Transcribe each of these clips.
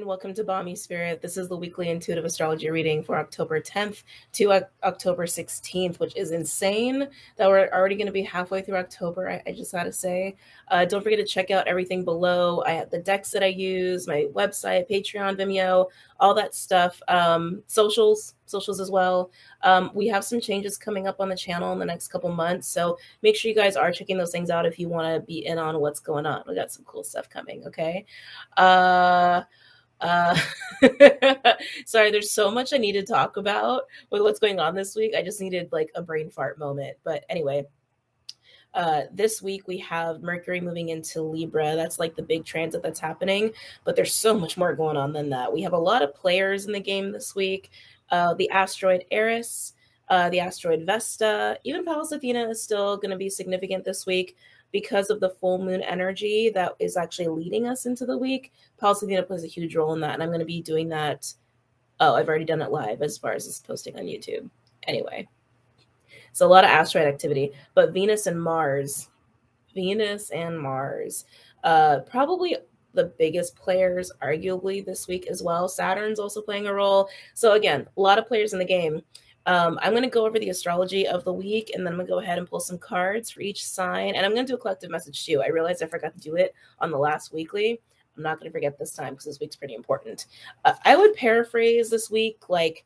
welcome to BOMISpirit. This is the weekly intuitive astrology reading for October 10th to October 16th, which is insane that we're already going to be halfway through October. I just gotta say, don't forget to check out everything below. I have the decks that I use, my website, Patreon, Vimeo, all that stuff. Socials as well. We have some changes coming up on the channel in the next couple months, so make sure you guys are checking those things out if you want to be in on what's going on. We got some cool stuff coming. Okay. uh Sorry, there's so much I need to talk about with what's going on this week. I just needed like a brain fart moment. But anyway, this week we have Mercury moving into Libra. That's like the big transit that's happening, but there's so much more going on than that. We have a lot of players in the game this week. The asteroid Aries, the asteroid Vesta, even Pallas Athena is still going to be significant this week because of the full moon energy that is actually leading us into the week. Pallas Athena plays a huge role in that, and I'm going to be doing that. Oh, I've already done it live as far as this posting on YouTube. Anyway, so a lot of asteroid activity, but Venus and Mars, probably the biggest players arguably this week as well. Saturn's also playing a role. So again, a lot of players in the game. I'm going to go over the astrology of the week, and then I'm going to go ahead and pull some cards for each sign. And I'm going to do a collective message too. I realized I forgot to do it on the last weekly. I'm not going to forget this time because this week's pretty important. I would paraphrase this week, like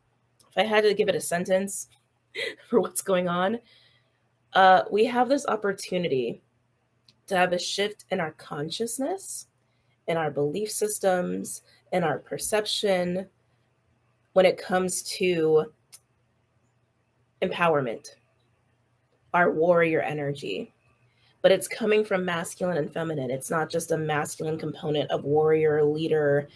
if I had to give it a sentence for what's going on. We have this opportunity to have a shift in our consciousness, in our belief systems, in our perception when it comes to empowerment, our warrior energy. But it's coming from masculine and feminine. It's not just a masculine component of warrior, leader,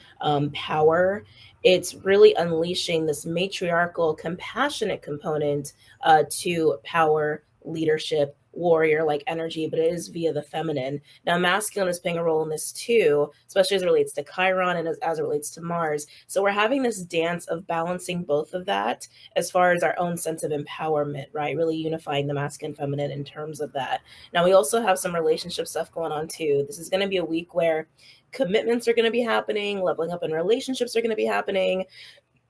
power. It's really unleashing this matriarchal, compassionate component to power, leadership, warrior-like energy, but it is via the feminine. Now, masculine is playing a role in this too, especially as it relates to Chiron and as it relates to Mars. So we're having this dance of balancing both of that as far as our own sense of empowerment, right? Really unifying the masculine and feminine in terms of that. Now, we also have some relationship stuff going on too. This is going to be a week where commitments are going to be happening, leveling up in relationships are going to be happening.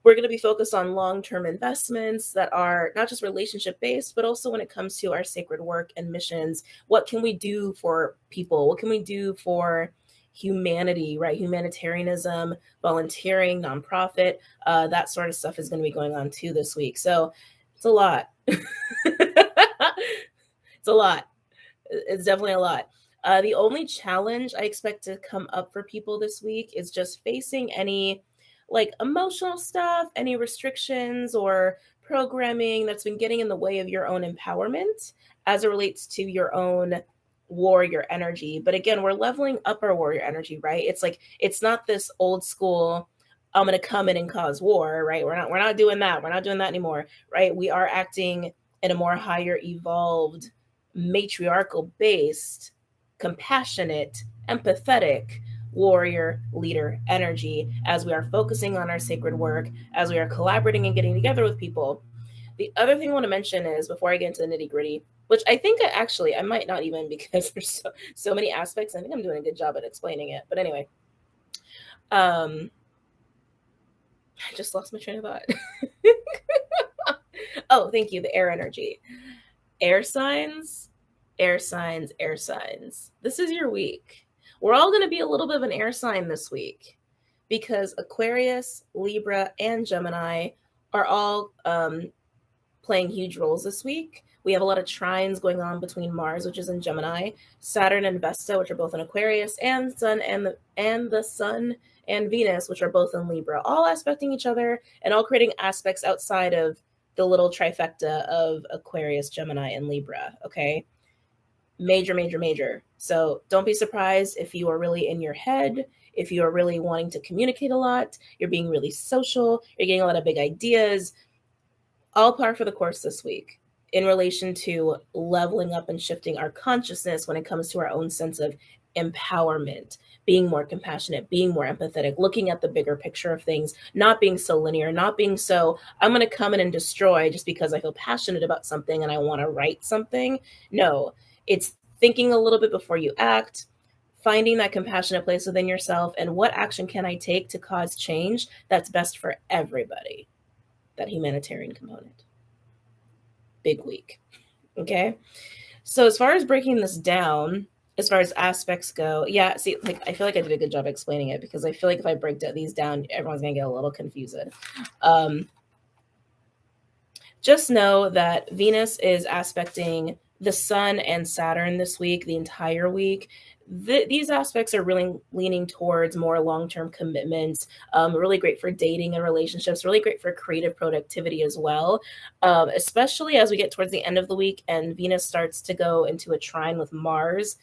We're going to be focused on long-term investments that are not just relationship-based, but also when it comes to our sacred work and missions. What can we do for people? What can we do for humanity, right? Humanitarianism, volunteering, nonprofit, that sort of stuff is going to be going on too this week. So it's a lot. It's a lot. It's definitely a lot. The only challenge I expect to come up for people this week is just facing any like emotional stuff, any restrictions or programming that's been getting in the way of your own empowerment as it relates to your own warrior energy. But again, we're leveling up our warrior energy, right? It's like, it's not this old school, I'm going to come in and cause war, right? We're not doing that. We're not doing that anymore, right? We are acting in a more higher evolved, matriarchal based, compassionate, empathetic, warrior leader energy as we are focusing on our sacred work, as we are collaborating and getting together with people. The other thing I want to mention is, before I get into the nitty gritty, which I think I might not even, because there's so many aspects. I think I'm doing a good job at explaining it. But anyway, I just lost my train of thought. Oh, thank you. The air energy. Air signs. This is your week. We're all going to be a little bit of an air sign this week because Aquarius, Libra, and Gemini are all playing huge roles this week. We have a lot of trines going on between Mars, which is in Gemini, Saturn and Vesta, which are both in Aquarius, and Sun and the Sun and Venus, which are both in Libra, all aspecting each other and all creating aspects outside of the little trifecta of Aquarius, Gemini, and Libra. Okay. Major. So don't be surprised if you are really in your head, if you are really wanting to communicate a lot, you're being really social, you're getting a lot of big ideas, all par for the course this week in relation to leveling up and shifting our consciousness when it comes to our own sense of empowerment, being more compassionate, being more empathetic, looking at the bigger picture of things, not being so linear, not being so, I'm going to come in and destroy just because I feel passionate about something and I want to write something. No, it's thinking a little bit before you act, finding that compassionate place within yourself and what action can I take to cause change that's best for everybody. That humanitarian component. Big week. Okay. So as far as breaking this down, as far as aspects go, yeah, see, like I feel like I did a good job explaining it, because I feel like if I break these down, everyone's gonna get a little confused. Just know that Venus is aspecting the Sun and Saturn this week, the entire week. These aspects are really leaning towards more long-term commitments, really great for dating and relationships, really great for creative productivity as well, especially as we get towards the end of the week and Venus starts to go into a trine with Mars.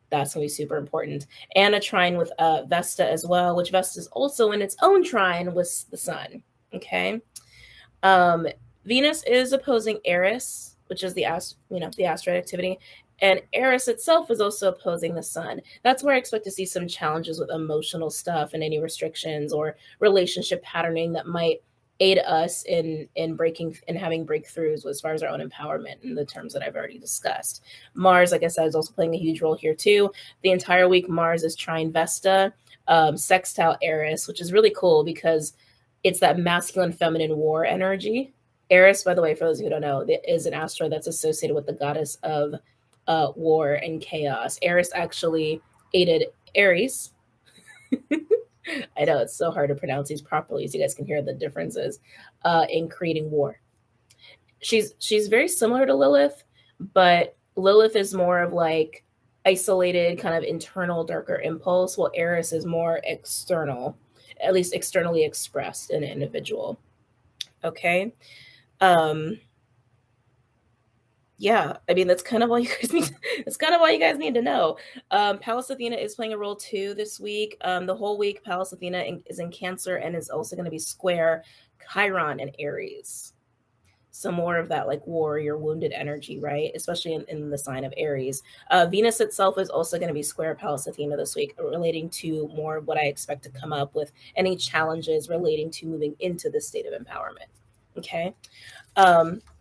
That's going to be super important. And a trine with Vesta as well, which Vesta is also in its own trine with the Sun. Okay. Venus is opposing Aries, which is the asteroid activity, and Aries itself is also opposing the Sun. That's where I expect to see some challenges with emotional stuff and any restrictions or relationship patterning that might aid us in breaking and having breakthroughs as far as our own empowerment in the terms that I've already discussed. Mars, like I said, is also playing a huge role here too. The entire week, Mars is trine Vesta, sextile Aries, which is really cool because it's that masculine, feminine war energy. Aries, by the way, for those who don't know, is an asteroid that's associated with the goddess of war and chaos. Aries actually aided Aries. I know it's so hard to pronounce these properly, so you guys can hear the differences in creating war. She's very similar to Lilith, but Lilith is more of like isolated, kind of internal, darker impulse, while Aries is more external, at least externally expressed in an individual. Okay. Yeah, I mean, that's kind of all you guys need. That's kind of all you guys need to know. Pallas Athena is playing a role too this week. The whole week, Pallas Athena is in Cancer and is also going to be square Chiron and Aries. So more of that like warrior wounded energy, right? Especially in the sign of Aries. Venus itself is also going to be square Pallas Athena this week, relating to more of what I expect to come up with any challenges relating to moving into this state of empowerment. Okay.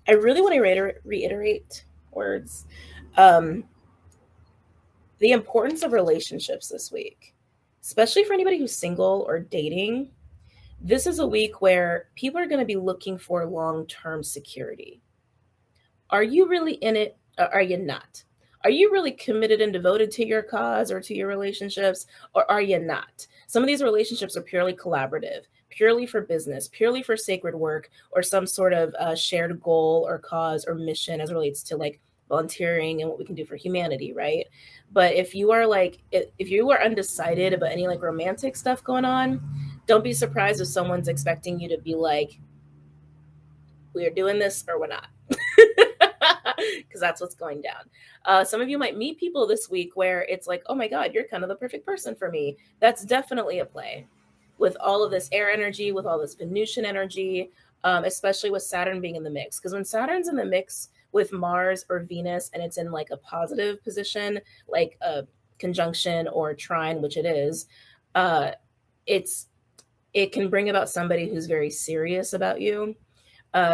I really want to reiterate words. The importance of relationships this week, especially for anybody who's single or dating. This is a week where people are going to be looking for long-term security. Are you really in it, or are you not? Are you really committed and devoted to your cause or to your relationships, or are you not? Some of these relationships are purely collaborative, purely for business, purely for sacred work, or some sort of shared goal or cause or mission as it relates to like volunteering and what we can do for humanity, right? But if you are undecided about any like romantic stuff going on, don't be surprised if someone's expecting you to be like, we are doing this or we're not. Because that's what's going down. Some of you might meet people this week where it's like, oh my God, you're kind of the perfect person for me. That's definitely a play. With all of this air energy, with all this Venusian energy, especially with Saturn being in the mix. Because when Saturn's in the mix with Mars or Venus and it's in like a positive position, like a conjunction or trine, which it is, it can bring about somebody who's very serious about you,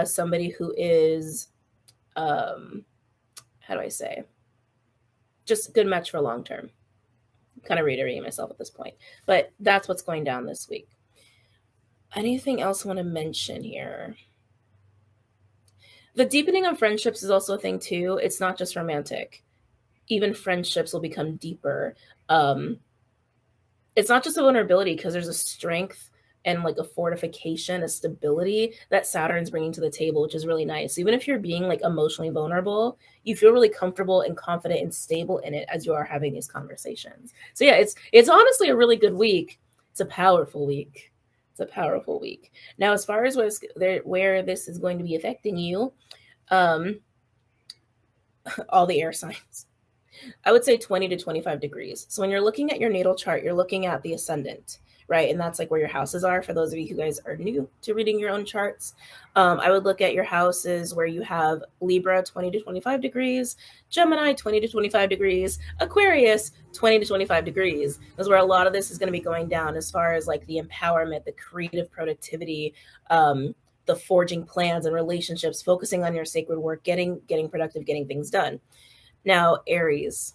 somebody who is, how do I say, just a good match for long term. Kind of reiterating myself at this point, but that's what's going down this week. Anything else I want to mention here? The deepening of friendships is also a thing too. It's not just romantic. Even friendships will become deeper. It's not just a vulnerability, because there's a strength and like a fortification, a stability that Saturn's bringing to the table, which is really nice. Even if you're being like emotionally vulnerable, you feel really comfortable and confident and stable in it as you are having these conversations. So yeah, it's honestly a really good week. It's a powerful week. It's a powerful week. Now, as far as where this is going to be affecting you, all the air signs, I would say 20 to 25 degrees. So when you're looking at your natal chart, you're looking at the ascendant, right? And that's like where your houses are. For those of you who guys are new to reading your own charts, I would look at your houses where you have Libra, 20 to 25 degrees, Gemini, 20 to 25 degrees, Aquarius, 20 to 25 degrees. That's where a lot of this is going to be going down as far as like the empowerment, the creative productivity, the forging plans and relationships, focusing on your sacred work, getting productive, getting things done. Now, Aries.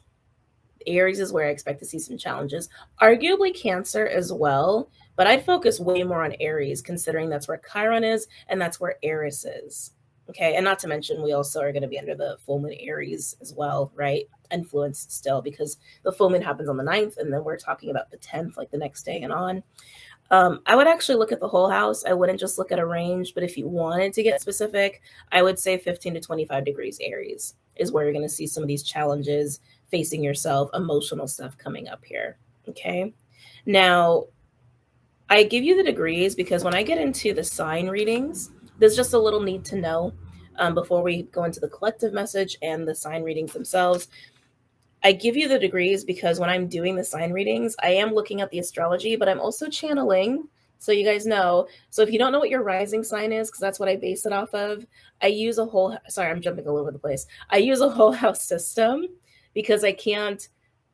Aries is where I expect to see some challenges. Arguably Cancer as well, but I'd focus way more on Aries, considering that's where Chiron is and that's where Eris is. Okay, and not to mention we also are going to be under the full moon Aries as well, right? Influence still, because the full moon happens on the 9th, and then we're talking about the 10th, like the next day and on. I would actually look at the whole house. I wouldn't just look at a range, but if you wanted to get specific, I would say 15 to 25 degrees Aries is where you're going to see some of these challenges facing yourself, emotional stuff coming up here. Okay. Now, I give you the degrees because when I get into the sign readings, there's just a little need to know before we go into the collective message and the sign readings themselves. I give you the degrees because when I'm doing the sign readings, I am looking at the astrology, but I'm also channeling. So you guys know. So if you don't know what your rising sign is, because that's what I base it off of, I use a whole, sorry, I'm jumping all over the place. I use a whole house system because I can't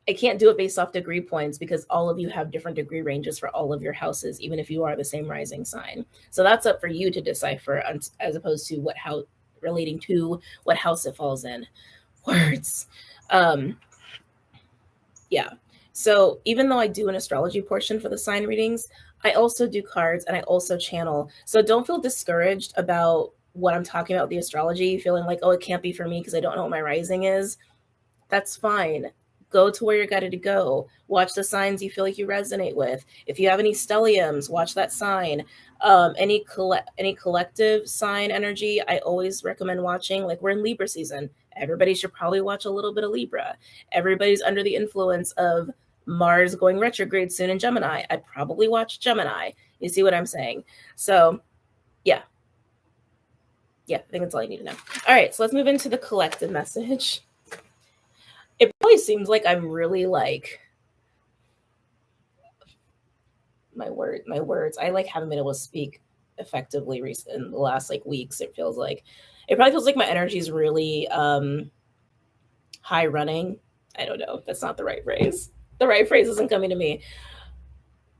do it based off degree points because all of you have different degree ranges for all of your houses, even if you are the same rising sign. So that's up for you to decipher as opposed to what house relating to what house it falls in. Words. Yeah. So even though I do an astrology portion for the sign readings, I also do cards and I also channel. So don't feel discouraged about what I'm talking about, the astrology, feeling like, oh, it can't be for me because I don't know what my rising is. That's fine. Go to where you're guided to go. Watch the signs you feel like you resonate with. If you have any stelliums, watch that sign. Any collective sign energy, I always recommend watching. Like we're in Libra season. Everybody should probably watch a little bit of Libra. Everybody's under the influence of Mars going retrograde soon in Gemini. I'd probably watch Gemini. You see what I'm saying? So yeah. Yeah, I think that's all you need to know. All right, so let's move into the collective message. It probably seems like I'm really like my words. I like haven't been able to speak effectively in the last like weeks. It probably feels like my energy is really high running. I don't know. That's not the right phrase. The right phrase isn't coming to me.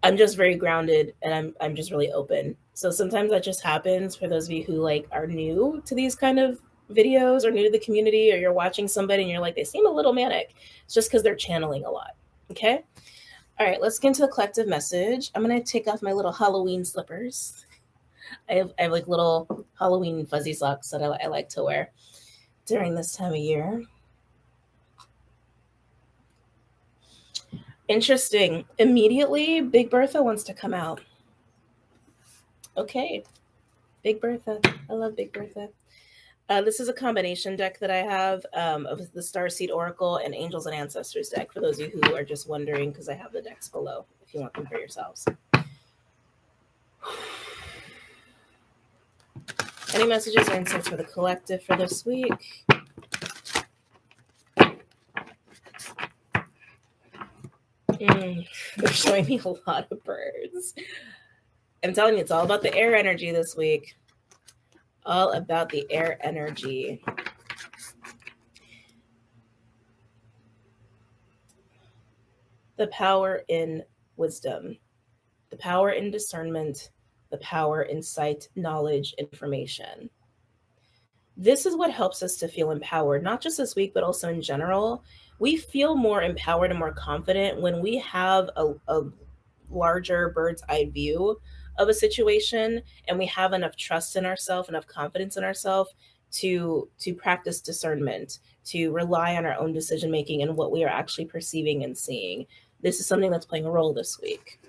I'm just very grounded and I'm just really open. So sometimes that just happens for those of you who like are new to these kind of videos or new to the community, or you're watching somebody and you're like, they seem a little manic. It's just because they're channeling a lot. Okay. All right, let's get into the collective message. I'm going to take off my little Halloween slippers. I have like little Halloween fuzzy socks that I like to wear during this time of year. Interesting. Immediately, Big Bertha wants to come out. Okay. Big Bertha. I love Big Bertha. This is a combination deck that I have of the Starseed Oracle and Angels and Ancestors deck, for those of you who are just wondering, because I have the decks below if you want them for yourselves. Any messages or insights for the collective for this week? They're showing me a lot of birds. I'm telling you, it's all about the air energy this week. All about the air energy. The power in wisdom, the power in discernment, the power in sight, knowledge, information. This is what helps us to feel empowered, not just this week, but also in general. We feel more empowered and more confident when we have a larger bird's eye view of a situation, and we have enough trust in ourselves, enough confidence in ourselves to practice discernment, to rely on our own decision making and what we are actually perceiving and seeing. This is something that's playing a role this week.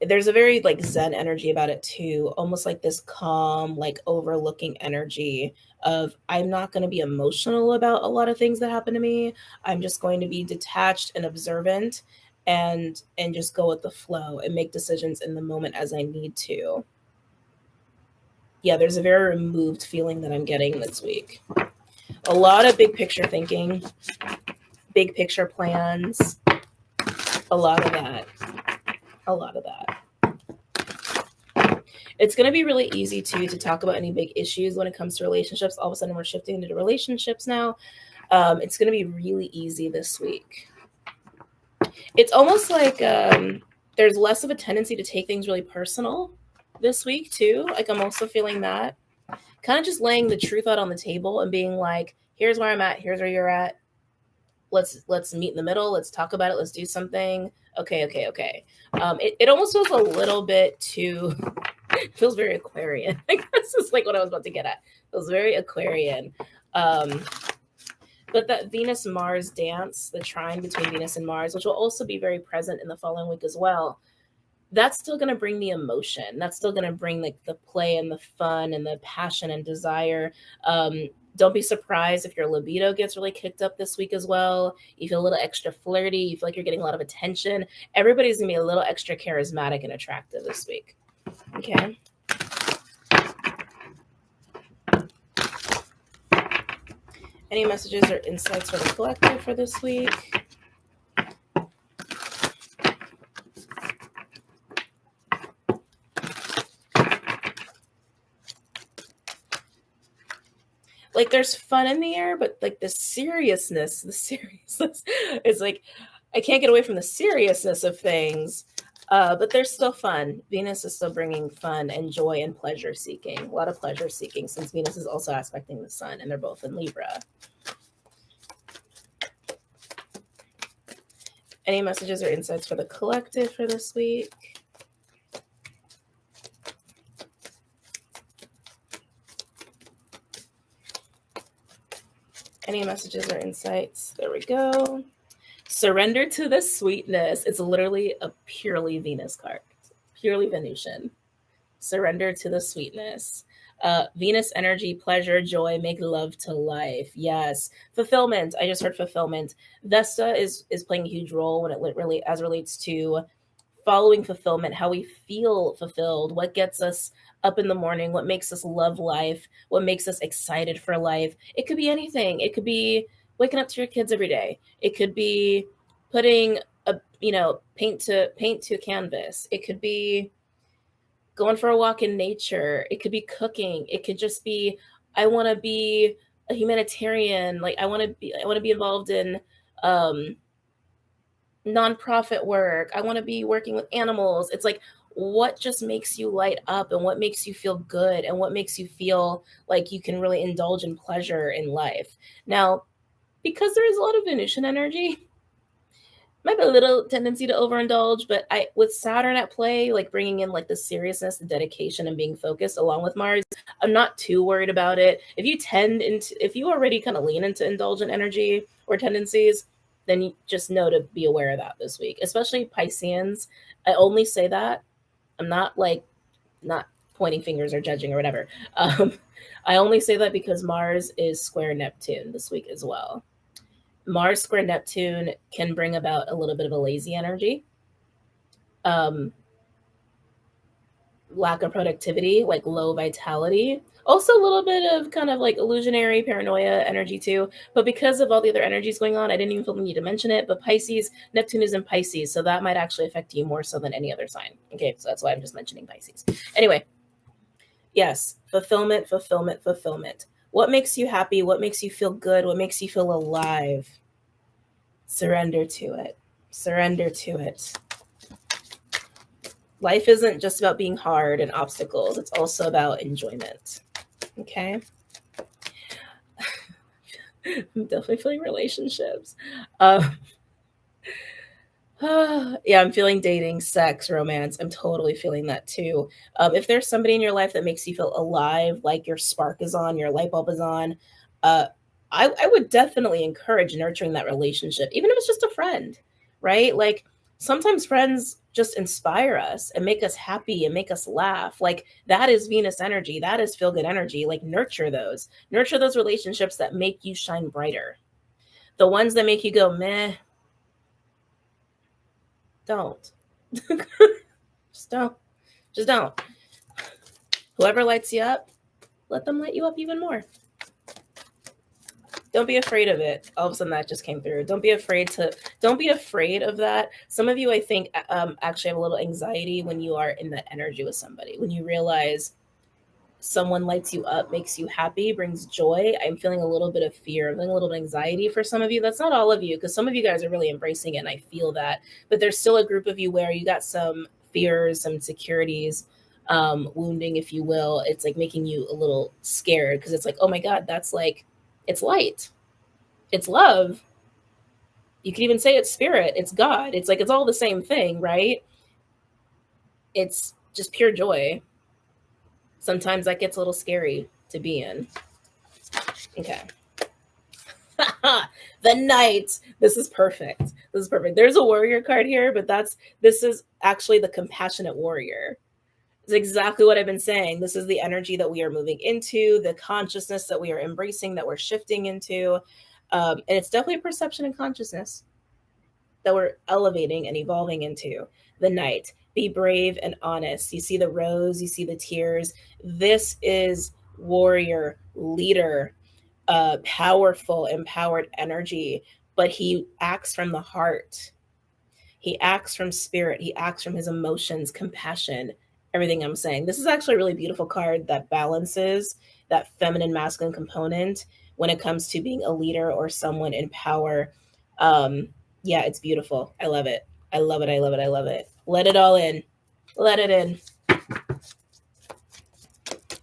There's a very like Zen energy about it too, almost like this calm, like overlooking energy of, I'm not going to be emotional about a lot of things that happen to me. I'm just going to be detached and observant and just go with the flow and make decisions in the moment as I need to. Yeah, there's a very removed feeling that I'm getting this week. A lot of big picture thinking, big picture plans, a lot of that. It's going to be really easy to talk about any big issues when it comes to relationships. All of a sudden we're shifting into relationships now. It's going to be really easy this week. It's almost like there's less of a tendency to take things really personal this week too. Like I'm also feeling that. Kind of just laying the truth out on the table and being like, here's where I'm at, here's where you're at. let's meet in the middle. Let's talk about it. Let's do something. Okay. It almost feels a little bit too, it feels very Aquarian. I guess is like what I was about to get at. It feels very Aquarian. But that Venus-Mars dance, the trine between Venus and Mars, which will also be very present in the following week as well, that's still going to bring the emotion. That's still going to bring like the play and the fun and the passion and desire. Don't be surprised if your libido gets really kicked up this week as well. You feel a little extra flirty. You feel like you're getting a lot of attention. Everybody's going to be a little extra charismatic and attractive this week. Okay. Any messages or insights for the collective for this week? Like there's fun in the air, but like the seriousness is like, I can't get away from the seriousness of things, but there's still fun. Venus is still bringing fun and joy and pleasure seeking, a lot of pleasure seeking, since Venus is also aspecting the sun and they're both in Libra. Any messages or insights for the collective for this week? Any messages or insights? There we go. Surrender to the sweetness. It's literally a purely Venus card, purely Venusian. Surrender to the sweetness. Venus energy, pleasure, joy, make love to life. Yes. Fulfillment. I just heard fulfillment. Vesta is playing a huge role when it really as relates to following fulfillment, how we feel fulfilled, what gets us up in the morning, what makes us love life, what makes us excited for life. It could be anything. It could be waking up to your kids every day. It could be putting paint to a canvas. It could be going for a walk in nature. It could be cooking. It could just be, I want to be a humanitarian. Like I want to be involved in nonprofit work. I want to be working with animals. It's like, what just makes you light up and what makes you feel good and what makes you feel like you can really indulge in pleasure in life. Now, because there is a lot of Venusian energy, might be a little tendency to overindulge, but with Saturn at play, like bringing in like the seriousness, the dedication, and being focused along with Mars, I'm not too worried about it. If you already kind of lean into indulgent energy or tendencies, then you just know to be aware of that this week, especially Pisceans. I only say that. I'm not pointing fingers or judging or whatever. I only say that because Mars is square Neptune this week as well. Mars square Neptune can bring about a little bit of a lazy energy, lack of productivity, like low vitality. Also a little bit of kind of like illusionary paranoia energy too. But because of all the other energies going on, I didn't even feel the need to mention it. But Pisces, Neptune is in Pisces. So that might actually affect you more so than any other sign. Okay, so that's why I'm just mentioning Pisces. Anyway, yes, fulfillment. What makes you happy? What makes you feel good? What makes you feel alive? Surrender to it. Surrender to it. Life isn't just about being hard and obstacles. It's also about enjoyment. Okay. I'm definitely feeling relationships. Yeah, I'm feeling dating, sex, romance. I'm totally feeling that too. If there's somebody in your life that makes you feel alive, like your spark is on, your light bulb is on, I would definitely encourage nurturing that relationship, even if it's just a friend, right? Like sometimes friends just inspire us and make us happy and make us laugh. Like that is Venus energy. That is feel good energy. Like nurture those relationships that make you shine brighter. The ones that make you go, meh, don't. Just don't. Whoever lights you up, let them light you up even more. Don't be afraid of it. All of a sudden that just came through. Don't be afraid of that. Some of you, I think, actually have a little anxiety when you are in that energy with somebody. When you realize someone lights you up, makes you happy, brings joy. I'm feeling a little bit of fear. I'm feeling a little bit of anxiety for some of you. That's not all of you, because some of you guys are really embracing it, and I feel that. But there's still a group of you where you got some fears, some insecurities, wounding, if you will. It's like making you a little scared because it's like, oh my God, that's like, it's light. It's love. You can even say it's spirit, it's God. It's like, it's all the same thing, right? It's just pure joy. Sometimes that gets a little scary to be in. Okay. The Knight. This is perfect. This is perfect. There's a warrior card here, but this is actually the compassionate warrior. It's exactly what I've been saying. This is the energy that we are moving into, the consciousness that we are embracing, that we're shifting into. And it's definitely a perception and consciousness that we're elevating and evolving into. The Knight. Be brave and honest. You see the rose, you see the tears. This is warrior, leader, powerful, empowered energy, but he acts from the heart. He acts from spirit. He acts from his emotions, compassion, everything I'm saying. This is actually a really beautiful card that balances that feminine, masculine component when it comes to being a leader or someone in power. Yeah, it's beautiful. I love it. I love it. I love it. I love it. Let it all in. Let it in.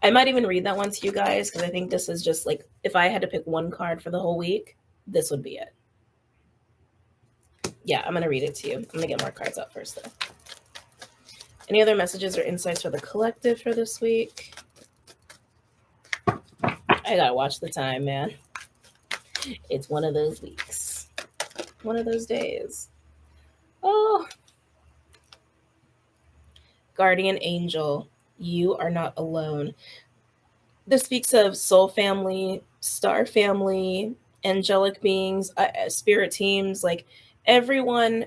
I might even read that one to you guys, because I think this is just like, if I had to pick one card for the whole week, this would be it. Yeah, I'm going to read it to you. I'm going to get more cards out first, though. Any other messages or insights for the collective for this week? I got to watch the time, man. It's one of those weeks. One of those days. Oh. Guardian angel, you are not alone. This speaks of soul family, star family, angelic beings, spirit teams, like everyone.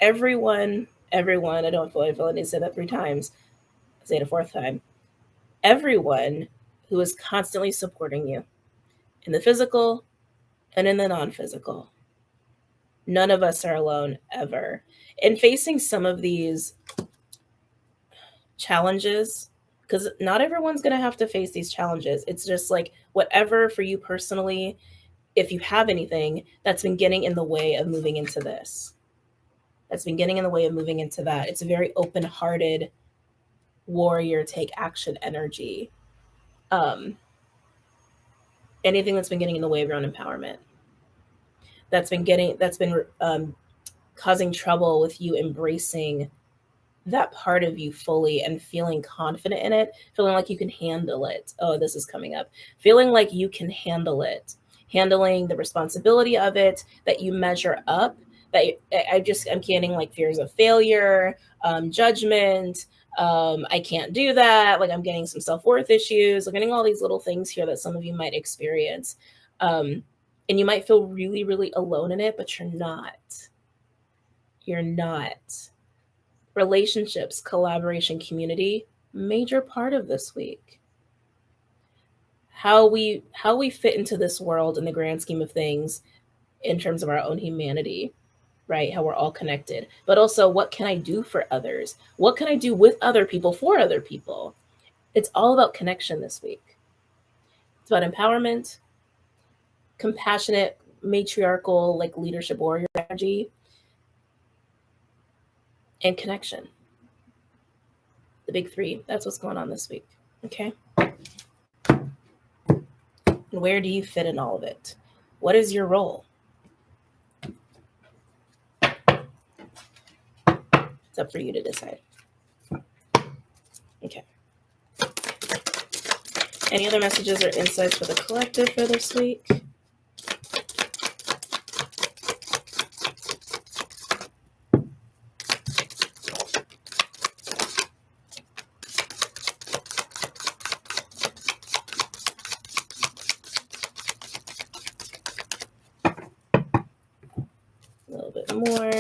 I don't feel like I need to say that 3 times. I say it a 4th time. Everyone who is constantly supporting you in the physical and in the non-physical. None of us are alone ever. In facing some of these challenges, because not everyone's going to have to face these challenges. It's just like whatever for you personally, if you have anything that's been getting in the way of moving into this, that's been getting in the way of moving into that. It's a very open-hearted warrior, take action energy. Anything that's been getting in the way of your own empowerment, that's been causing trouble with you embracing that part of you fully and feeling confident in it, feeling like you can handle it. Oh, this is coming up. Feeling like you can handle it, handling the responsibility of it, that you measure up, that I'm getting like fears of failure, judgment. I can't do that. Like I'm getting some self-worth issues. I'm getting all these little things here that some of you might experience. And you might feel really, really alone in it, but you're not. You're not. Relationships, collaboration, community, major part of this week. How we fit into this world in the grand scheme of things in terms of our own humanity, right? How we're all connected. But also, what can I do for others? What can I do with other people for other people? It's all about connection this week. It's about empowerment, compassionate, matriarchal, like leadership warrior energy, and connection. The big 3. That's what's going on this week. Okay. And where do you fit in all of it? What is your role? It's up for you to decide. Okay. Any other messages or insights for the collective for this week? More.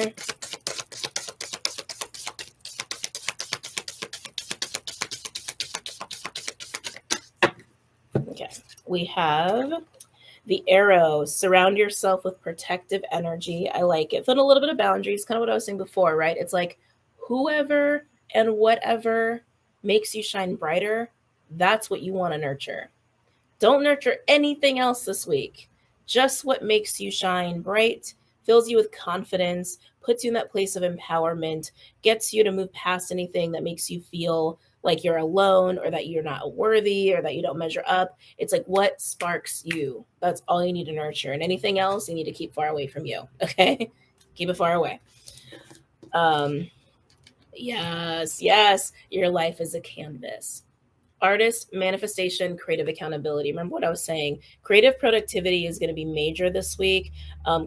Okay, we have the arrow. Surround yourself with protective energy. I like it. Put a little bit of boundaries, kind of what I was saying before, right? It's like whoever and whatever makes you shine brighter, that's what you want to nurture. Don't nurture anything else this week. Just what makes you shine bright, fills you with confidence, puts you in that place of empowerment, gets you to move past anything that makes you feel like you're alone or that you're not worthy or that you don't measure up. It's like what sparks you. That's all you need to nurture. And anything else you need to keep far away from you. Okay? Keep it far away. Yes. Your life is a canvas. Artist, manifestation, creative accountability. Remember what I was saying? Creative productivity is going to be major this week.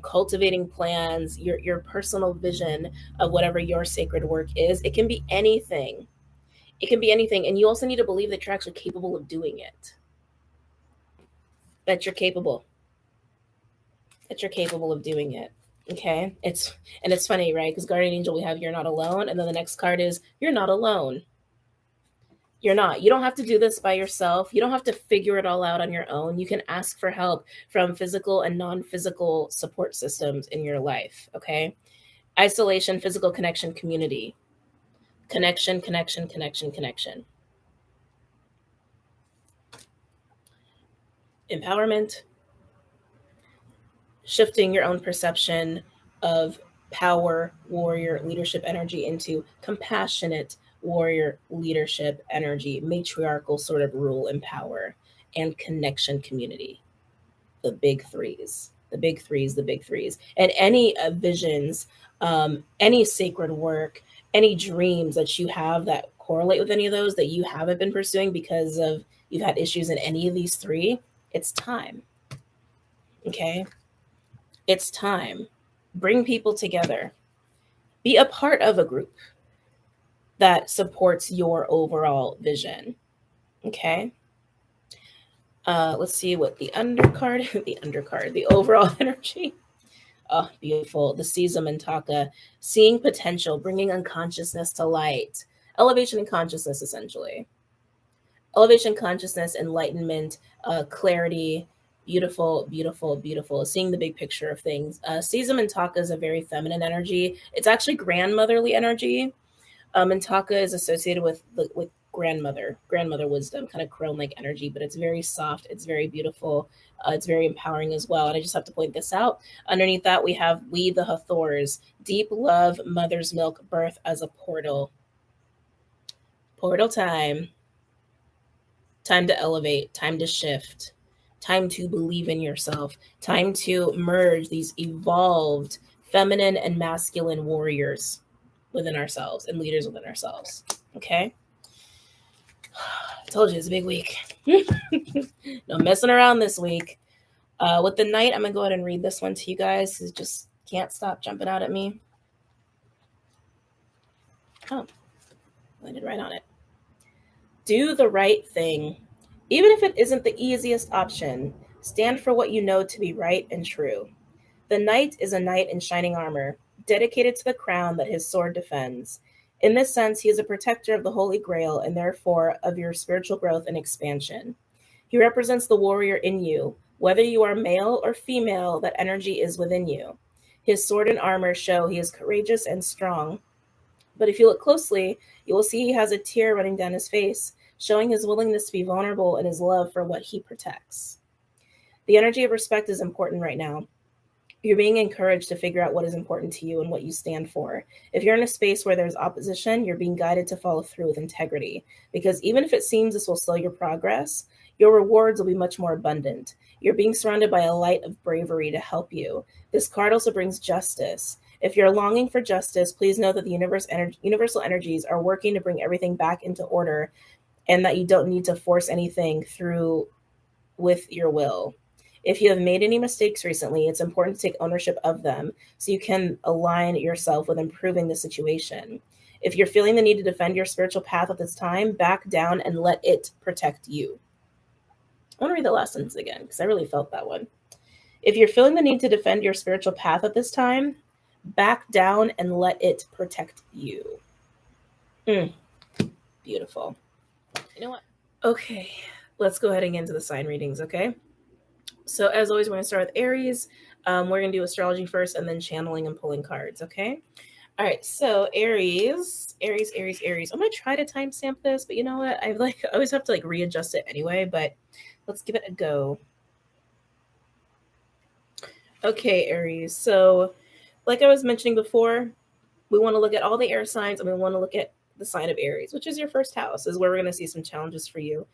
Cultivating plans, your personal vision of whatever your sacred work is. It can be anything. It can be anything. And you also need to believe that you're actually capable of doing it. That you're capable. That you're capable of doing it. Okay? It's funny, right? Because Guardian Angel, we have you're not alone. And then the next card is you're not alone. You're not. You don't have to do this by yourself. You don't have to figure it all out on your own. You can ask for help from physical and non-physical support systems in your life, okay? Isolation, physical connection, community. Connection. Empowerment. Shifting your own perception of power, warrior, leadership energy into compassionate, warrior, leadership energy, matriarchal sort of rule and power, and connection community. The big threes. And any visions, any sacred work, any dreams that you have that correlate with any of those that you haven't been pursuing because of you've had issues in any of these three, it's time. Okay? It's time. Bring people together. Be a part of a group that supports your overall vision. Okay? Let's see what the the overall energy. Oh, beautiful. The Caesar-Mintaka, seeing potential, bringing unconsciousness to light. Elevation and consciousness, essentially. Elevation, consciousness, enlightenment, clarity, beautiful. Seeing the big picture of things. Caesar-Mintaka is a very feminine energy. It's actually grandmotherly energy. Mintaka is associated with grandmother wisdom, kind of crone-like energy, but it's very soft. It's very beautiful. It's very empowering as well. And I just have to point this out. Underneath that, we have We the Hathors, deep love, mother's milk, birth as a portal. Portal time. Time to elevate, time to shift, time to believe in yourself, time to merge these evolved feminine and masculine warriors within ourselves and leaders within ourselves. Okay? I told you it's a big week. No messing around this week. With the Knight, I'm going to go ahead and read this one to you guys. It just can't stop jumping out at me. Oh, landed right on it. Do the right thing. Even if it isn't the easiest option, stand for what you know to be right and true. The Knight is a knight in shining armor, dedicated to the crown that his sword defends. In this sense, he is a protector of the Holy Grail and therefore of your spiritual growth and expansion. He represents the warrior in you. Whether you are male or female, that energy is within you. His sword and armor show he is courageous and strong. But if you look closely, you will see he has a tear running down his face, showing his willingness to be vulnerable and his love for what he protects. The energy of respect is important right now. You're being encouraged to figure out what is important to you and what you stand for. If you're in a space where there's opposition, you're being guided to follow through with integrity, because even if it seems this will slow your progress, your rewards will be much more abundant. You're being surrounded by a light of bravery to help you. This card also brings justice. If you're longing for justice, please know that the universal energies are working to bring everything back into order, and that you don't need to force anything through with your will. If you have made any mistakes recently, it's important to take ownership of them so you can align yourself with improving the situation. If you're feeling the need to defend your spiritual path at this time, back down and let it protect you. I want to read the last sentence again because I really felt that one. If you're feeling the need to defend your spiritual path at this time, back down and let it protect you. Beautiful. You know what? Okay, let's go ahead and get into the sign readings, okay? So as always, we're going to start with Aries. We're going to do astrology first and then channeling and pulling cards, okay? All right, so Aries. I'm going to try to timestamp this, but you know what? I always have to readjust it anyway, but let's give it a go. Okay, Aries. So like I was mentioning before, we want to look at all the air signs and we want to look at the sign of Aries, which is your first house, is where we're going to see some challenges for you.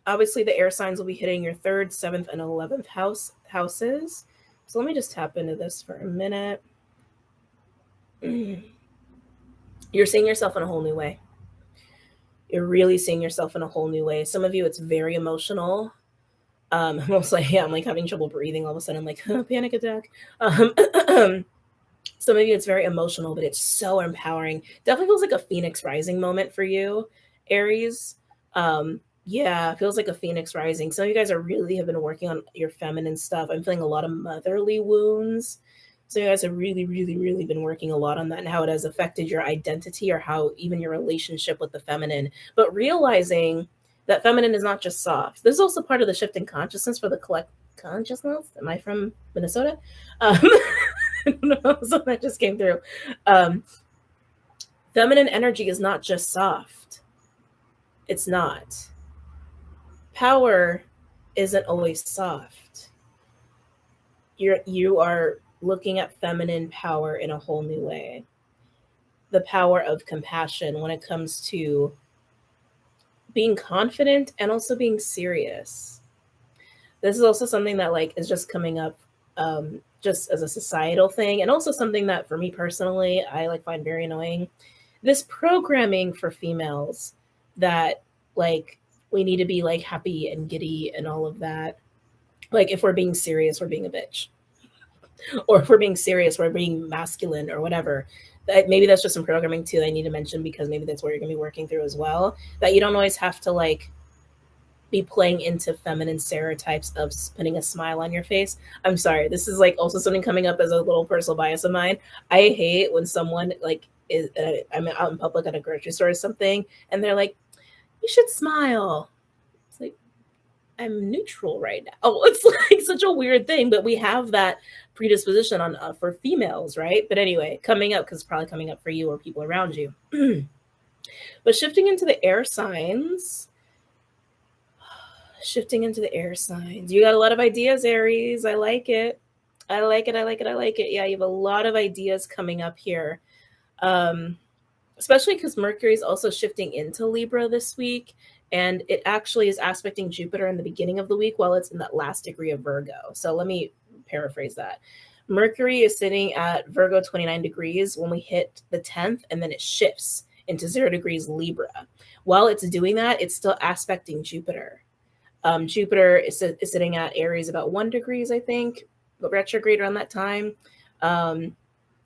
Obviously, the air signs will be hitting your 3rd, 7th, and 11th houses. So let me just tap into this for a minute. You're seeing yourself in a whole new way. You're really seeing yourself in a whole new way. Some of you, it's very emotional. I'm almost like, I'm like having trouble breathing. All of a sudden, I'm like, panic attack. Some of you, it's very emotional, but it's so empowering. Definitely feels like a Phoenix rising moment for you, Aries. Yeah, it feels like a Phoenix rising. Some of you guys have been working on your feminine stuff. I'm feeling a lot of motherly wounds. So you guys have really, really, really been working a lot on that and how it has affected your identity or how even your relationship with the feminine. But realizing that feminine is not just soft. This is also part of the shift in consciousness for the collect consciousness. Am I from Minnesota? I don't know, so that just came through. Feminine energy is not just soft. It's not. Power isn't always soft. You are looking at feminine power in a whole new way. The power of compassion when it comes to being confident and also being serious. This is also something that like is just coming up just as a societal thing, and also something that for me personally, I like find very annoying. This programming for females that like we need to be like happy and giddy and all of that. Like if we're being serious, we're being a bitch. Or if we're being serious, we're being masculine or whatever. Maybe that's just some programming too that I need to mention, because maybe that's where you're going to be working through as well. That you don't always have to like be playing into feminine stereotypes of putting a smile on your face. I'm sorry. This is like also something coming up as a little personal bias of mine. I hate when someone like is, I'm out in public at a grocery store or something, and they're like, you should smile. It's like, I'm neutral right now. Oh, it's like such a weird thing, but we have that predisposition on for females, right? But anyway, coming up, because it's probably coming up for you or people around you. But shifting into the air signs, you got a lot of ideas, Aries. I like it. I like it. Yeah, you have a lot of ideas coming up here. Especially because Mercury is also shifting into Libra this week, and it actually is aspecting Jupiter in the beginning of the week while it's in that last degree of Virgo. So let me paraphrase that. Mercury is sitting at Virgo 29 degrees when we hit the 10th, and then it shifts into 0 degrees Libra. While it's doing that, it's still aspecting Jupiter. Jupiter is sitting at Aries about 1 degrees, I think, retrograde around that time.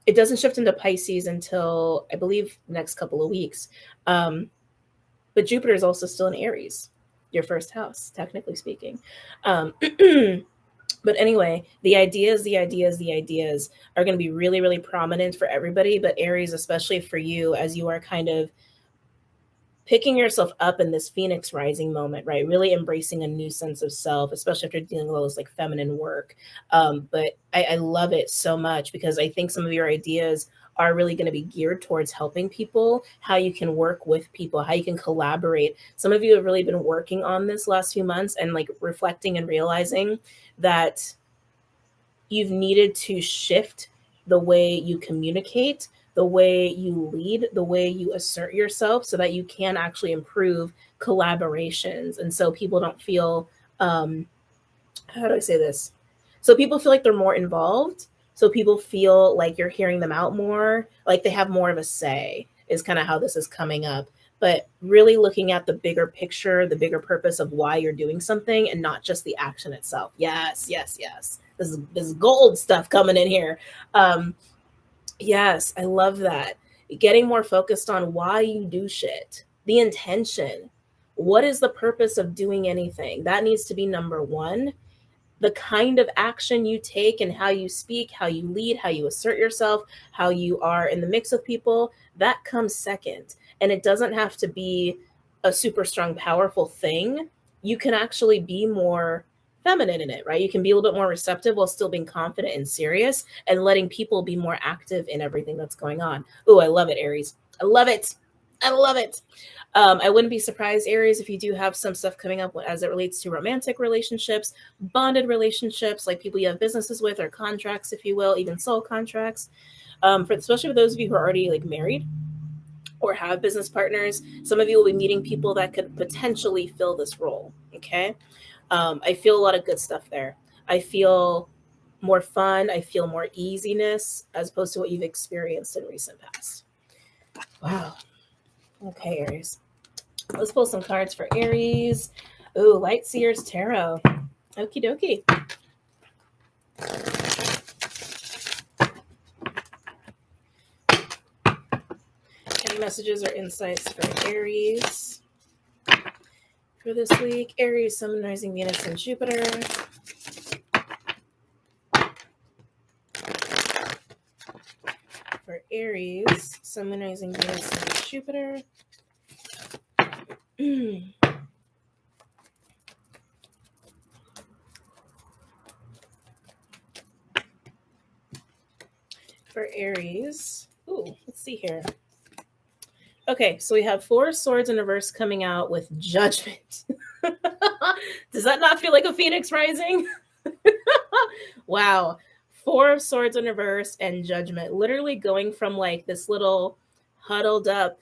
It doesn't shift into Pisces until, I believe, the next couple of weeks. But Jupiter is also still in Aries, your first house, technically speaking. But anyway, the ideas are going to be really, really prominent for everybody, but Aries, especially for you, as you are kind of picking yourself up in this Phoenix rising moment, right? Really embracing a new sense of self, especially if you're dealing with all this like feminine work. But I love it so much because I think some of your ideas are really going to be geared towards helping people, how you can work with people, how you can collaborate. Some of you have really been working on this last few months and like reflecting and realizing that you've needed to shift the way you communicate, the way you lead, the way you assert yourself so that you can actually improve collaborations. And so people don't feel, how do I say this? So people feel like they're more involved. So people feel like you're hearing them out more, like they have more of a say is kind of how this is coming up. But really looking at the bigger picture, the bigger purpose of why you're doing something and not just the action itself. Yes. This is gold stuff coming in here. Yes, I love that. Getting more focused on why you do shit, the intention. What is the purpose of doing anything? That needs to be number one. The kind of action you take and how you speak, how you lead, how you assert yourself, how you are in the mix of people, that comes second. And it doesn't have to be a super strong, powerful thing. You can actually be more feminine in it, right? You can be a little bit more receptive while still being confident and serious and letting people be more active in everything that's going on. Oh, I love it, Aries. I love it. I wouldn't be surprised, Aries, if you do have some stuff coming up as it relates to romantic relationships, bonded relationships, like people you have businesses with or contracts, if you will, even soul contracts. Especially for those of you who are already like married or have business partners. Some of you will be meeting people that could potentially fill this role. Okay. I feel a lot of good stuff there. I feel more fun. I feel more easiness as opposed to what you've experienced in recent past. Wow. Okay, Aries. Let's pull some cards for Aries. Ooh, Light Seers Tarot. Okie dokie. Any messages or insights for Aries for this week? Aries, Sun, Rising, Venus, and Jupiter. For Aries, Sun, Rising, Venus, and Jupiter. For Aries, ooh, let's see here. Okay, so we have 4 swords in reverse coming out with Judgment. Does that not feel like a Phoenix rising? Wow. 4 of swords in reverse and Judgment. Literally going from like this little huddled up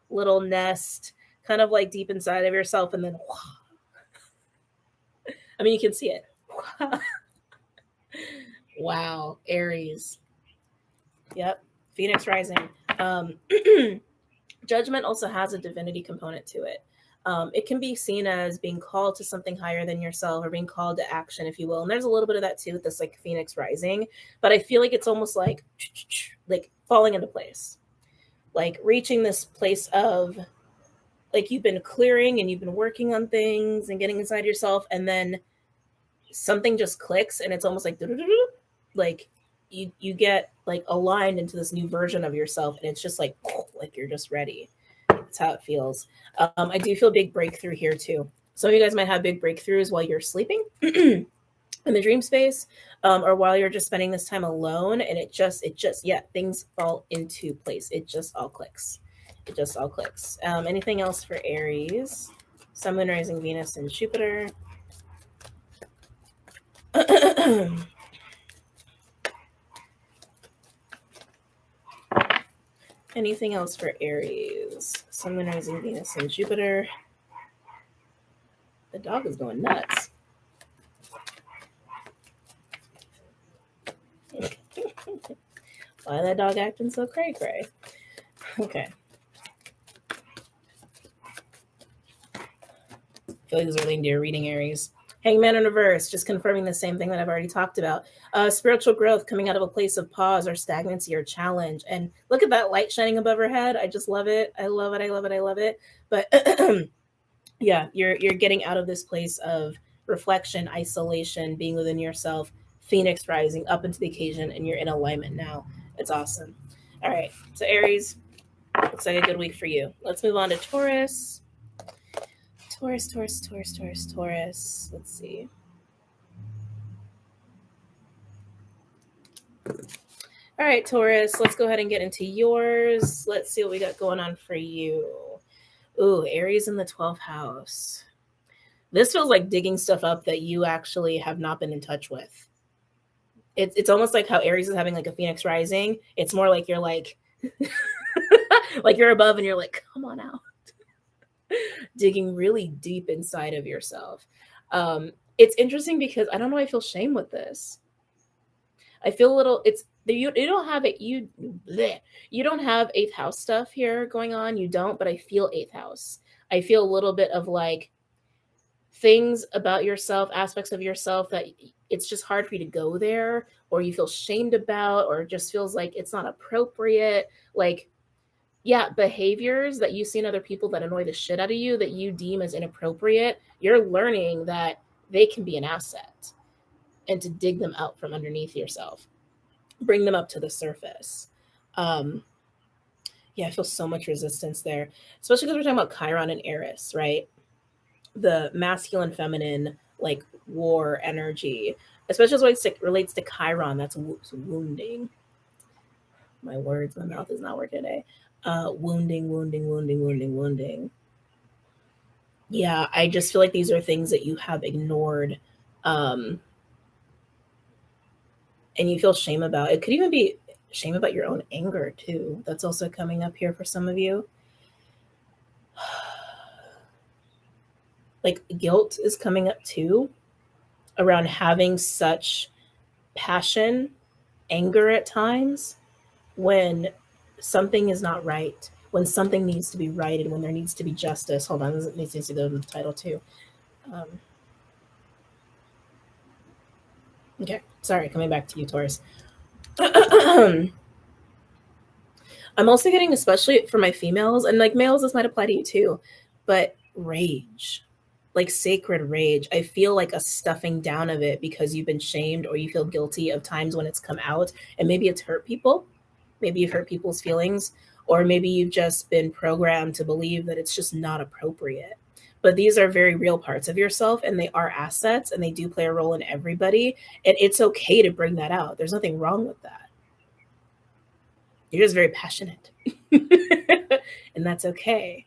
little nest, kind of like deep inside of yourself, and then I mean, you can see it. Wow, Aries. Yep, Phoenix rising. Judgment also has a divinity component to it. It can be seen as being called to something higher than yourself, or being called to action, if you will. And there's a little bit of that too with this like Phoenix rising. But I feel like it's almost like falling into place, like reaching this place of like you've been clearing and you've been working on things and getting inside yourself, and then something just clicks, and it's almost like you get like aligned into this new version of yourself, and it's just like you're just ready. That's how it feels. I do feel a big breakthrough here too. Some of you guys might have big breakthroughs while you're sleeping in the dream space, or while you're just spending this time alone, and it just things fall into place. It just all clicks. It just all clicks. Anything else for Aries? Sun, Moon, Rising, Venus, and Jupiter. Anything else for Aries? Sun, Moon, Rising, Venus, and Jupiter. The dog is going nuts. Why that dog acting so cray-cray? Okay. I feel like this is relating to your reading, Aries. Hangman in reverse, just confirming the same thing that I've already talked about. Spiritual growth coming out of a place of pause or stagnancy or challenge. And look at that light shining above her head. I just love it. I love it. I love it. I love it. But yeah, you're getting out of this place of reflection, isolation, being within yourself, Phoenix rising up into the occasion, and you're in alignment now. It's awesome. All right. So Aries, looks like a good week for you. Let's move on to Taurus. Taurus. Let's see. All right, Taurus, let's go ahead and get into yours. Let's see what we got going on for you. Ooh, Aries in the 12th house. This feels like digging stuff up that you actually have not been in touch with. It's almost like how Aries is having like a Phoenix rising. It's more like you're like, like you're above and you're like, come on out. Digging really deep inside of yourself. It's interesting because I don't know, I feel shame with this. I feel a little, you don't have it, you don't have 8th house stuff here going on. You don't, but I feel 8th house. I feel a little bit of like things about yourself, aspects of yourself that it's just hard for you to go there, or you feel shamed about, or it just feels like it's not appropriate. Like, yeah, behaviors that you see in other people that annoy the shit out of you, that you deem as inappropriate, you're learning that they can be an asset, and to dig them out from underneath yourself, bring them up to the surface. Yeah, I feel so much resistance there, especially because we're talking about Chiron and Aries, right? The masculine, feminine, like war energy, especially as it relates to Chiron, that's wounding. My words, my mouth is not working today. Wounding. Yeah, I just feel like these are things that you have ignored, and you feel shame about. It could even be shame about your own anger too. That's also coming up here for some of you. Like guilt is coming up too around having such passion, anger at times when something is not right, when something needs to be righted, when there needs to be justice. Hold on, this needs to go to the title too. Okay, sorry, coming back to you, Taurus. I'm also getting, especially for my females, and like males, this might apply to you too, but rage, like sacred rage. I feel like a stuffing down of it because you've been shamed or you feel guilty of times when it's come out, and maybe it's hurt people. Maybe you've hurt people's feelings, or maybe you've just been programmed to believe that it's just not appropriate. But these are very real parts of yourself, and they are assets, and they do play a role in everybody. And it's okay to bring that out. There's nothing wrong with that. You're just very passionate, and that's okay.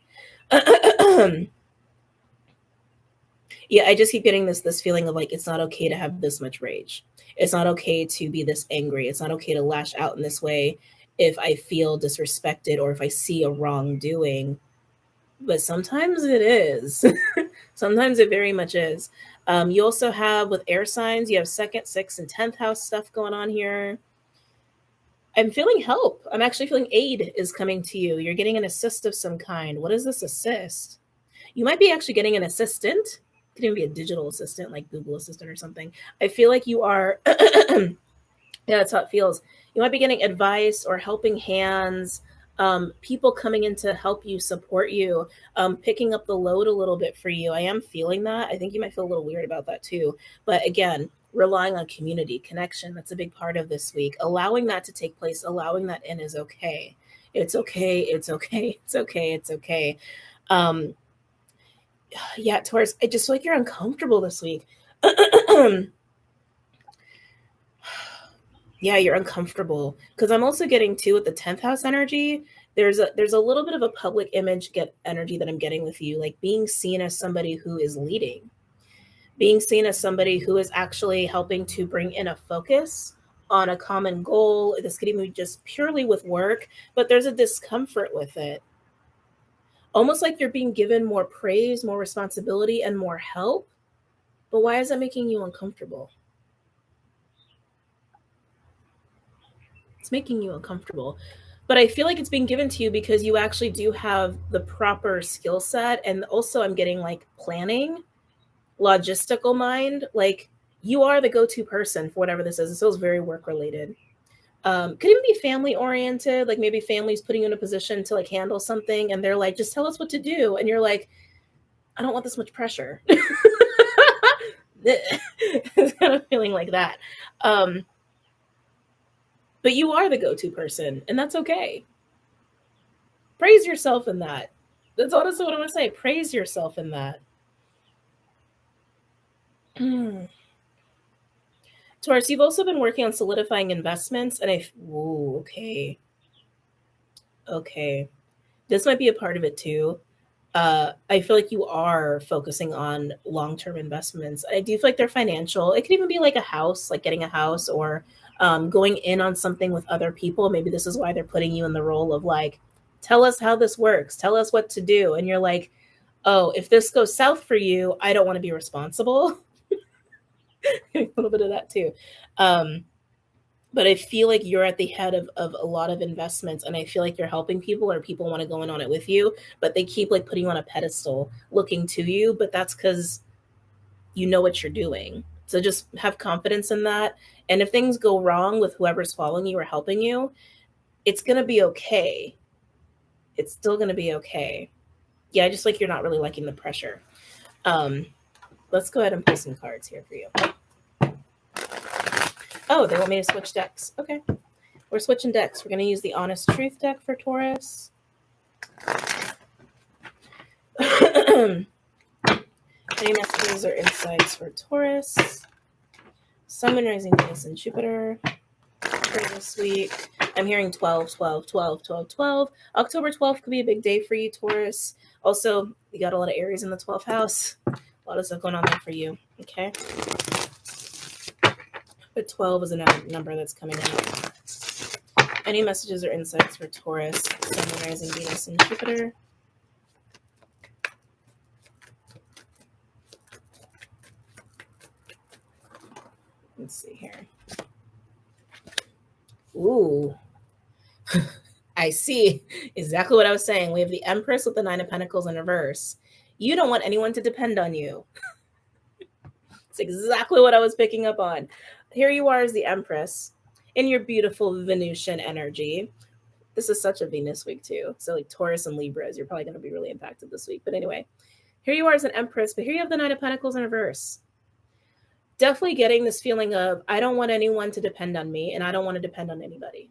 Yeah, I just keep getting this feeling of like, it's not okay to have this much rage. It's not okay to be this angry. It's not okay to lash out in this way if I feel disrespected or if I see a wrongdoing. But sometimes it is. Sometimes it very much is. You also have, with air signs, you have 2nd, 6th, and 10th house stuff going on here. I'm feeling help. I'm actually feeling aid is coming to you. You're getting an assist of some kind. What is this assist? You might be actually getting an assistant. It could even be a digital assistant, like Google Assistant or something. I feel like you are, yeah, that's how it feels. You might be getting advice or helping hands, people coming in to help you, support you, picking up the load a little bit for you. I am feeling that. I think you might feel a little weird about that too. But again, relying on community connection, that's a big part of this week. Allowing that to take place, allowing that in is okay. It's okay. It's okay. It's okay. It's okay. Yeah, Taurus, I just feel like you're uncomfortable this week. Yeah, you're uncomfortable. Because I'm also getting too with the 10th house energy. There's a little bit of a public image energy that I'm getting with you, like being seen as somebody who is leading, being seen as somebody who is actually helping to bring in a focus on a common goal. This could even be just purely with work, but there's a discomfort with it. Almost like you're being given more praise, more responsibility, and more help. But why is that making you uncomfortable? It's making you uncomfortable. But I feel like it's being given to you because you actually do have the proper skill set. And also I'm getting like planning, logistical mind. Like you are the go-to person for whatever this is. This feels very work related. Could even be family oriented. Like maybe family's putting you in a position to like handle something and they're like, just tell us what to do. And you're like, I don't want this much pressure. It's kind of feeling like that. But you are the go-to person, and that's okay. Praise yourself in that. That's honestly what I'm going to say. Praise yourself in that. Taurus, you've also been working on solidifying investments, and okay. Okay. This might be a part of it too. I feel like you are focusing on long-term investments. I do feel like they're financial. It could even be like a house, like getting a house or going in on something with other people. Maybe this is why they're putting you in the role of like, tell us how this works. Tell us what to do. And you're like, oh, if this goes south for you, I don't want to be responsible. A little bit of that too. But I feel like you're at the head of a lot of investments, and I feel like you're helping people or people want to go in on it with you, but they keep like putting you on a pedestal looking to you, but that's because you know what you're doing. So just have confidence in that. And if things go wrong with whoever's following you or helping you, it's going to be okay. It's still going to be okay. Yeah, just like you're not really liking the pressure. Let's go ahead and pull some cards here for you. Oh, they want me to switch decks. Okay. We're switching decks. We're going to use the Honest Truth deck for Taurus. Any messages or insights for Taurus? Sun, Moon, Rising, Venus, and Jupiter for this week. I'm hearing 12, 12, 12, 12, 12. October 12th could be a big day for you, Taurus. Also, you got a lot of Aries in the 12th house. A lot of stuff going on there for you. Okay. But 12 is another number that's coming out. Any messages or insights for Taurus, Sun, Moon, Rising, Venus, and Jupiter? Let's see here. Ooh. I see exactly what I was saying. We have the Empress with the Nine of Pentacles in reverse. You don't want anyone to depend on you. It's exactly what I was picking up on. Here you are as the Empress in your beautiful Venusian energy. This is such a Venus week too. So like Taurus and Libras, you're probably going to be really impacted this week. But anyway, here you are as an Empress, but here you have the Nine of Pentacles in reverse. Definitely getting this feeling of, I don't want anyone to depend on me and I don't want to depend on anybody.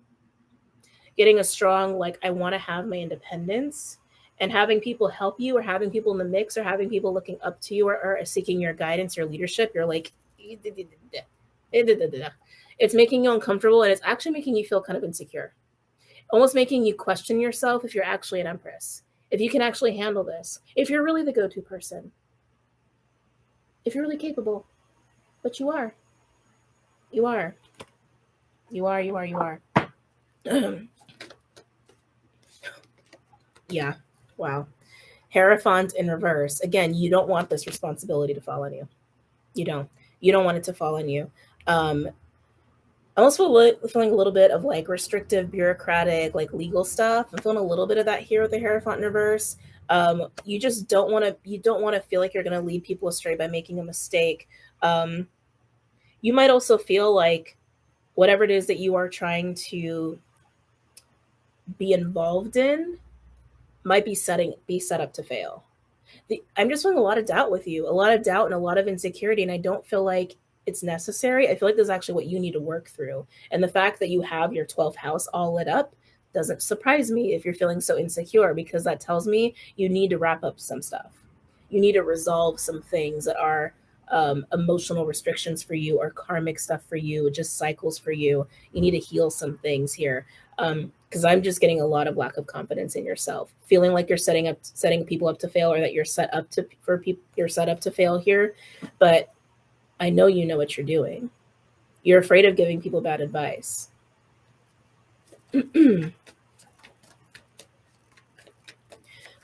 Getting a strong, like, I want to have my independence, and having people help you or having people in the mix or having people looking up to you or seeking your guidance or leadership. You're like, it's making you uncomfortable and it's actually making you feel kind of insecure. Almost making you question yourself if you're actually an Empress, if you can actually handle this, if you're really the go-to person, if you're really capable. But you are. You are. You are, you are, you are. Yeah. Wow. Hierophant in reverse. Again, you don't want this responsibility to fall on you. You don't. You don't want it to fall on you. I also feeling a little bit of like restrictive, bureaucratic, like legal stuff. I'm feeling a little bit of that here with the Hierophant in reverse. You just don't want to. You don't want to feel like you're going to lead people astray by making a mistake. You might also feel like whatever it is that you are trying to be involved in might be set up to fail. I'm just feeling a lot of doubt with you, a lot of doubt and a lot of insecurity, and I don't feel like it's necessary. I feel like this is actually what you need to work through. And the fact that you have your 12th house all lit up doesn't surprise me if you're feeling so insecure, because that tells me you need to wrap up some stuff. You need to resolve some things that are emotional restrictions for you or karmic stuff for you, just cycles for you. You need to heal some things here. Because I'm just getting a lot of lack of confidence in yourself, feeling like you're setting people up to fail, or that you're set up to fail here. But I know you know what you're doing. You're afraid of giving people bad advice.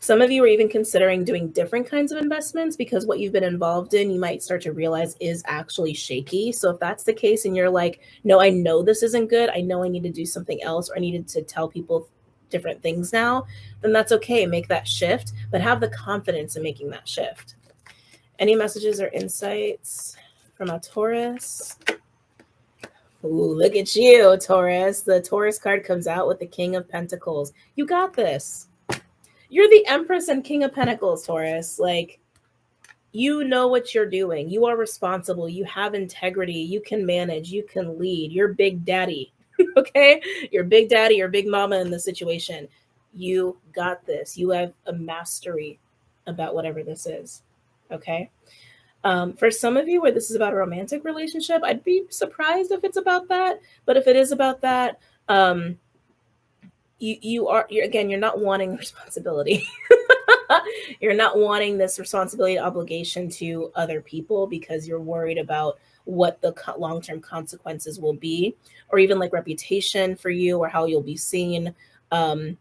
Some of you are even considering doing different kinds of investments because what you've been involved in, you might start to realize is actually shaky. So if that's the case and you're like, no, I know this isn't good, I know I need to do something else, or I needed to tell people different things now, then that's okay. Make that shift, but have the confidence in making that shift. Any messages or insights from a Taurus? Ooh, look at you, Taurus. The Taurus card comes out with the King of Pentacles. You got this. You're the Empress and King of Pentacles, Taurus. Like, you know what you're doing. You are responsible. You have integrity. You can manage. You can lead. You're big daddy. Okay? You're big daddy or big mama in the situation. You got this. You have a mastery about whatever this is. Okay? For some of you where this is about a romantic relationship, I'd be surprised if it's about that. But if it is about that, you're not wanting responsibility. You're not wanting this responsibility and obligation to other people because you're worried about what the long-term consequences will be, or even like reputation for you or how you'll be seen. Again,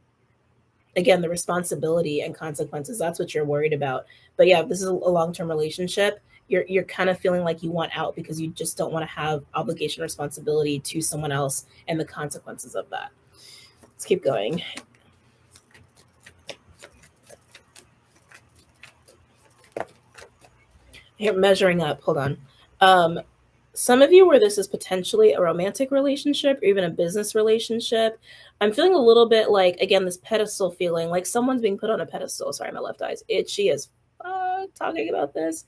the responsibility and consequences, that's what you're worried about. But yeah, if this is a long-term relationship, you're kind of feeling like you want out because you just don't want to have obligation, responsibility to someone else and the consequences of that. Let's keep going. Here, measuring up. Hold on. Some of you where this is potentially a romantic relationship or even a business relationship, I'm feeling a little bit like, again, this pedestal feeling, like someone's being put on a pedestal. Sorry, my left eye's itchy as fuck talking about this.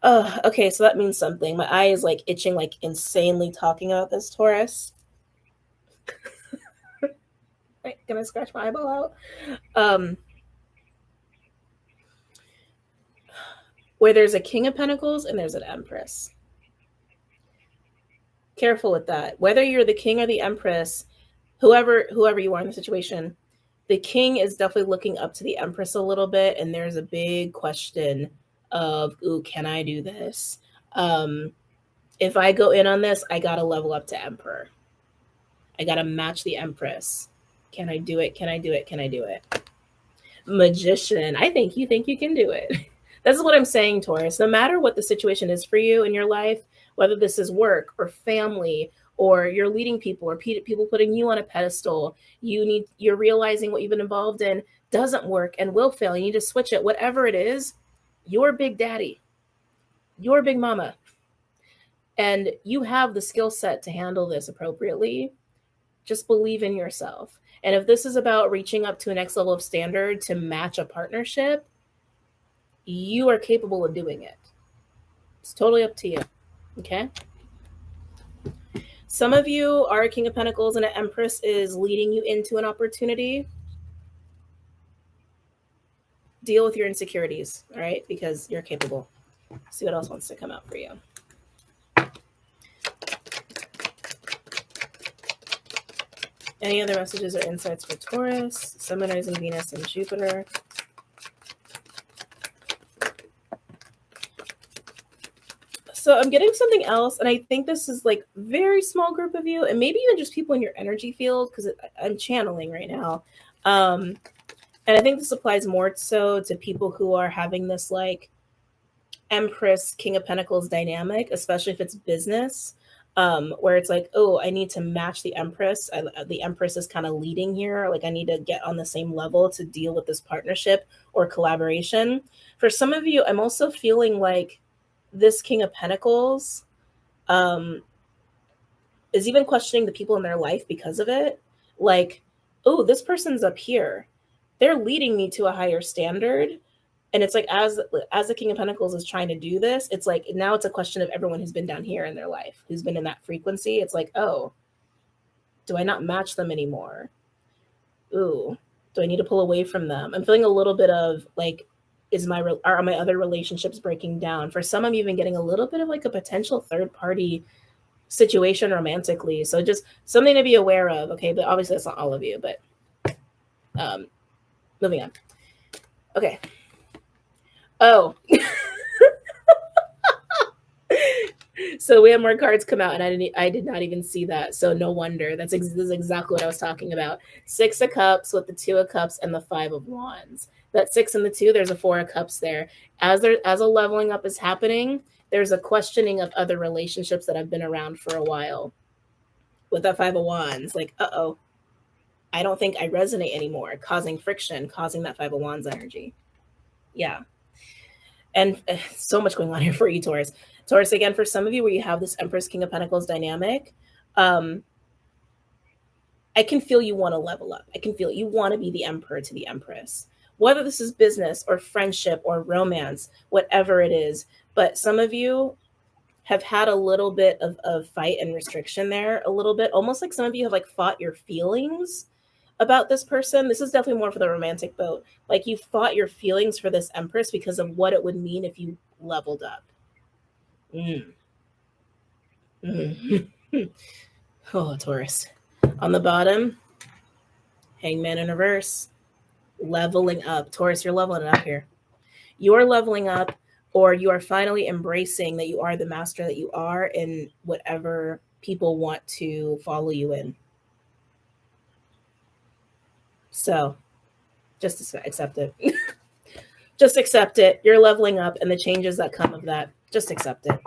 Okay, so that means something. My eye is like itching, like insanely talking about this, Taurus. Right, can I scratch my eyeball out? Where there's a King of Pentacles and there's an Empress. Careful with that. Whether you're the King or the Empress, whoever you are in the situation, the King is definitely looking up to the Empress a little bit, and there's a big question of, ooh, can I do this? If I go in on this, I gotta level up to Emperor. I gotta match the Empress. Can I do it? Can I do it? Can I do it? Magician. I think you can do it. This is what I'm saying, Taurus. No matter what the situation is for you in your life, whether this is work or family, or you're leading people, or people putting you on a pedestal. You're realizing what you've been involved in doesn't work and will fail. You need to switch it. Whatever it is, your big daddy, your big mama, and you have the skill set to handle this appropriately. Just believe in yourself. And if this is about reaching up to a next level of standard to match a partnership, you are capable of doing it. It's totally up to you. Okay? Some of you are a King of Pentacles and an Empress is leading you into an opportunity. Deal with your insecurities, all right? Because you're capable. See what else wants to come out for you. Any other messages or insights for Taurus, Sun, Moon, Rising, Venus, and Jupiter? So I'm getting something else, and I think this is like very small group of you, and maybe even just people in your energy field, because I'm channeling right now. And I think this applies more so to people who are having this like Empress, King of Pentacles dynamic, especially if it's business, where it's like, oh, I need to match the Empress. The Empress is kind of leading here. Like I need to get on the same level to deal with this partnership or collaboration. For some of you, I'm also feeling like this King of Pentacles is even questioning the people in their life because of it. Like, oh, this person's up here. They're leading me to a higher standard. And it's like, as the King of Pentacles is trying to do this, it's like, now it's a question of everyone who's been down here in their life, who's been in that frequency. It's like, oh, do I not match them anymore? Ooh, do I need to pull away from them? I'm feeling a little bit of like, are my other relationships breaking down? For some, I'm even getting a little bit of like a potential third party situation romantically. So just something to be aware of. Okay. But obviously that's not all of you, but moving on. Okay. Oh, so we have more cards come out, and I did not even see that. So no wonder. This is exactly what I was talking about. 6 of Cups with the 2 of Cups and the 5 of Wands. That 6 and the 2, there's a 4 of Cups there. As a leveling up is happening, there's a questioning of other relationships that have been around for a while. With that 5 of Wands, like, uh-oh, I don't think I resonate anymore, causing friction, causing that 5 of Wands energy. Yeah. And so much going on here for you, Taurus. Taurus, again, for some of you where you have this Empress, King of Pentacles dynamic, I can feel you want to level up. I can feel you want to be the Emperor to the Empress. Whether this is business or friendship or romance, whatever it is. But some of you have had a little bit of fight and restriction there, a little bit. Almost like some of you have like fought your feelings about this person. This is definitely more for the romantic boat. Like you fought your feelings for this Empress because of what it would mean if you leveled up. Oh, Taurus. On the bottom, Hangman in reverse. Leveling up. Taurus, you're leveling up here. You're leveling up, or you are finally embracing that you are the master that you are in whatever people want to follow you in. So just accept it. Just accept it. You're leveling up, and the changes that come of that, just accept it.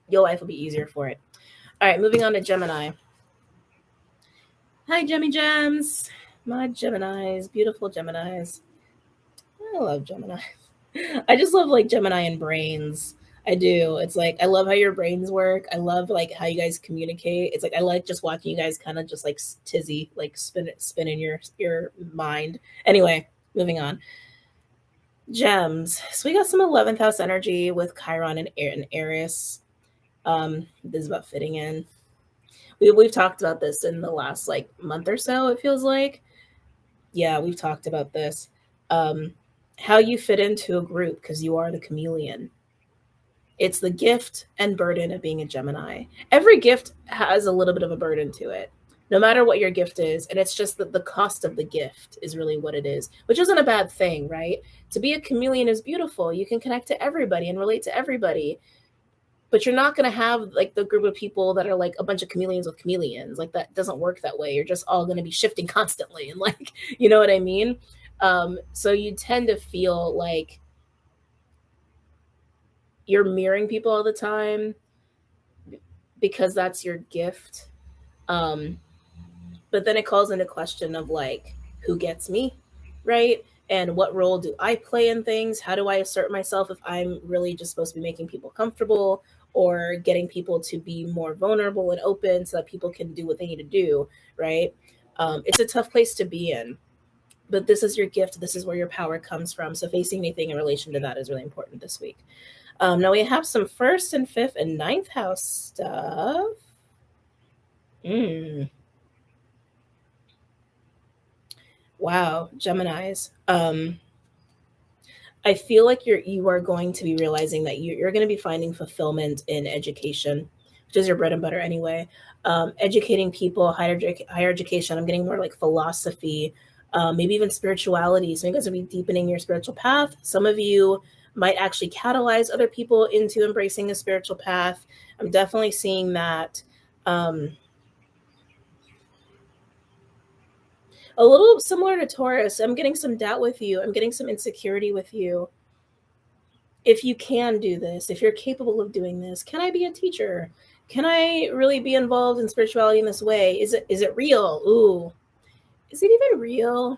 Your life will be easier for it. All right, moving on to Gemini. Hi, Gemmy Gems. My Geminis, beautiful Geminis. I love Gemini. I just love like Gemini and brains. I do. It's like, I love how your brains work. I love like how you guys communicate. It's like, I like just watching you guys kind of just like tizzy, like spin in your mind. Anyway, moving on. Gems. So we got some 11th house energy with Chiron and Aries. This is about fitting in. We've talked about this in the last like month or so, it feels like. Yeah, we've talked about this. How you fit into a group, because you are the chameleon. It's the gift and burden of being a Gemini. Every gift has a little bit of a burden to it, no matter what your gift is. And it's just that the cost of the gift is really what it is, which isn't a bad thing, right? To be a chameleon is beautiful. You can connect to everybody and relate to everybody. But you're not going to have like the group of people that are like a bunch of chameleons with chameleons. Like that doesn't work that way. You're just all going to be shifting constantly. And like, you know what I mean? So you tend to feel like you're mirroring people all the time. because that's your gift. But then it calls into question of like, who gets me, right? And what role do I play in things? How do I assert myself if I'm really just supposed to be making people comfortable or getting people to be more vulnerable and open so that people can do what they need to do, right? It's a tough place to be in, but this is your gift. This is where your power comes from. So facing anything in relation to that is really important this week. Now we have some first and fifth and ninth house stuff. Wow, Geminis. I feel like you are going to be realizing that you're going to be finding fulfillment in education, which is your bread and butter anyway. Educating people, higher education. I'm getting more like philosophy, maybe even spirituality. So you guys will be deepening your spiritual path. Some of you might actually catalyze other people into embracing a spiritual path. I'm definitely seeing that. A little similar to Taurus. I'm getting some doubt with you. I'm getting some insecurity with you. If you can do this, if you're capable of doing this, can I be a teacher? Can I really be involved in spirituality in this way? Is it real? Ooh, is it even real?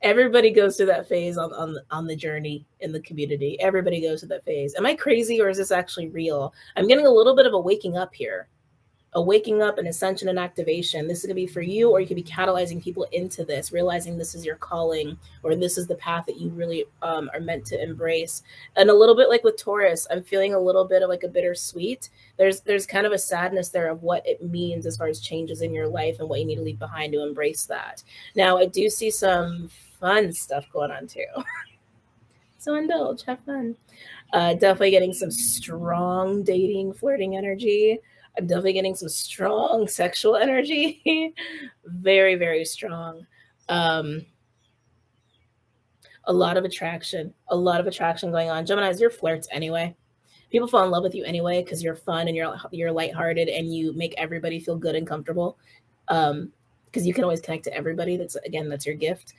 Everybody goes through that phase on the journey in the community. Everybody goes through that phase. Am I crazy or is this actually real? I'm getting a little bit of a waking up here. A waking up, an ascension, and activation. This is going to be for you, or you could be catalyzing people into this, realizing this is your calling, or this is the path that you really are meant to embrace. And a little bit like with Taurus, I'm feeling a little bit of like a bittersweet. There's kind of a sadness there of what it means as far as changes in your life and what you need to leave behind to embrace that. Now, I do see some fun stuff going on too. So indulge, have fun. Definitely getting some strong dating, flirting energy. I'm definitely getting some strong sexual energy. Very, very strong. A lot of attraction going on. Geminis, you're flirts anyway. People fall in love with you anyway because you're fun and you're lighthearted and you make everybody feel good and comfortable. Because you can always connect to everybody. That's your gift.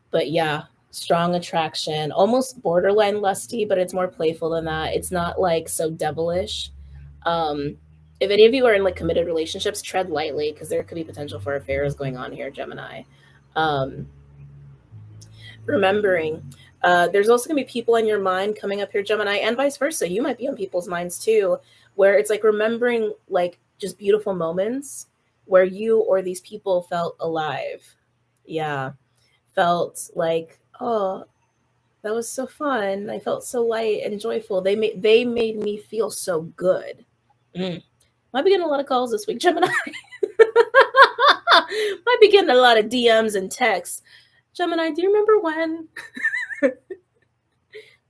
But yeah, strong attraction, almost borderline lusty, but it's more playful than that. It's not like so devilish. If any of you are in like committed relationships, tread lightly because there could be potential for affairs going on here, Gemini. Remembering, there's also going to be people in your mind coming up here, Gemini, and vice versa. You might be on people's minds too, where it's like remembering like just beautiful moments where you or these people felt alive. Yeah. Felt like, oh, that was so fun. I felt so light and joyful. They made me feel so good. Might be getting a lot of calls this week, Gemini. Might be getting a lot of DMs and texts. Gemini, do you remember when? That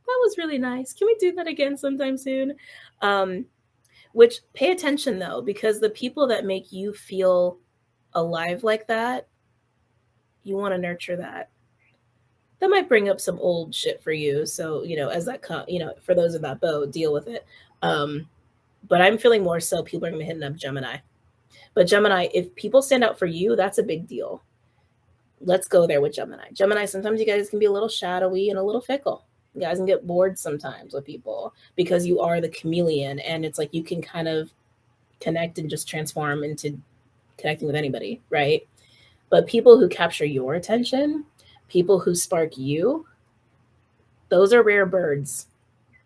was really nice. Can we do that again sometime soon? Which pay attention though, because the people that make you feel alive like that, you want to nurture that. That might bring up some old shit for you. So, as that for those in that boat, deal with it. But I'm feeling more so people are going to be hitting up Gemini. But Gemini, if people stand out for you, that's a big deal. Let's go there with Gemini. Gemini, sometimes you guys can be a little shadowy and a little fickle. You guys can get bored sometimes with people because you are the chameleon. And it's like you can kind of connect and just transform into connecting with anybody, right? But people who capture your attention, people who spark you, those are rare birds.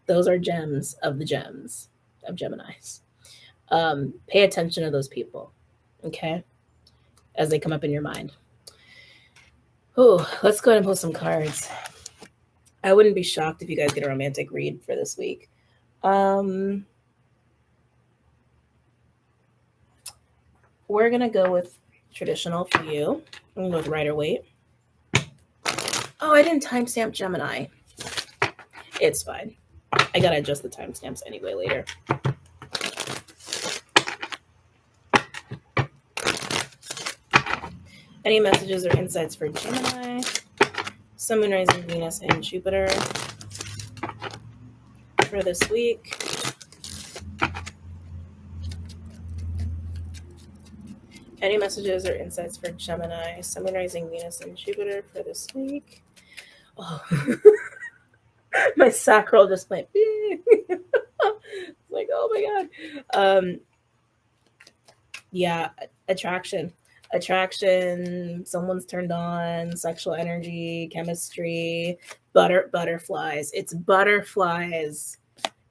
Those are gems of the gems of Geminis. Pay attention to those people, okay? As they come up in your mind. Oh, let's go ahead and pull some cards. I wouldn't be shocked if you guys get a romantic read for this week. We're going to go with traditional for you. I'm going to go with Rider-Waite. Oh, I didn't timestamp Gemini. It's fine. I got to adjust the timestamps anyway later. Any messages or insights for Gemini, Sun, Moon, Rising, Venus, and Jupiter for this week? Any messages or insights for Gemini, Sun, Moon, Rising, Venus, and Jupiter for this week? Oh. My sacral just went. It's like, oh my god. Yeah, attraction. Someone's turned on, sexual energy, chemistry, butterflies. It's butterflies.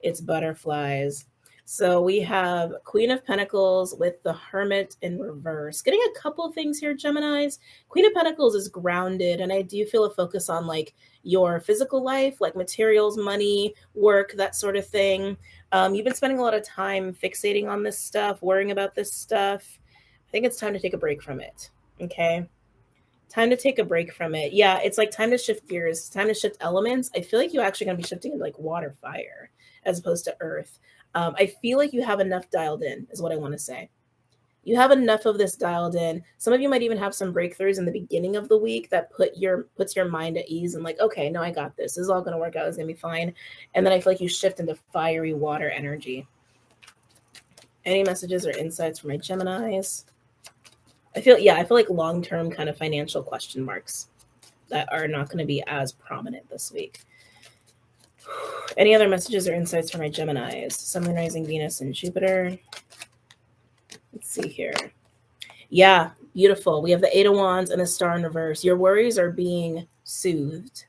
It's butterflies. So we have Queen of Pentacles with the Hermit in reverse. Getting a couple of things here, Geminis. Queen of Pentacles is grounded, and I do feel a focus on like your physical life, like materials, money, work, that sort of thing. You've been spending a lot of time fixating on this stuff, worrying about this stuff. I think it's time to take a break from it. Okay. Time to take a break from it. Yeah, it's like time to shift gears, time to shift elements. I feel like you're actually going to be shifting into like water, fire, as opposed to earth. I feel like you have enough dialed in, is what I want to say. You have enough of this dialed in. Some of you might even have some breakthroughs in the beginning of the week that puts your mind at ease and like, okay, no, I got this. This is all going to work out. It's going to be fine. And then I feel like you shift into fiery water energy. Any messages or insights for my Geminis? I feel like long-term kind of financial question marks that are not going to be as prominent this week. Any other messages or insights for my Geminis? Sun, Moon, Rising, Venus, and Jupiter. Let's see here. Yeah, beautiful. We have the Eight of Wands and the Star in reverse. Your worries are being soothed.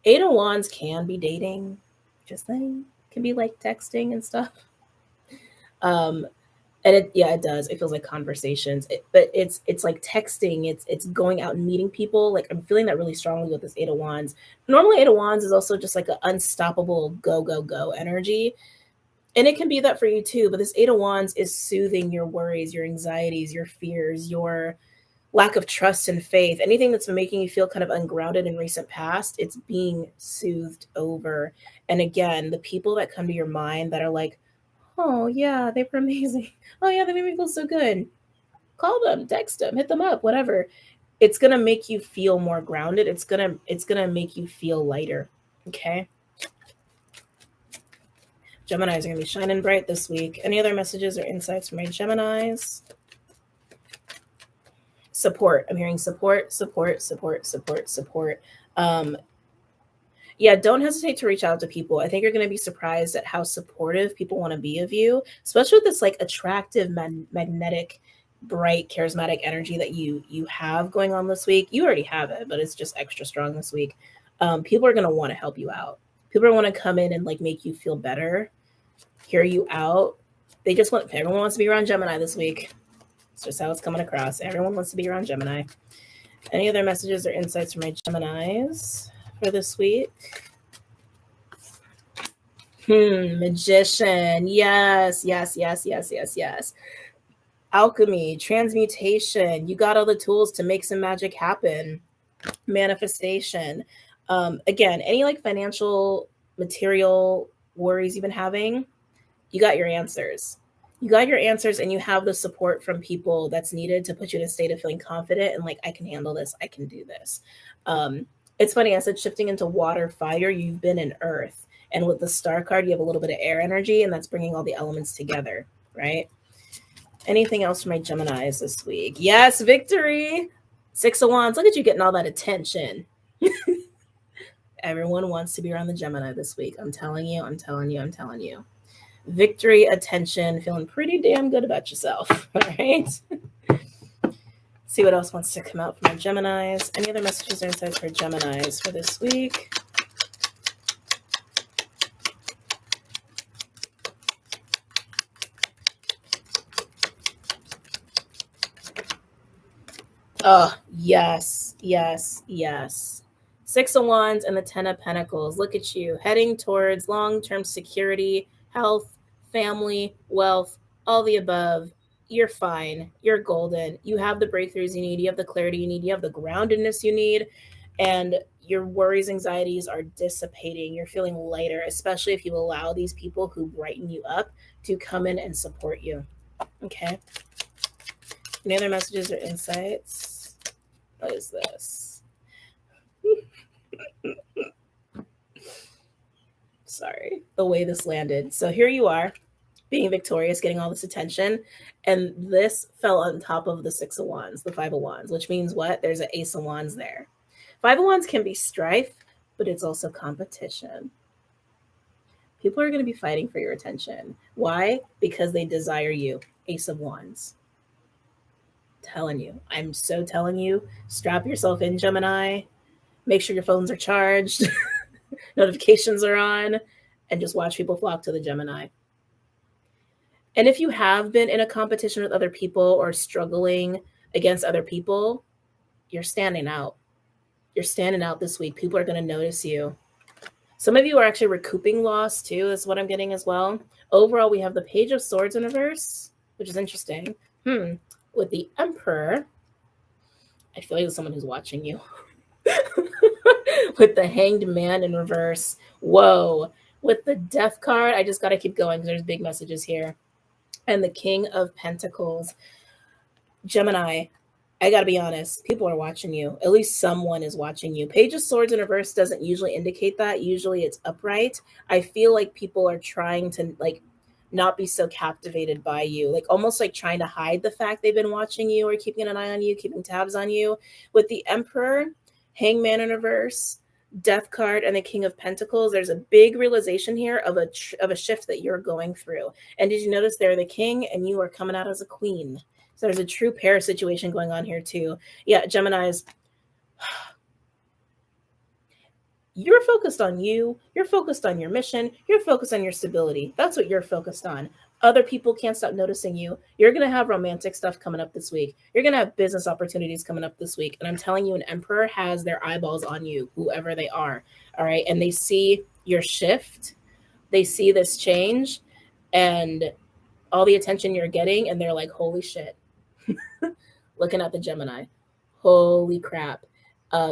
Eight of Wands can be dating. Just saying. Can be like texting and stuff. And it does. It feels like conversations, but it's like texting. It's going out and meeting people. Like I'm feeling that really strongly with this Eight of Wands. Normally, Eight of Wands is also just like an unstoppable go, go, go energy. And it can be that for you too. But this Eight of Wands is soothing your worries, your anxieties, your fears, your lack of trust and faith. Anything that's been making you feel kind of ungrounded in recent past, it's being soothed over. And again, the people that come to your mind that are like, oh, yeah, they were amazing. Oh, yeah, they made me feel so good. Call them, text them, hit them up, whatever. It's going to make you feel more grounded. It's going to make you feel lighter, okay? Geminis are going to be shining bright this week. Any other messages or insights for my Geminis? Support. I'm hearing support. Yeah, don't hesitate to reach out to people. I think you're going to be surprised at how supportive people want to be of you, especially with this like attractive, magnetic, bright, charismatic energy that you have going on this week. You already have it, but it's just extra strong this week. People are going to want to help you out. People want to come in and like make you feel better, hear you out. Everyone wants to be around Gemini this week. It's just how it's coming across. Everyone wants to be around Gemini. Any other messages or insights from my Geminis for this week? Magician. Yes. Alchemy, transmutation. You got all the tools to make some magic happen. Manifestation. Again, any like financial, material worries you've been having, you got your answers. You got your answers, and you have the support from people that's needed to put you in a state of feeling confident and like, I can handle this. I can do this. It's funny. I said shifting into water, fire. You've been in earth. And with the star card, you have a little bit of air energy, and that's bringing all the elements together, right? Anything else for my Geminis this week? Yes, victory. Six of Wands. Look at you getting all that attention. Everyone wants to be around the Gemini this week. I'm telling you. Victory, attention, feeling pretty damn good about yourself. All right. See what else wants to come out from my Geminis. Any other messages or insights for Geminis for this week? Oh, yes. Six of Wands and the Ten of Pentacles. Look at you heading towards long-term security, health, family, wealth, all the above. You're fine. You're golden. You have the breakthroughs you need. You have the clarity you need. You have the groundedness you need. And your worries, anxieties are dissipating. You're feeling lighter, especially if you allow these people who brighten you up to come in and support you. Okay. Any other messages or insights? What is this? Sorry, the way this landed. So here you are, being victorious, getting all this attention, and this fell on top of the Six of Wands, the Five of Wands, which means what? There's an Ace of Wands there. Five of Wands can be strife, but it's also competition. People are going to be fighting for your attention. Why? Because they desire you. Ace of Wands. Telling you. I'm so telling you. Strap yourself in, Gemini. Make sure your phones are charged. Notifications are on. And just watch people flock to the Gemini. And if you have been in a competition with other people or struggling against other people, you're standing out. You're standing out this week. People are going to notice you. Some of you are actually recouping loss too. That's what I'm getting as well. Overall, we have the Page of Swords in reverse, which is interesting. With the Emperor, I feel like it's someone who's watching you. With the Hanged Man in reverse. Whoa. With the Death card, I just got to keep going because there's big messages here. And the King of Pentacles. Gemini, I got to be honest. People are watching you. At least someone is watching you. Page of Swords in reverse doesn't usually indicate that. Usually it's upright. I feel like people are trying to not be so captivated by you. Almost trying to hide the fact they've been watching you or keeping an eye on you, keeping tabs on you. With the Emperor, Hangman in reverse, Death card, and the King of Pentacles, there's a big realization here of a shift that you're going through. And did you notice they're the king and you are coming out as a queen? So there's a true pair situation going on here too. Yeah, Geminis, you're focused on you. You're focused on your mission. You're focused on your stability. That's what you're focused on. Other people can't stop noticing you. You're going to have romantic stuff coming up this week. You're going to have business opportunities coming up this week. And I'm telling you, an Emperor has their eyeballs on you, whoever they are. All right. And they see your shift. They see this change and all the attention you're getting. And they're like, holy shit. Looking at the Gemini. Holy crap.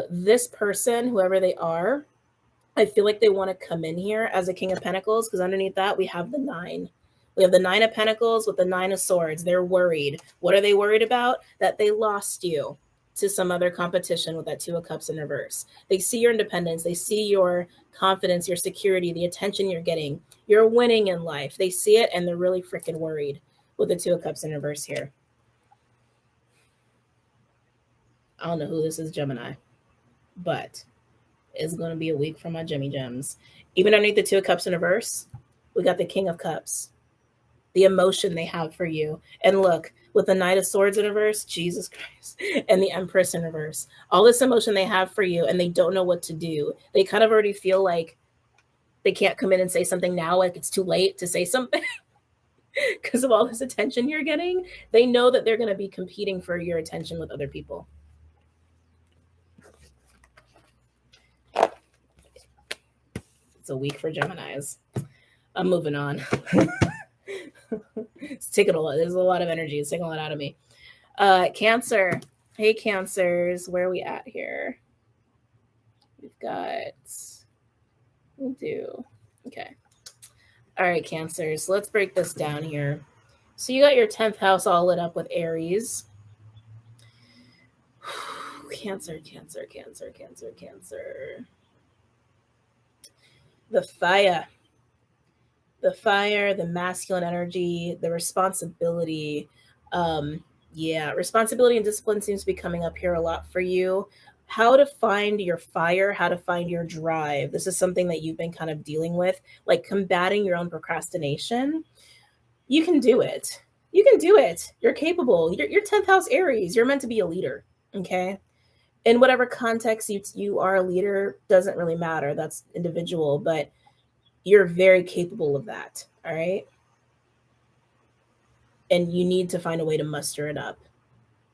This person, whoever they are, I feel like they want to come in here as a King of Pentacles because underneath that we have the 9. We have the 9 of Pentacles with the 9 of Swords. They're worried. What are they worried about? That they lost you to some other competition with that 2 of Cups in reverse. They see your independence. They see your confidence, your security, the attention you're getting. You're winning in life. They see it and they're really freaking worried with the 2 of Cups in reverse here. I don't know who this is, Gemini, but it's going to be a week for my Gemmy Gems. Even underneath the 2 of Cups in reverse, we got the King of Cups. The emotion they have for you. And look, with the Knight of Swords in reverse, Jesus Christ, and the Empress in reverse, all this emotion they have for you and they don't know what to do. They kind of already feel like they can't come in and say something now, like it's too late to say something because of all this attention you're getting. They know that they're going to be competing for your attention with other people. It's a week for Geminis. I'm moving on. It's taking a lot. There's a lot of energy. It's taking a lot out of me. Cancer. Hey, Cancers. Where are we at here? We've got... We do. Okay. All right, Cancers. Let's break this down here. So you got your 10th house all lit up with Aries. Cancer, Cancer, Cancer, Cancer, Cancer. The fire, the masculine energy, the responsibility. Responsibility and discipline seems to be coming up here a lot for you. How to find your fire, how to find your drive. This is something that you've been kind of dealing with, like combating your own procrastination. You can do it. You can do it. You're capable. You're 10th house Aries. You're meant to be a leader. Okay. In whatever context you are a leader, doesn't really matter. That's individual, but you're very capable of that. All right. And you need to find a way to muster it up,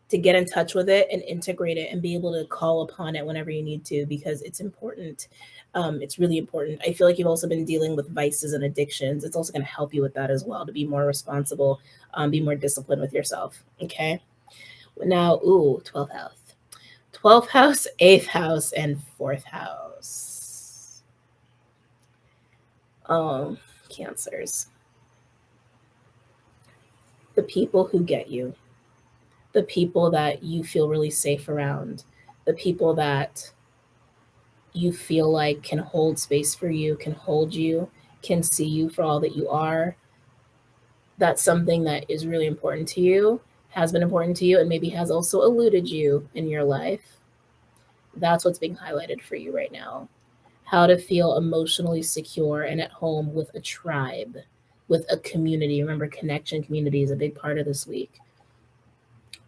to get in touch with it and integrate it and be able to call upon it whenever you need to, because it's important. It's really important. I feel like you've also been dealing with vices and addictions. It's also going to help you with that as well, to be more responsible, be more disciplined with yourself. Okay. Now, 12th house. 12th house, 8th house, and 4th house. Cancers. The people who get you. The people that you feel really safe around. The people that you feel like can hold space for you, can hold you, can see you for all that you are. That's something that is really important to you, has been important to you, and maybe has also eluded you in your life. That's what's being highlighted for you right now. how to feel emotionally secure and at home with a tribe, with a community. Remember, connection, community is a big part of this week.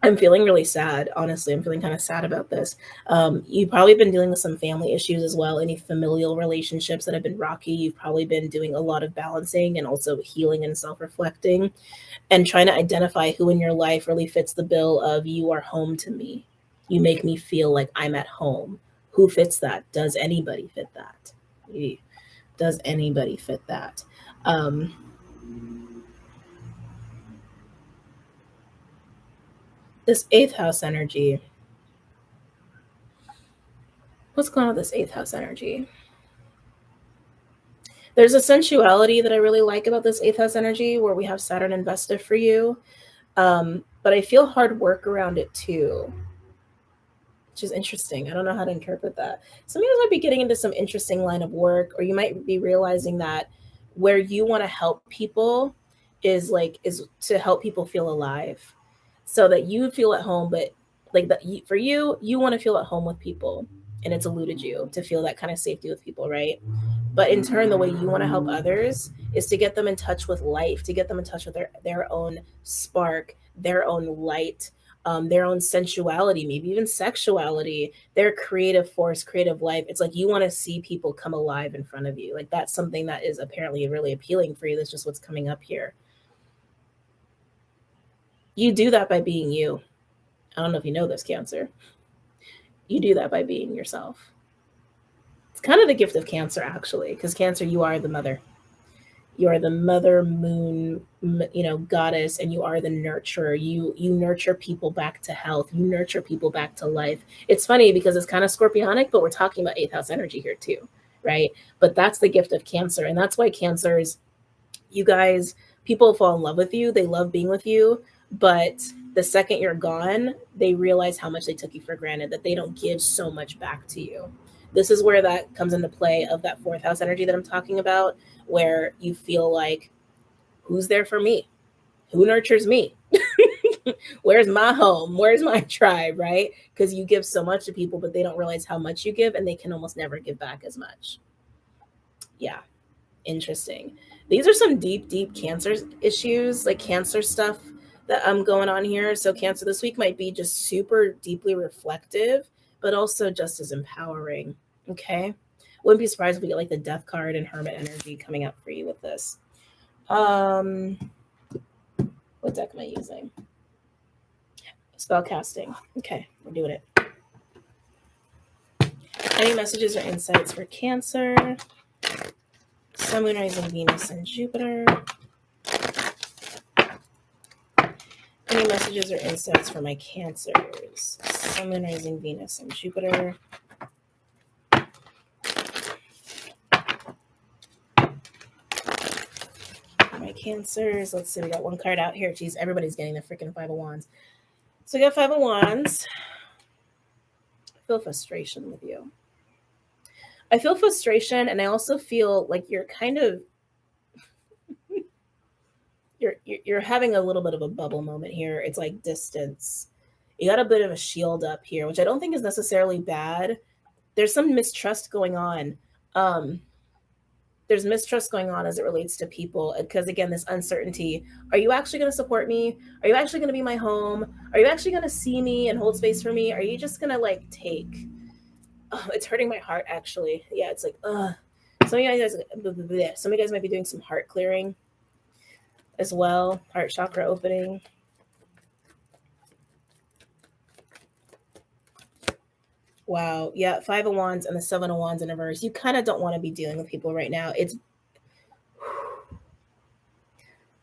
I'm feeling really sad. Honestly, I'm feeling kind of sad about this. You've probably been dealing with some family issues as well. Any familial relationships that have been rocky, you've probably been doing a lot of balancing and also healing and self-reflecting and trying to identify who in your life really fits the bill of you are home to me. You make me feel like I'm at home. Who fits that? Does anybody fit that? Does anybody fit that? This eighth house energy. What's going on with this eighth house energy? There's a sensuality that I really like about this eighth house energy where we have Saturn invested for you. But I feel hard work around it too, which is interesting. I don't know how to interpret that. Some of you guys might be getting into some interesting line of work, or you might be realizing that where you want to help people is to help people feel alive so that you feel at home, but like that for you want to feel at home with people, and it's eluded you to feel that kind of safety with people, right? But in turn, the way you want to help others is to get them in touch with life, to get them in touch with their own spark, their own light, their own sensuality, maybe even sexuality, their creative force, creative life. It's like you want to see people come alive in front of you. Like that's something that is apparently really appealing for you. That's just what's coming up here. You do that by being you. I don't know if you know this, Cancer. You do that by being yourself. It's kind of the gift of Cancer, actually, because Cancer, you are the mother. You are the mother moon, goddess, and you are the nurturer. You nurture people back to health. You nurture people back to life. It's funny because it's kind of scorpionic, but we're talking about eighth house energy here too, right? But that's the gift of Cancer, and that's why Cancers, you guys, people fall in love with you. They love being with you, but the second you're gone, they realize how much they took you for granted, that they don't give so much back to you. This is where that comes into play of that fourth house energy that I'm talking about, where you feel like, who's there for me? Who nurtures me? Where's my home? Where's my tribe, right? Because you give so much to people, but they don't realize how much you give, and they can almost never give back as much. Yeah, interesting. These are some deep Cancer issues, like Cancer stuff that I'm going on here. So Cancer this week might be just super deeply reflective, but also just as empowering. Okay. Wouldn't be surprised if we get like the Death card and Hermit energy coming up for you with this. What deck am I using? Spell casting. Okay, we're doing it. Any messages or insights for Cancer? Sun, Moon, Rising, Venus, and Jupiter. Any messages or insights for my Cancers? Sun, Moon, Rising, Venus, and Jupiter. My Cancers. Let's see, we got one card out here. Geez, everybody's getting the freaking Five of Wands. So we got Five of Wands. I feel frustration with you. I feel frustration, and I also feel like you're kind of you're having a little bit of a bubble moment here. It's like distance. You got a bit of a shield up here, which I don't think is necessarily bad. There's some mistrust going on. There's mistrust going on as it relates to people, because again, this uncertainty. Are you actually going to support me? Are you actually going to be my home? Are you actually going to see me and hold space for me? Are you just going to like take? Oh, it's hurting my heart, actually. Yeah, it's like, some of you guys might be doing some heart clearing as well, heart chakra opening. Wow. Yeah, Five of Wands and the Seven of Wands in reverse. You kind of don't want to be dealing with people right now. It's,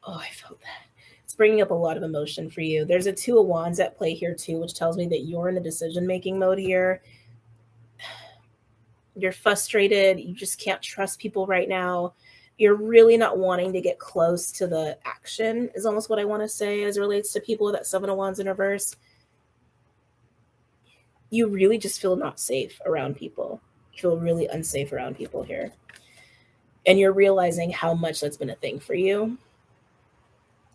oh, I felt that. It's bringing up a lot of emotion for you. There's a Two of Wands at play here too, which tells me that you're in a decision-making mode here. You're frustrated. You just can't trust people right now. You're really not wanting to get close to the action is almost what I want to say as it relates to people with that Seven of Wands in reverse. You really just feel not safe around people. You feel really unsafe around people here. And you're realizing how much that's been a thing for you.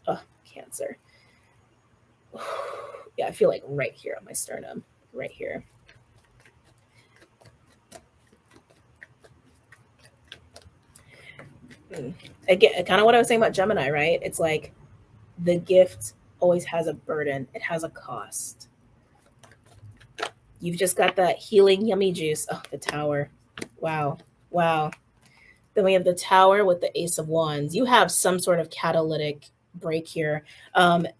Oh, Cancer. Yeah, I feel like right here on my sternum, right here. Again, kind of what I was saying about Gemini, right? It's like the gift always has a burden. It has a cost. You've just got that healing yummy juice. Oh, the Tower. Wow. Wow. Then we have the Tower with the Ace of Wands. You have some sort of catalytic break here.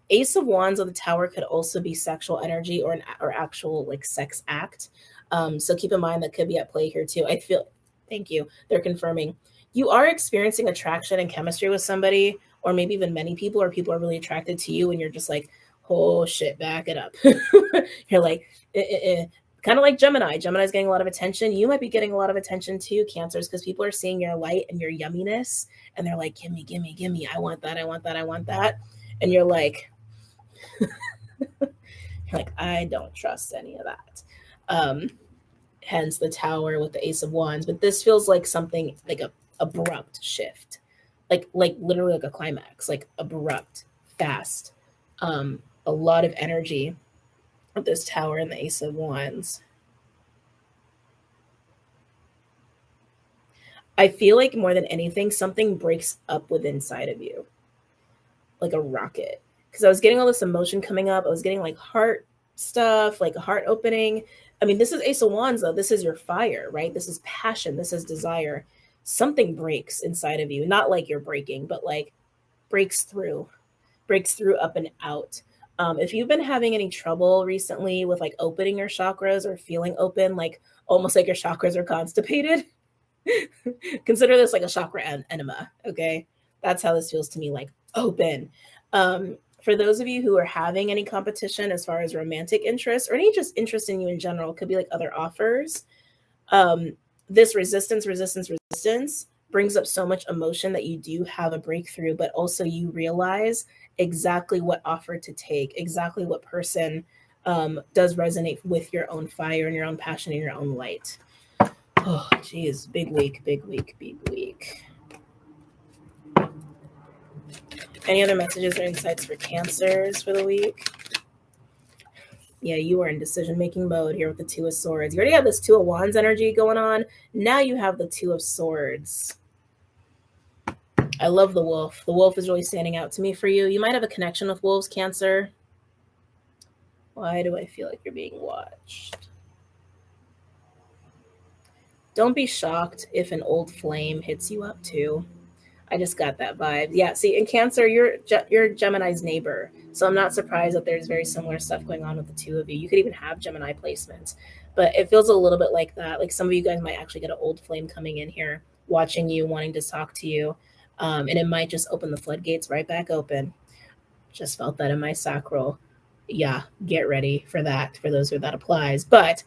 Ace of Wands of the Tower could also be sexual energy or actual like sex act. So keep in mind that could be at play here too. Thank you. They're confirming you are experiencing attraction and chemistry with somebody, or maybe even many people, or people are really attracted to you, and you're just like, oh shit, back it up. You're like, kind of like Gemini. Gemini's getting a lot of attention. You might be getting a lot of attention too, Cancers, because people are seeing your light and your yumminess, and they're like, gimme, gimme, gimme. I want that. I want that. I want that. And you're like, I don't trust any of that. Hence the Tower with the Ace of Wands. But this feels like something like a abrupt shift, like literally like a climax, like abrupt, fast, a lot of energy with this Tower and the Ace of Wands. I feel like more than anything, something breaks up with inside of you, like a rocket. Because I was getting all this emotion coming up. I was getting like heart stuff, like a heart opening. I mean, this is Ace of Wands, though. This is your fire, right? This is passion. This is desire. Something breaks inside of you. Not like you're breaking, but like breaks through up and out. If you've been having any trouble recently with like opening your chakras or feeling open, like almost like your chakras are constipated, consider this like a chakra enema, okay? That's how this feels to me, like open. For those of you who are having any competition as far as romantic interest or any just interest in you in general, could be like other offers. This resistance brings up so much emotion that you do have a breakthrough, but also you realize exactly what offer to take, exactly what person does resonate with your own fire and your own passion and your own light. Oh, geez, big week, big week, big week. Any other messages or insights for Cancers for the week? Yeah, you are in decision-making mode here with the Two of Swords. You already have this Two of Wands energy going on. Now you have the Two of Swords. I love the wolf. The wolf is really standing out to me for you. You might have a connection with wolves, Cancer. Why do I feel like you're being watched? Don't be shocked if an old flame hits you up too. I just got that vibe. Yeah, see, in Cancer, you're Gemini's neighbor. So I'm not surprised that there's very similar stuff going on with the two of you. You could even have Gemini placements. But it feels a little bit like that. Like some of you guys might actually get an old flame coming in here, watching you, wanting to talk to you. And it might just open the floodgates right back open. Just felt that in my sacral. Yeah, get ready for that, for those who that applies. But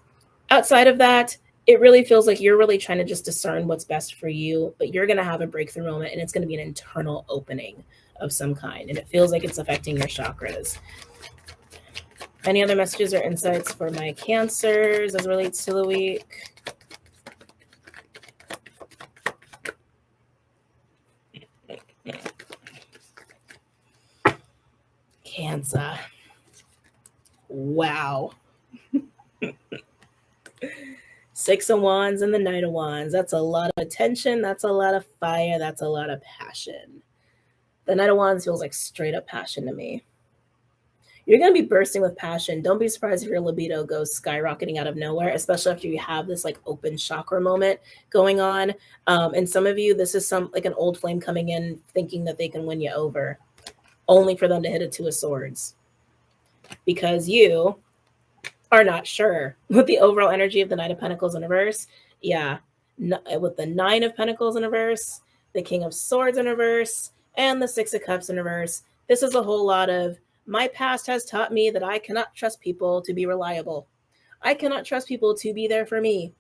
outside of that, it really feels like you're really trying to just discern what's best for you, but you're going to have a breakthrough moment, and it's going to be an internal opening of some kind, and it feels like it's affecting your chakras. Any other messages or insights for my Cancers as it relates to the week? Cancer. Wow. Six of Wands and the Knight of Wands. That's a lot of attention. That's a lot of fire. That's a lot of passion. The Knight of Wands feels like straight up passion to me. You're going to be bursting with passion. Don't be surprised if your libido goes skyrocketing out of nowhere, especially after you have this like open chakra moment going on. And some of you, this is like an old flame coming in thinking that they can win you over, only for them to hit a Two of Swords. Because you are not sure with the overall energy of the Knight of Pentacles in reverse. Yeah, with the Nine of Pentacles in reverse, the King of Swords in reverse, and the Six of Cups in reverse. This is a whole lot of, my past has taught me that I cannot trust people to be reliable. I cannot trust people to be there for me,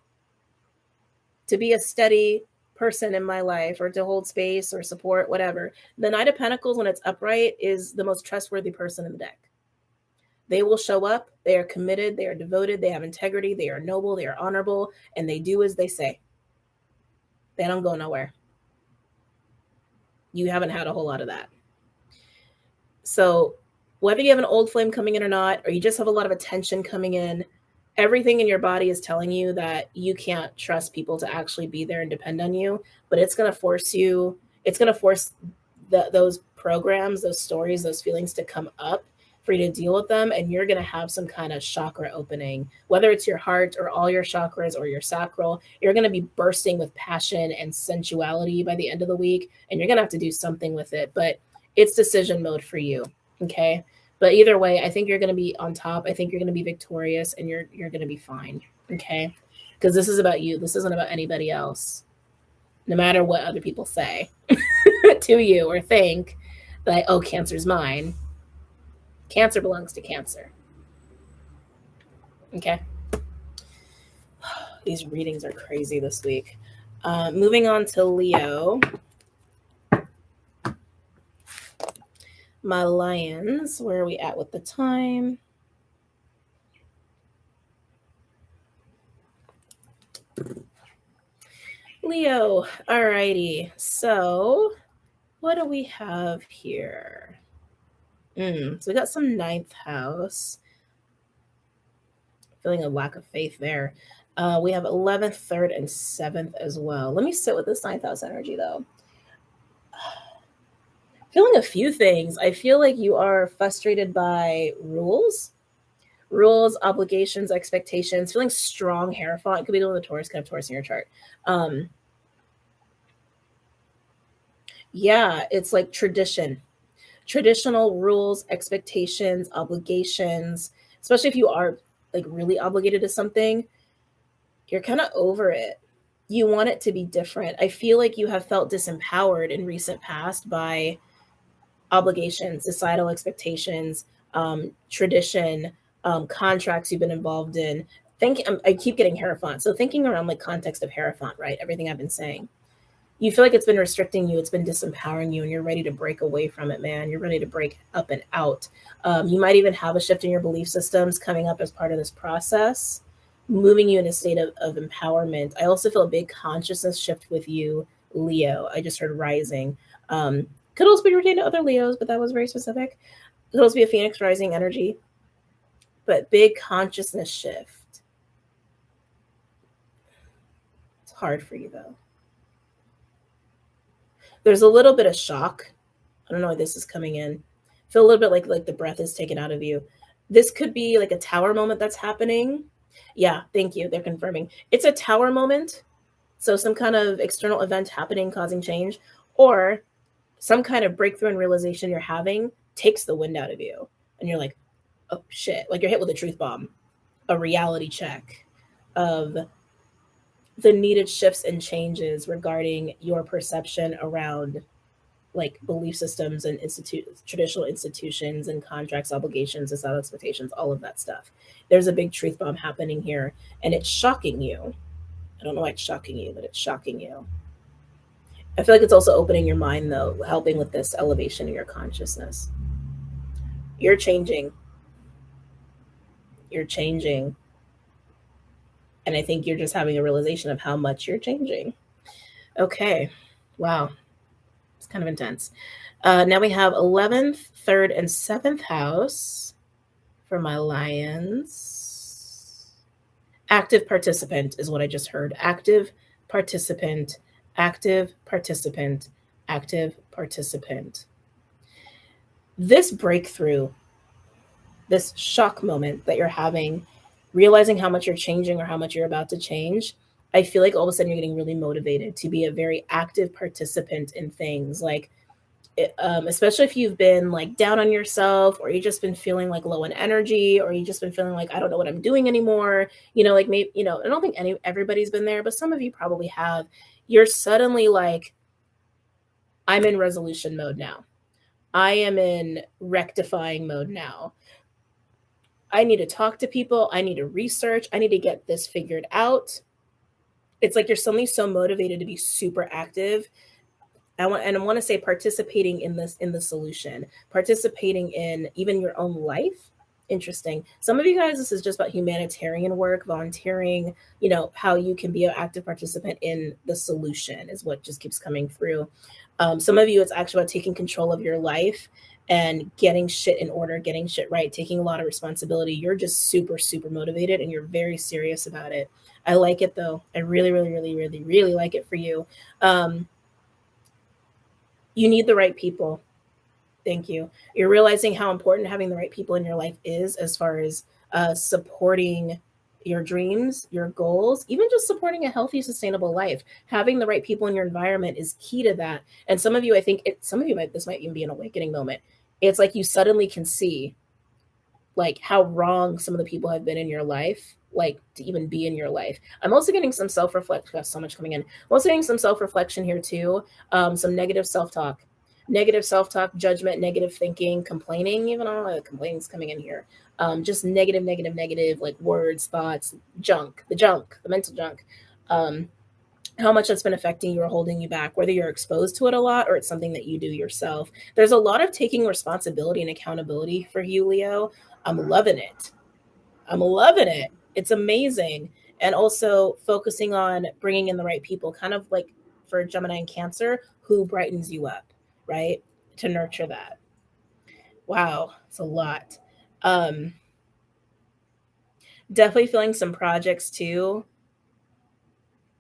to be a steady person in my life, or to hold space or support, whatever. The Knight of Pentacles, when it's upright, is the most trustworthy person in the deck. They will show up. They are committed. They are devoted. They have integrity. They are noble. They are honorable. And they do as they say. They don't go nowhere. You haven't had a whole lot of that. So whether you have an old flame coming in or not, or you just have a lot of attention coming in, everything in your body is telling you that you can't trust people to actually be there and depend on you. But it's going to force you it's going to force those programs, those stories, those feelings to come up for you to deal with them. And you're going to have some kind of chakra opening, whether it's your heart or all your chakras or your sacral. You're going to be bursting with passion and sensuality by the end of the week. And you're going to have to do something with it, but it's decision mode for you. Okay. But either way, I think you're going to be on top. I think you're going to be victorious, and you're going to be fine. Okay. Because this is about you. This isn't about anybody else. No matter what other people say to you or think like, oh, Cancer's mine. Cancer belongs to Cancer. Okay. These readings are crazy this week. Moving on to Leo. My lions, where are we at with the time? Leo, alrighty. So what do we have here? So we got some ninth house. Feeling a lack of faith there. We have 11th, 3rd, and 7th as well. Let me sit with this ninth house energy, though. Feeling a few things. I feel like you are frustrated by rules, obligations, expectations, feeling strong hierophant. It could be doing the Taurus, kind of Taurus in your chart. Yeah, it's like traditional rules, expectations, obligations, especially if you are like really obligated to something, you're kind of over it. You want it to be different. I feel like you have felt disempowered in recent past by obligations, societal expectations, tradition, contracts you've been involved in. I keep getting hierophant. So thinking around like context of hierophant, right? Everything I've been saying. You feel like it's been restricting you. It's been disempowering you, and you're ready to break away from it, man. You're ready to break up and out. You might even have a shift in your belief systems coming up as part of this process, moving you in a state of empowerment. I also feel a big consciousness shift with you, Leo. I just heard rising. Could also be retained to other Leos, but that was very specific. Could also be a Phoenix rising energy, but big consciousness shift. It's hard for you, though. There's a little bit of shock. I don't know why this is coming in. Feel a little bit like the breath is taken out of you. This could be like a tower moment that's happening. Yeah, thank you. They're confirming. It's a tower moment. So some kind of external event happening, causing change, or some kind of breakthrough and realization you're having takes the wind out of you. And you're like, oh, shit. Like you're hit with a truth bomb, a reality check of the needed shifts and changes regarding your perception around like belief systems and traditional institutions and contracts, obligations, societal expectations, all of that stuff. There's a big truth bomb happening here, and it's shocking you. I don't know why it's shocking you, but it's shocking you. I feel like it's also opening your mind, though, helping with this elevation of your consciousness. You're changing. You're changing. And I think you're just having a realization of how much you're changing. Okay. Wow. It's kind of intense. Now we have 11th, 3rd, and 7th house for my lions. Active participant is what I just heard. Active participant, active participant, active participant. This breakthrough, this shock moment that you're having, realizing how much you're changing or how much you're about to change, I feel like all of a sudden you're getting really motivated to be a very active participant in things. Like, especially if you've been like down on yourself, or you've just been feeling like low in energy, or you've just been feeling like, I don't know what I'm doing anymore. Like maybe, I don't think everybody's been there, but some of you probably have. You're suddenly like, I'm in resolution mode now. I am in rectifying mode now. I need to talk to people. I need to research. I need to get this figured out. It's like you're suddenly so motivated to be super active. I want to say participating in the solution, participating in even your own life. Interesting. Some of you guys, this is just about humanitarian work, volunteering, how you can be an active participant in the solution is what just keeps coming through. Some of you, it's actually about taking control of your life and getting shit in order, getting shit right, taking a lot of responsibility. You're just super, super motivated, and you're very serious about it. I like it, though. I really, really, really, really, really like it for you. You need the right people. Thank you. You're realizing how important having the right people in your life is, as far as supporting your dreams, your goals, even just supporting a healthy, sustainable life. Having the right people in your environment is key to that. And some of you, I think, some of you this might even be an awakening moment. It's like you suddenly can see like how wrong some of the people have been in your life, like to even be in your life. I'm also getting some self-reflection. Got so much coming in. I'm also getting some self-reflection here too. Some negative self-talk. Negative self-talk, judgment, negative thinking, complaining, even all the complaints coming in here. Just negative, like words, thoughts, junk, the mental junk. How much that's been affecting you or holding you back, whether you're exposed to it a lot or it's something that you do yourself. There's a lot of taking responsibility and accountability for you, Leo. I'm loving it. I'm loving it. It's amazing. And also focusing on bringing in the right people, kind of like for Gemini and Cancer, who brightens you up, right? To nurture that. Wow, it's a lot. Definitely feeling some projects too.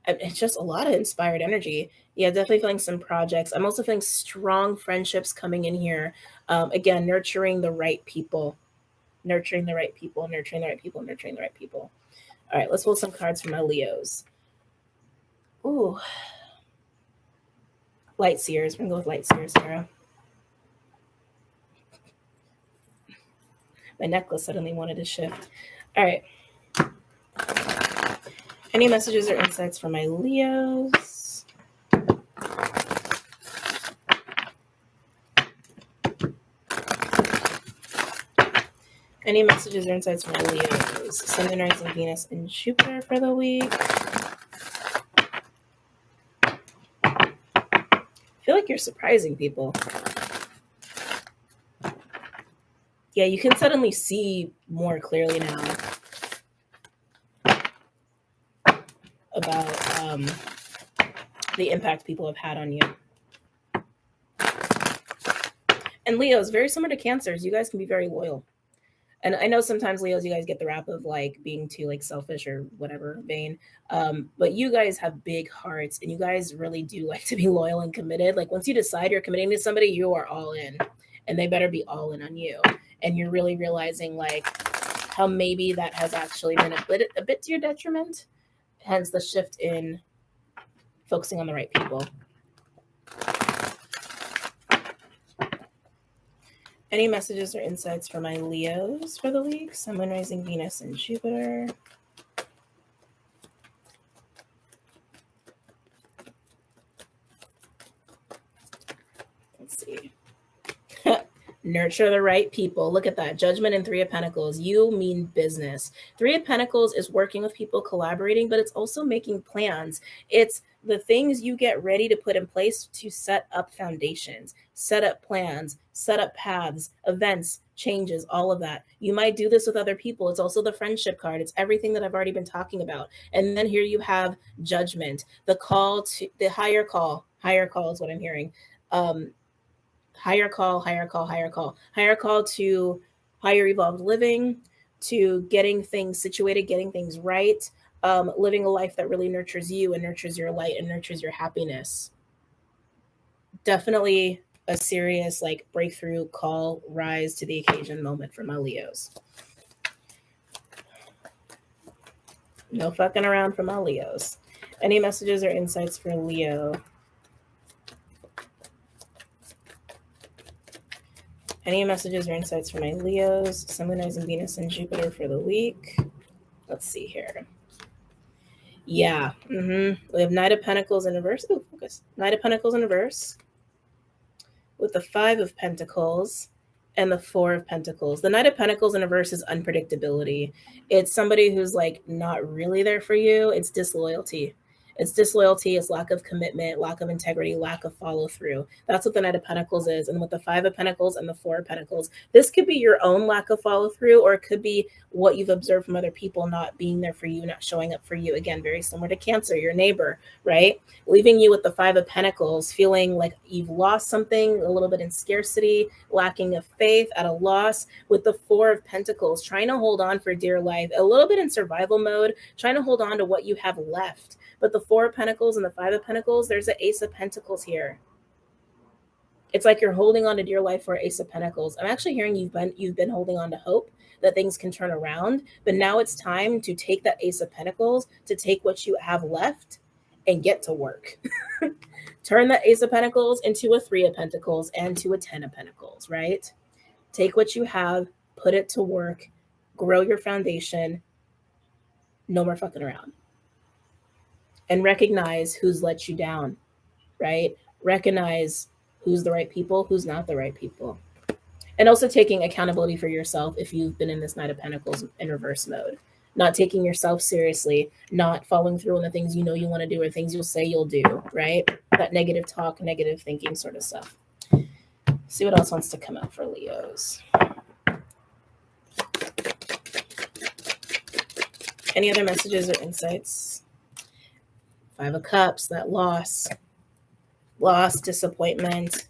It's just a lot of inspired energy. Yeah, definitely feeling some projects. I'm also feeling strong friendships coming in here. Again, nurturing the right people, nurturing the right people, nurturing the right people, nurturing the right people. All right, let's pull some cards for my Leos. Ooh. Light Seers. We're going to go with Light Seers, Sarah. My necklace suddenly wanted to shift. All right. Any messages or insights for my Leos? Any messages or insights for my Leos? Sun, Rising, Venus, and Jupiter for the week. I feel like you're surprising people. Yeah, you can suddenly see more clearly now about the impact people have had on you. And Leos, very similar to Cancers, you guys can be very loyal. And I know sometimes Leos, you guys get the rap of like being too like selfish or whatever, vain. But you guys have big hearts and you guys really do like to be loyal and committed. Like once you decide you're committing to somebody, you are all in and they better be all in on you. And you're really realizing like how maybe that has actually been a bit to your detriment. Hence the shift in focusing on the right people. Any messages or insights for my Leos for the week? Sun, Rising, Venus, and Jupiter. Let's see. Nurture the right people. Look at that. Judgment and Three of Pentacles. You mean business. Three of Pentacles is working with people, collaborating, but it's also making plans. It's the things you get ready to put in place to set up foundations, set up plans, set up paths, events, changes, all of that. You might do this with other people. It's also the friendship card. It's everything that I've already been talking about. And then here you have judgment, the call to the higher call is what I'm hearing. Higher call to higher evolved living, to getting things situated, getting things right, living a life that really nurtures you and nurtures your light and nurtures your happiness. Definitely a serious like breakthrough, call, rise to the occasion moment for my Leos. No fucking around for my Leos. Any messages or insights for Leo? Any messages or insights for my Leos, Sun, Rising, Venus, and Jupiter for the week? Let's see here. Yeah. We have Knight of Pentacles in reverse. Oh, focus. Knight of Pentacles in reverse. With the Five of Pentacles and the Four of Pentacles. The Knight of Pentacles in reverse is unpredictability. It's somebody who's like not really there for you. It's disloyalty. It's disloyalty, it's lack of commitment, lack of integrity, lack of follow through. That's what the Knight of Pentacles is. And with the Five of Pentacles and the Four of Pentacles, this could be your own lack of follow through, or it could be what you've observed from other people not being there for you, not showing up for you. Again, very similar to Cancer, your neighbor, right? Leaving you with the Five of Pentacles, feeling like you've lost something, a little bit in scarcity, lacking of faith, at a loss. With the Four of Pentacles, trying to hold on for dear life, a little bit in survival mode, trying to hold on to what you have left. But the Four of Pentacles and the Five of Pentacles, there's an Ace of Pentacles here. It's like you're holding on to dear life for Ace of Pentacles. I'm actually hearing you've been holding on to hope that things can turn around, but now it's time to take that Ace of Pentacles, to take what you have left and get to work. Turn that Ace of Pentacles into a Three of Pentacles and to a Ten of Pentacles, right? Take what you have, put it to work, grow your foundation. No more fucking around. And recognize who's let you down, right? Recognize who's the right people, who's not the right people. And also taking accountability for yourself if you've been in this Knight of Pentacles in reverse mode. Not taking yourself seriously, not following through on the things you know you want to do or things you'll say you'll do, right? That negative talk, negative thinking sort of stuff. See what else wants to come out for Leos. Any other messages or insights? Five of Cups, that loss, disappointment.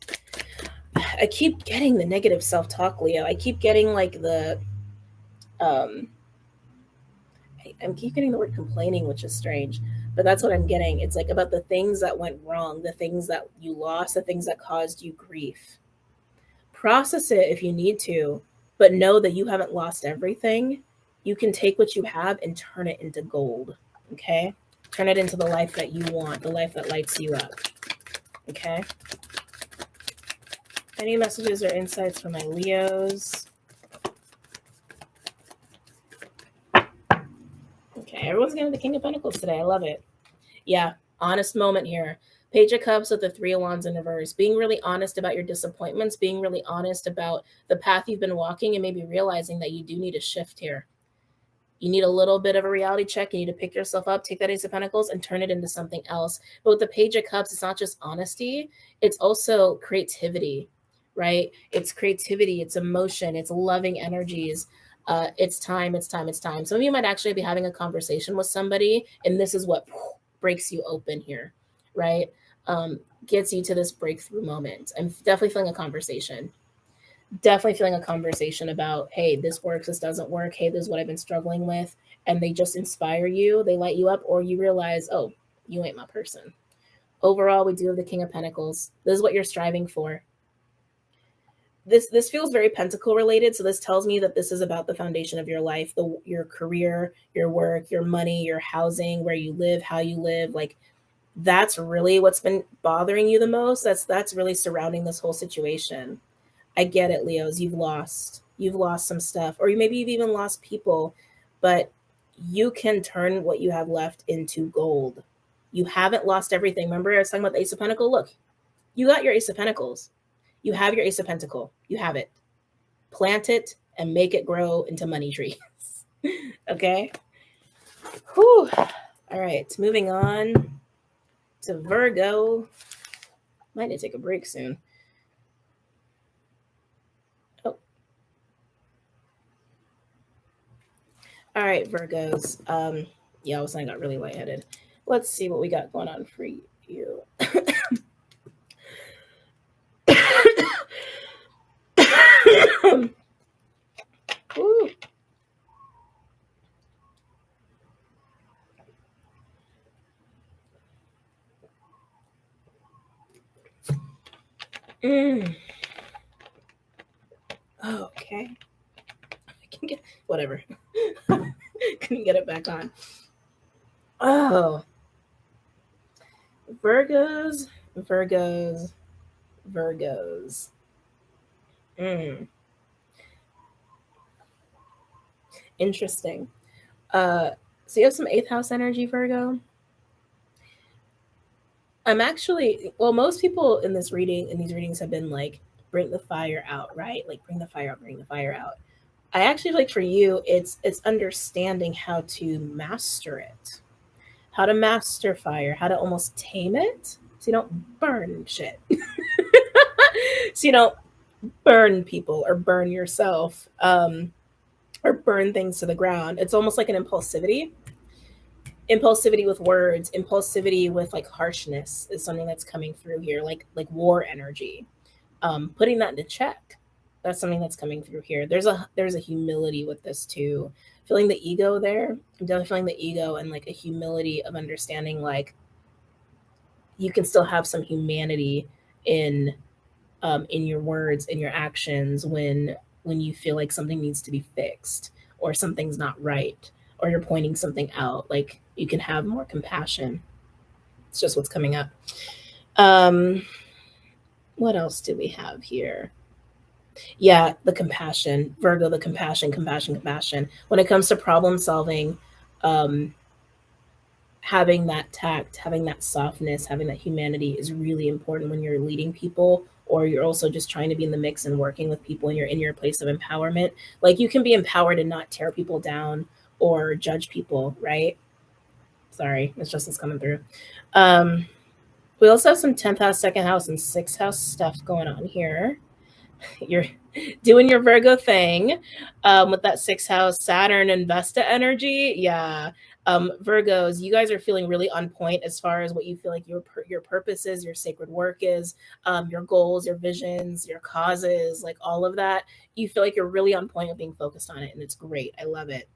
I keep getting the negative self-talk, Leo. I keep getting like the, I keep getting the word complaining, which is strange, but that's what I'm getting. It's like about the things that went wrong, the things that you lost, the things that caused you grief. Process it if you need to, but know that you haven't lost everything. You can take what you have and turn it into gold, okay? Turn it into the life that you want, the life that lights you up, okay? Any messages or insights for my Leos? Okay, everyone's getting the King of Pentacles today. I love it. Yeah, honest moment here. Page of Cups with the Three of Wands in reverse. Being really honest about your disappointments, being really honest about the path you've been walking, and maybe realizing that you do need a shift here. You need a little bit of a reality check. You need to pick yourself up, take that Ace of Pentacles, and turn it into something else. But with the Page of Cups, it's not just honesty. It's also creativity, right? It's creativity. It's emotion. It's loving energies. It's time. Some of you might actually be having a conversation with somebody, and this is what breaks you open here, right? Gets you to this breakthrough moment. I'm definitely feeling a conversation. Definitely feeling a conversation about, hey, this works, this doesn't work. Hey, this is what I've been struggling with. And they just inspire you. They light you up, or you realize, oh, you ain't my person. Overall, we do have the King of Pentacles. This is what you're striving for. This feels very pentacle related. So this tells me that this is about the foundation of your life, your career, your work, your money, your housing, where you live, how you live. Like, that's really what's been bothering you the most. That's really surrounding this whole situation. I get it, Leos. You've lost some stuff, or maybe you've even lost people, but you can turn what you have left into gold. You haven't lost everything. Remember, I was talking about the Ace of Pentacles. Look, you got your Ace of Pentacles. You have your Ace of Pentacle. You have it. Plant it and make it grow into money trees. Okay? Whew. All right, moving on to Virgo. Might need to take a break soon. Oh. All right, Virgos. Yeah, all of a sudden I got really lightheaded. Let's see what we got going on for you. Ooh. Okay. I can get whatever. Couldn't get it back on. Oh. Virgos. Interesting. So you have some 8th house energy, Virgo. I'm actually, well, most people in these readings have been like, bring the fire out, right? Like, bring the fire out. I actually like for you, it's understanding how to master it, how to master fire, how to almost tame it so you don't burn shit. So you don't burn people or burn yourself, or burn things to the ground. It's almost like an impulsivity with words, impulsivity with like harshness is something that's coming through here, like war energy. Putting that into check. That's something that's coming through here. There's a humility with this too. Feeling the ego there. I'm definitely feeling the ego and like a humility of understanding like you can still have some humanity in in your words, in your actions, when you feel like something needs to be fixed or something's not right or you're pointing something out. Like, you can have more compassion. It's just what's coming up. What else do we have here? Yeah, the compassion, Virgo, the compassion. When it comes to problem solving, um, having that tact, having that softness, having that humanity is really important when you're leading people, or you're also just trying to be in the mix and working with people and you're in your place of empowerment. Like, you can be empowered and not tear people down or judge people, right? Sorry, it's just it's coming through. We also have some 10th house, second house, and sixth house stuff going on here. You're doing your Virgo thing with that sixth house Saturn and Vesta energy. Yeah. Virgos, you guys are feeling really on point as far as what you feel like your purpose is, your sacred work is, your goals, your visions, your causes, like all of that. You feel like you're really on point with being focused on it, and it's great. I love it.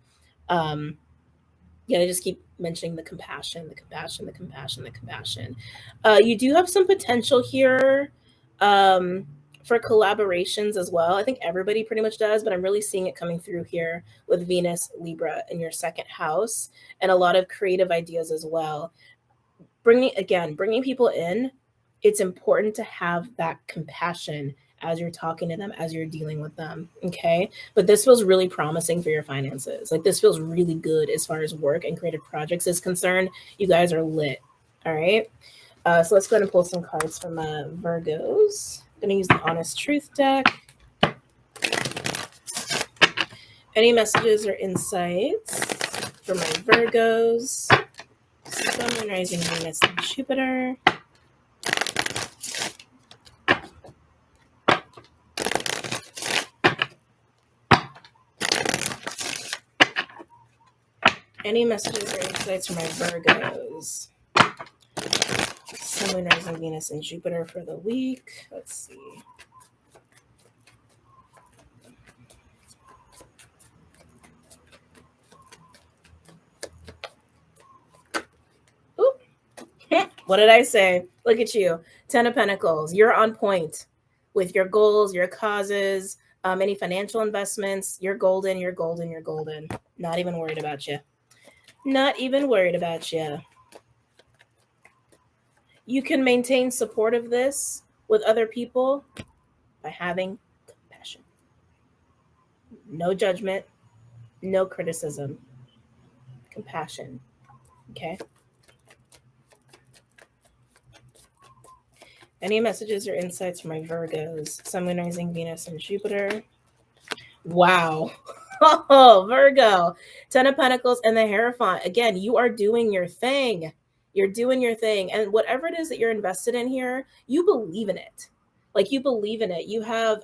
Yeah, I just keep mentioning the compassion. You do have some potential here for collaborations as well. I think everybody pretty much does, but I'm really seeing it coming through here with Venus, Libra in your second house, and a lot of creative ideas as well. Bringing people in, it's important to have that compassion as you're talking to them, as you're dealing with them. Okay. But this feels really promising for your finances. Like, this feels really good as far as work and creative projects is concerned. You guys are lit. All right. So let's go ahead and pull some cards from Virgos. I'm going to use the Honest Truth deck. Any messages or insights for my Virgos? Sun, Moon, Rising, Venus, and Jupiter. Any messages or insights for my Virgos? Sun, Moon, Rising, Venus, and Jupiter for the week. Let's see. Oop. What did I say? Look at you. 10 of Pentacles. You're on point with your goals, your causes, any financial investments. You're golden. Not even worried about you. You can maintain support of this with other people by having compassion. No judgment, no criticism. Compassion. Okay? Any messages or insights for my Virgos? Sun, Moon, Rising, Venus, and Jupiter. Wow. Oh, Virgo. 10 of Pentacles and the Hierophant. Again, you are doing your thing. And whatever it is that you're invested in here, you believe in it. Like, you believe in it. You have,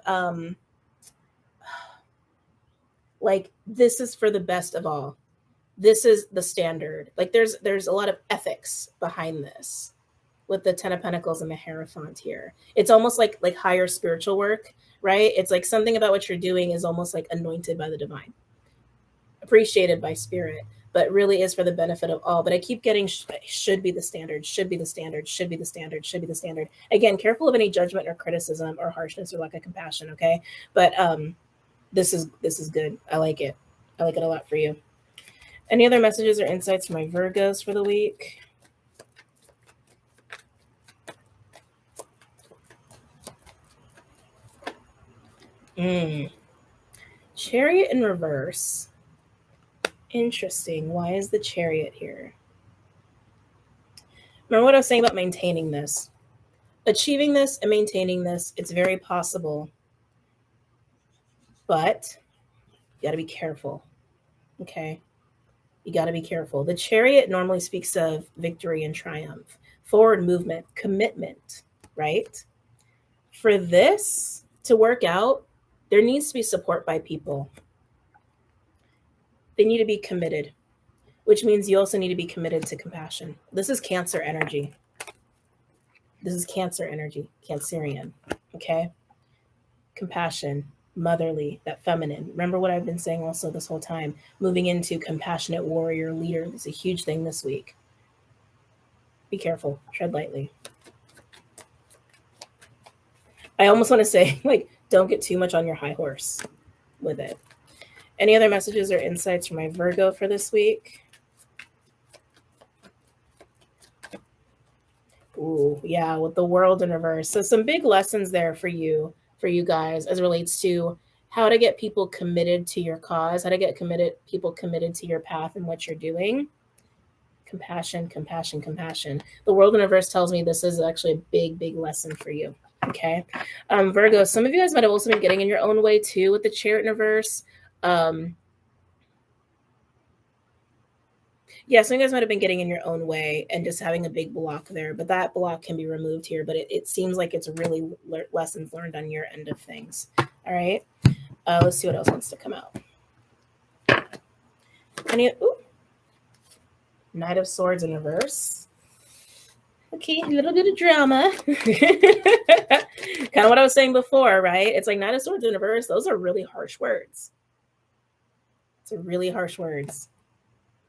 like, this is for the best of all. This is the standard. Like, there's a lot of ethics behind this with the 10 of Pentacles and the Hierophant here. It's almost like higher spiritual work, right? It's like something about what you're doing is almost like anointed by the divine, appreciated by spirit, but really is for the benefit of all. But I keep getting should be the standard. Again, careful of any judgment or criticism or harshness or lack of compassion, okay? But this is good. I like it. I like it a lot for you. Any other messages or insights for my Virgos for the week? Chariot in reverse. Interesting. Why is the Chariot here? Remember what I was saying about maintaining this? Achieving this and maintaining this, it's very possible. But you got to be careful. Okay? You got to be careful. The Chariot normally speaks of victory and triumph, forward movement, commitment, right? For this to work out, there needs to be support by people. They need to be committed, which means you also need to be committed to compassion. This is Cancer energy. Cancerian, okay? Compassion, motherly, that feminine. Remember what I've been saying also this whole time. Moving into compassionate warrior leader is a huge thing this week. Be careful. Tread lightly. I almost want to say, like, don't get too much on your high horse with it. Any other messages or insights for my Virgo for this week? Ooh, yeah, with the world in reverse. So some big lessons there for you guys as it relates to how to get people committed to your cause, how to get people committed to your path and what you're doing. Compassion, compassion, compassion. The world in reverse tells me this is actually a big, big lesson for you. Okay. Virgo, some of you guys might have also been getting in your own way too with the Chariot in reverse. Yeah, some of you guys might have been getting in your own way and just having a big block there, but that block can be removed here. But it seems like it's really lessons learned on your end of things. All right. Let's see what else wants to come out. Knight of Swords in reverse. Okay, a little bit of drama. Kind of what I was saying before, right? It's like Knight of Swords in reverse. Those are really harsh words. It's really harsh words.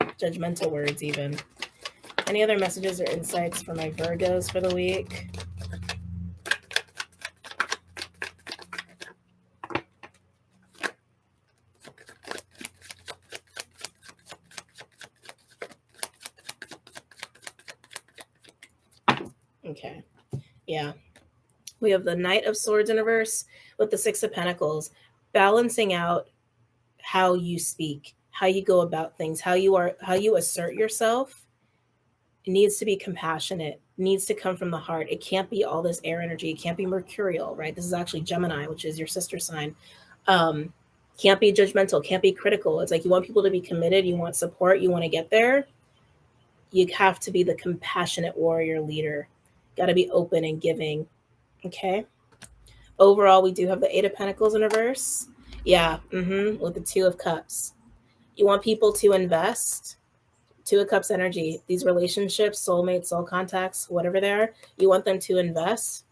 Judgmental words even. Any other messages or insights for my Virgos for the week? Okay. Yeah. We have the Knight of Swords in reverse with the Six of Pentacles, balancing out how you speak, how you go about things, how you assert yourself. It needs to be compassionate, it needs to come from the heart. It can't be all this air energy. It can't be mercurial, right? This is actually Gemini, which is your sister sign. Can't be judgmental, can't be critical. It's like you want people to be committed, you want support, you want to get there. You have to be the compassionate warrior leader. Got to be open and giving. Okay. Overall, we do have the Eight of Pentacles in reverse. Yeah. With the Two of Cups. You want people to invest. Two of Cups energy. These relationships, soulmates, soul contacts, whatever they are, you want them to invest.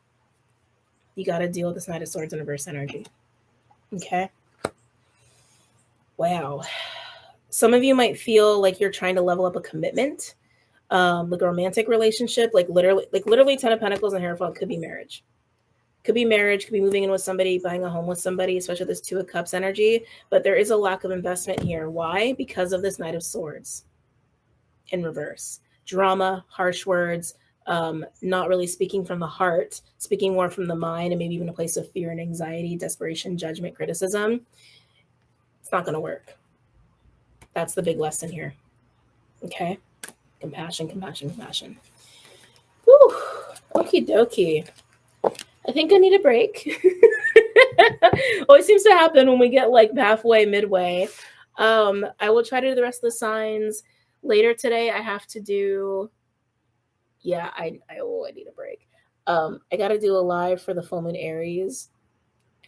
You got to deal with this Knight of Swords in reverse energy. Okay. Wow. Some of you might feel like you're trying to level up a commitment. Like a romantic relationship, like literally 10 of Pentacles and Hierophant could be marriage. Could be marriage, could be moving in with somebody, buying a home with somebody, especially this Two of Cups energy. But there is a lack of investment here. Why? Because of this Knight of Swords in reverse. Drama, harsh words, not really speaking from the heart, speaking more from the mind, and maybe even a place of fear and anxiety, desperation, judgment, criticism. It's not going to work. That's the big lesson here. Okay. Compassion, compassion, compassion. Whew. Okie dokie. I think I need a break. Always seems to happen when we get like halfway, midway. I will try to do the rest of the signs later today. I have to do. Yeah, I need a break. I got to do a live for the full moon Aries,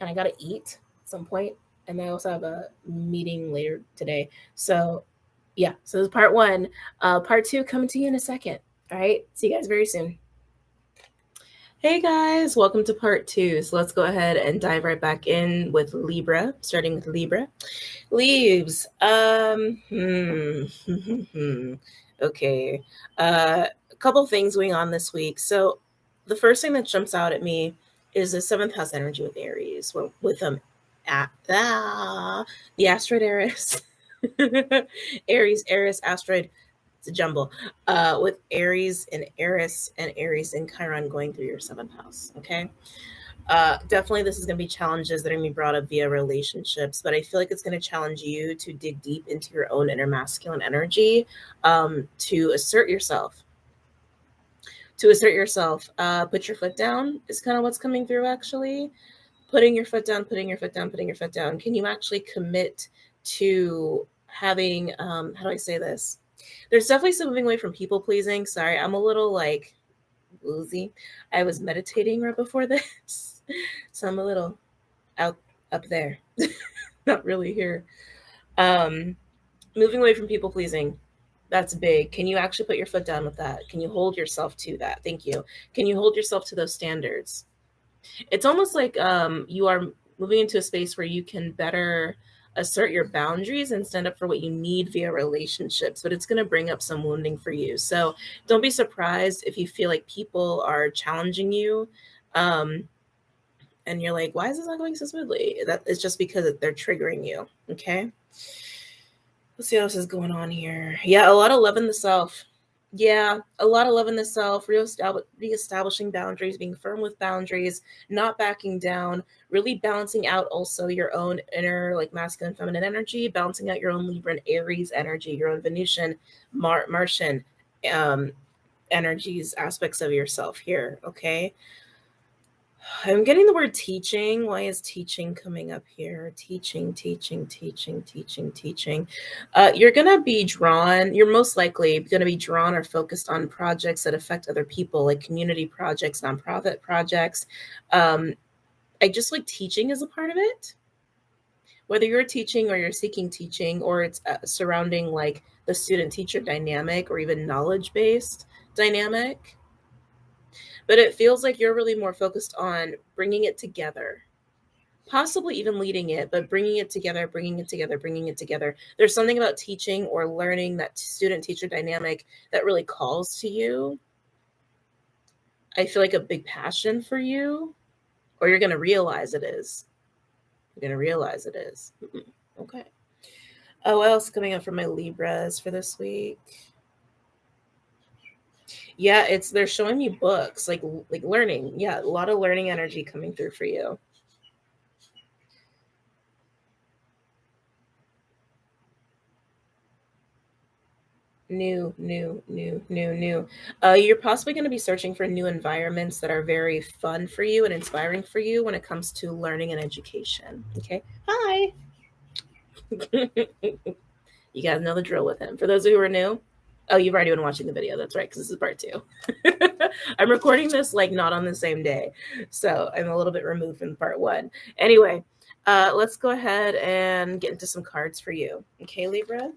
and I got to eat at some point, and I also have a meeting later today. So. Yeah, so this is part one. Part two coming to you in a second. All right, see you guys very soon. Hey guys, welcome to part two. So let's go ahead and dive right back in with Libra, starting with Libra. Leaves. Okay. A couple things going on this week. So the first thing that jumps out at me is the seventh house energy with Aries, with the asteroid Aries. Aries, asteroid, it's a jumble. With Aries and Eris and Aries and Chiron going through your seventh house. Okay. Definitely this is going to be challenges that are going to be brought up via relationships, but I feel like it's going to challenge you to dig deep into your own inner masculine energy, to assert yourself. Put your foot down is kind of what's coming through, actually. Putting your foot down. Can you actually commit to having, how do I say this? There's definitely some moving away from people pleasing. Sorry, I'm a little like woozy. I was meditating right before this, so I'm a little up there, not really here. Moving away from people pleasing. That's big. Can you actually put your foot down with that? Can you hold yourself to that? Thank you. Can you hold yourself to those standards? It's almost like you are moving into a space where you can better assert your boundaries and stand up for what you need via relationships, but it's going to bring up some wounding for you. So don't be surprised if you feel like people are challenging you. And and you're like, why is this not going so smoothly? That is just because they're triggering you. Okay. Let's see what else is going on here. Yeah, a lot of love in the self. Yeah, a lot of love in the self, reestablishing boundaries, being firm with boundaries, not backing down, really balancing out also your own inner like masculine, feminine energy, balancing out your own Libra and Aries energy, your own Venusian, Martian energies, aspects of yourself here. Okay. I'm getting the word teaching. Why is teaching coming up here? Teaching. You're going to be drawn, you're most likely going to be drawn or focused on projects that affect other people, like community projects, nonprofit projects. I just like teaching as a part of it. Whether you're teaching or you're seeking teaching, or it's surrounding like the student-teacher dynamic or even knowledge-based dynamic. But it feels like you're really more focused on bringing it together, possibly even leading it, but bringing it together. There's something about teaching or learning, that student-teacher dynamic, that really calls to you. I feel like a big passion for you, or you're going to realize it is. Okay. Oh, what else coming up for my Libras for this week? Yeah, they're showing me books, like learning. Yeah, a lot of learning energy coming through for you. New. You're possibly going to be searching for new environments that are very fun for you and inspiring for you when it comes to learning and education. Okay. Hi. You guys know the drill with him. For those who are new, oh, you've already been watching the video. That's right, because this is part 2. I'm recording this like not on the same day, so I'm a little bit removed from part 1. Anyway, let's go ahead and get into some cards for you. Okay, Libra?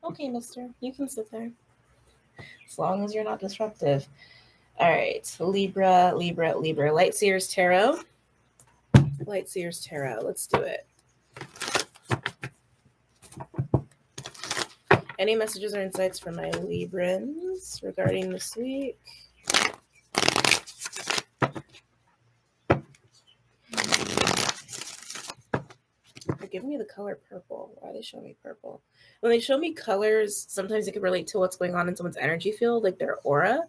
Okay, mister. You can sit there. As long as you're not disruptive. All right, Libra. Lightseers Tarot. Let's do it. Any messages or insights from my Librans regarding this week? They're giving me the color purple. Why are they showing me purple? When they show me colors, sometimes it can relate to what's going on in someone's energy field, like their aura.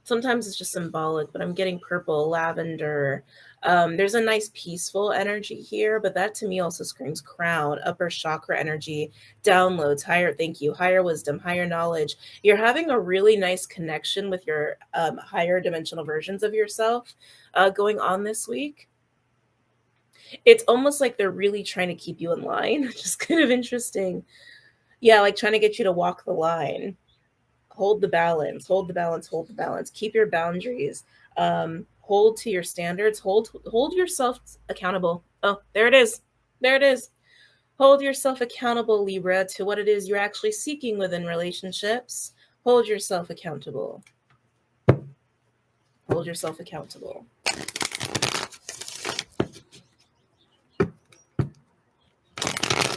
Sometimes it's just symbolic, but I'm getting purple, lavender. There's a nice peaceful energy here, but that to me also screams crown, upper chakra energy, downloads, higher wisdom, higher knowledge. You're having a really nice connection with your higher dimensional versions of yourself going on this week. It's almost like they're really trying to keep you in line, which is kind of interesting. Yeah, like trying to get you to walk the line. Hold the balance. Keep your boundaries. Hold to your standards. Hold yourself accountable. Oh, there it is. Hold yourself accountable, Libra, to what it is you're actually seeking within relationships. Hold yourself accountable. I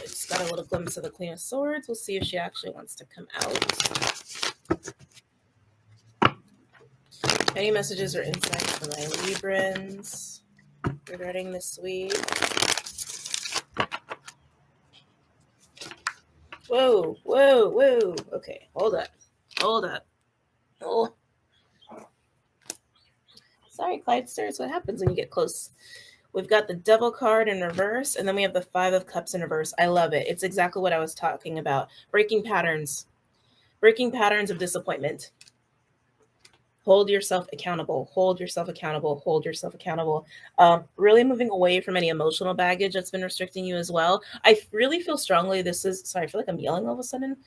just got a little glimpse of the Queen of Swords. We'll see if she actually wants to come out. Any messages or insights for my Librans regarding this week? Whoa. Okay, hold up. Oh. Sorry, Clydesters. What happens when you get close? We've got the Devil card in reverse, and then we have the 5 of Cups in reverse. I love it. It's exactly what I was talking about. Breaking patterns of disappointment. Hold yourself accountable. Really moving away from any emotional baggage that's been restricting you as well. I really feel strongly I feel like I'm yelling all of a sudden.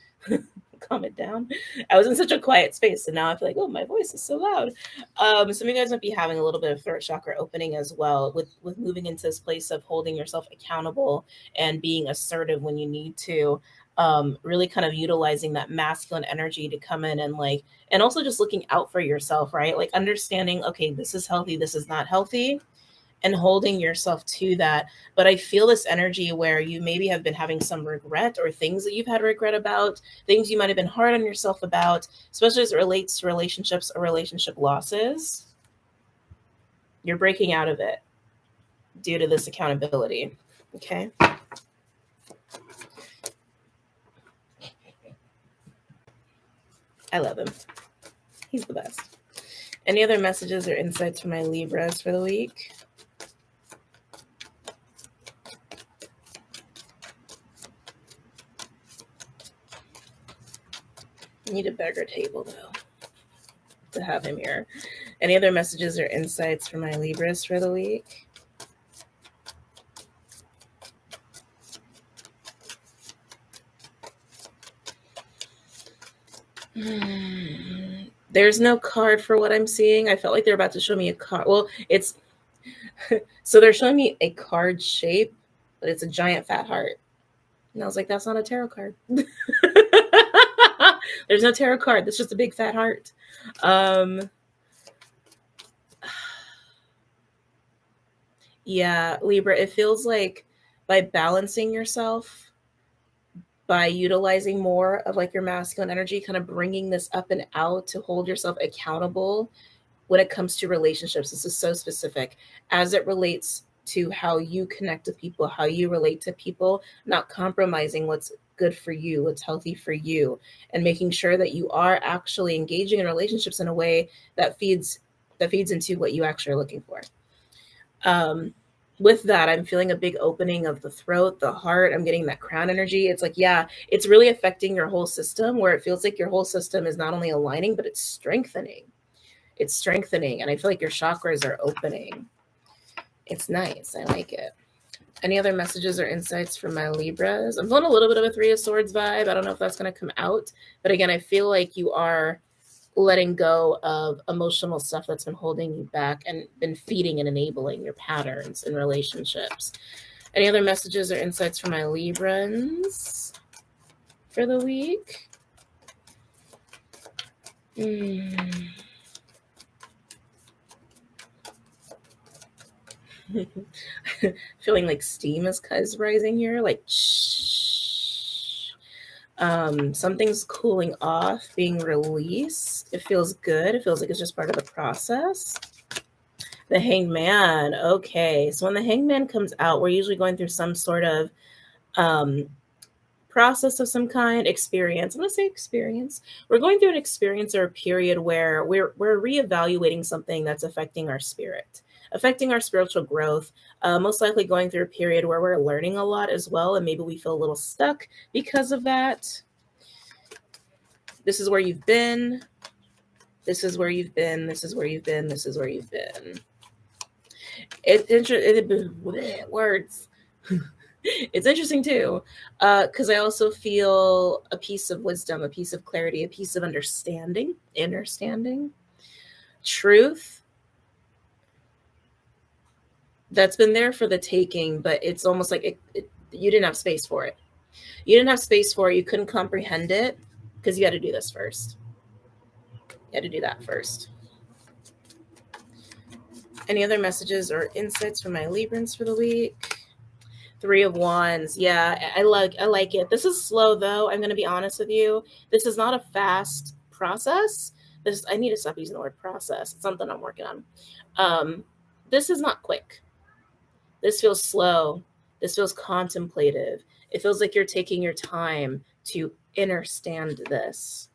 Calm it down. I was in such a quiet space, and now I feel like, oh, my voice is so loud. Some of you guys might be having a little bit of throat chakra opening as well with moving into this place of holding yourself accountable and being assertive when you need to. Really kind of utilizing that masculine energy to come in and also just looking out for yourself, right? Like understanding, okay, this is healthy, this is not healthy. and holding yourself to that. But I feel this energy where you maybe have been having some regret, or things that you've had regret about, things you might have been hard on yourself about, especially as it relates to relationships or relationship losses. You're breaking out of it due to this accountability. Okay. I love him. He's the best. Any other messages or insights for my Libras for the week? I need a bigger table, though, to have him here. Any other messages or insights for my Libras for the week? There's no card for what I'm seeing. I felt like they're about to show me a card. Well, it's so they're showing me a card shape, but it's a giant fat heart. And I was like, that's not a tarot card. There's no tarot card. That's just a big fat heart. Yeah, Libra, it feels like by balancing yourself, by utilizing more of like your masculine energy, kind of bringing this up and out to hold yourself accountable when it comes to relationships. This is so specific as it relates to how you connect with people, how you relate to people, not compromising what's good for you, what's healthy for you, and making sure that you are actually engaging in relationships in a way that feeds into what you actually are looking for. With that, I'm feeling a big opening of the throat, the heart. I'm getting that crown energy. It's like, yeah, it's really affecting your whole system, where it feels like your whole system is not only aligning, but it's strengthening. It's strengthening. And I feel like your chakras are opening. It's nice. I like it. Any other messages or insights from my Libras? I'm feeling a little bit of a Three of Swords vibe. I don't know if that's going to come out. But again, I feel like you are letting go of emotional stuff that's been holding you back and been feeding and enabling your patterns in relationships. Any other messages or insights from my Librans for the week? Feeling like steam is rising here, like something's cooling off, being released. It feels good. It feels like it's just part of the process. The Hangman. Okay, so when the Hangman comes out, we're usually going through some sort of process of some kind, experience. I'm going to say experience. We're going through an experience or a period where we're reevaluating something that's affecting our spirit, affecting our spiritual growth, most likely going through a period where we're learning a lot as well, and maybe we feel a little stuck because of that. This is where you've been. This is where you've been. This is where you've been. This is where you've been. Words. It's interesting too, because I also feel a piece of wisdom, a piece of clarity, a piece of understanding, truth that's been there for the taking, but it's almost like you didn't have space for it. You didn't have space for it. You couldn't comprehend it because you had to do this first. You had to do that first. Any other messages or insights from my Librans for the week? Three of Wands. Yeah, I like it. This is slow though. I'm going to be honest with you. This is not a fast process. I need to stop using the word process. It's something I'm working on. This is not quick. This feels slow. This feels contemplative. It feels like you're taking your time to understand this.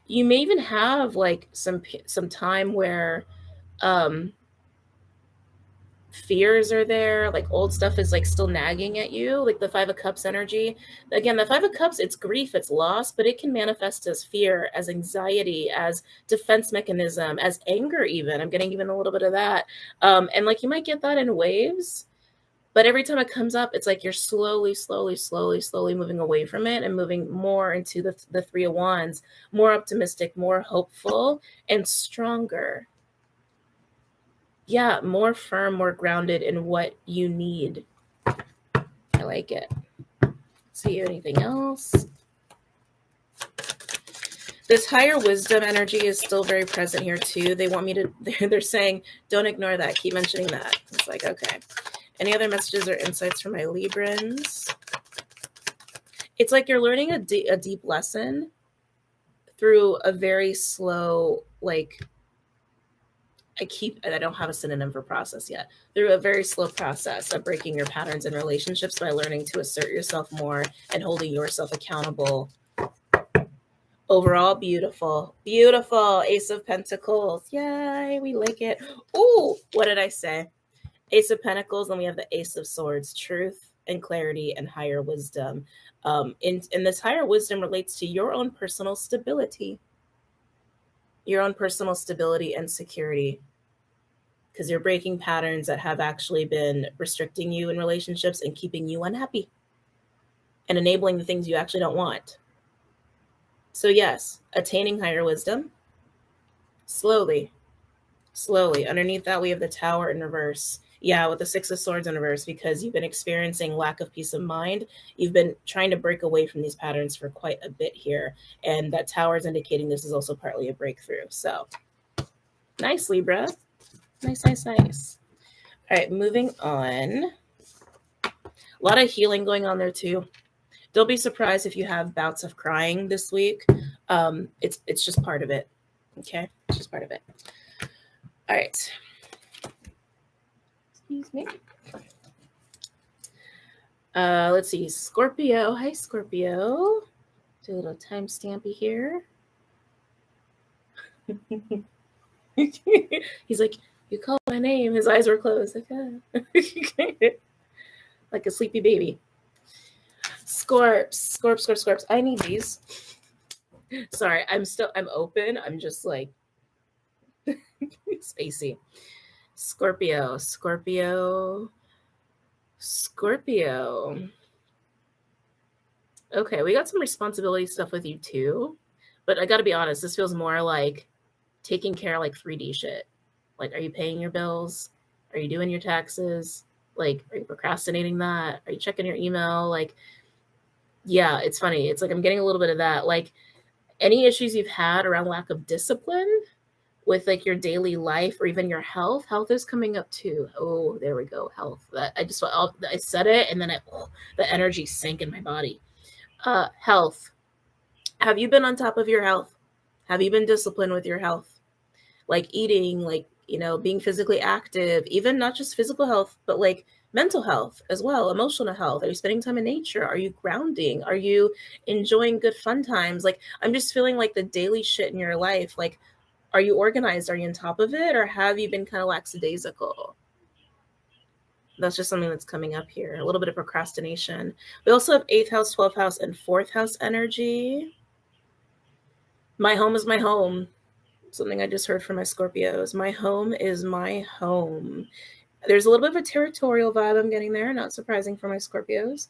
You may even have like some time where fears are there, like old stuff is like still nagging at you, like the Five of Cups energy. Again, the Five of Cups, it's grief, it's loss, but it can manifest as fear, as anxiety, as defense mechanism, as anger even. I'm getting even a little bit of that. And like you might get that in waves, but every time it comes up, it's like you're slowly moving away from it and moving more into the Three of Wands, more optimistic, more hopeful, and stronger. Yeah, more firm, more grounded in what you need. I like it. See anything else? This higher wisdom energy is still very present here too. They want me to, they're saying, don't ignore that. Keep mentioning that. It's like, okay. Any other messages or insights from my Librans? It's like you're learning a deep lesson through a very slow, like, I don't have a synonym for process yet. Through a very slow process of breaking your patterns in relationships by learning to assert yourself more and holding yourself accountable. Overall, beautiful. Beautiful. Ace of Pentacles. Yay, we like it. Ooh, what did I say? Ace of Pentacles, and we have the Ace of Swords. Truth and clarity and higher wisdom. And this higher wisdom relates to your own personal stability. Your own personal stability and security. Because you're breaking patterns that have actually been restricting you in relationships and keeping you unhappy. And enabling the things you actually don't want. So yes, attaining higher wisdom, slowly. Underneath that, we have the Tower in reverse. Yeah, with the Six of Swords in reverse, because you've been experiencing lack of peace of mind. You've been trying to break away from these patterns for quite a bit here. And that Tower is indicating this is also partly a breakthrough. So nice, Libra. Nice. All right, moving on. A lot of healing going on there too. Don't be surprised if you have bouts of crying this week. It's just part of it. Okay, it's just part of it. All right. Excuse me. Let's see. Scorpio. Hi, Scorpio. Do a little time stampy here. He's like, you called my name. His eyes were closed. Okay. Like a sleepy baby. Scorps. I need these. Sorry, I'm open. I'm just like spacey. Scorpio. Okay, we got some responsibility stuff with you too. But I gotta be honest, this feels more like taking care of like 3D shit. Like, are you paying your bills? Are you doing your taxes? Like, are you procrastinating that? Are you checking your email? Like, yeah, it's funny. It's like I'm getting a little bit of that. Like, any issues you've had around lack of discipline with like your daily life or even your health is coming up too. Oh, there we go. Health. I said it and then the energy sank in my body. Health. Have you been on top of your health? Have you been disciplined with your health? Like eating, like, being physically active, even not just physical health, but like mental health as well, emotional health. Are you spending time in nature? Are you grounding? Are you enjoying good fun times? Like, I'm just feeling like the daily shit in your life, like, are you organized? Are you on top of it? Or have you been kind of lackadaisical? That's just something that's coming up here. A little bit of procrastination. We also have 8th house, 12th house, and 4th house energy. My home is my home. Something I just heard from my Scorpios. My home is my home. There's a little bit of a territorial vibe I'm getting there. Not surprising for my Scorpios.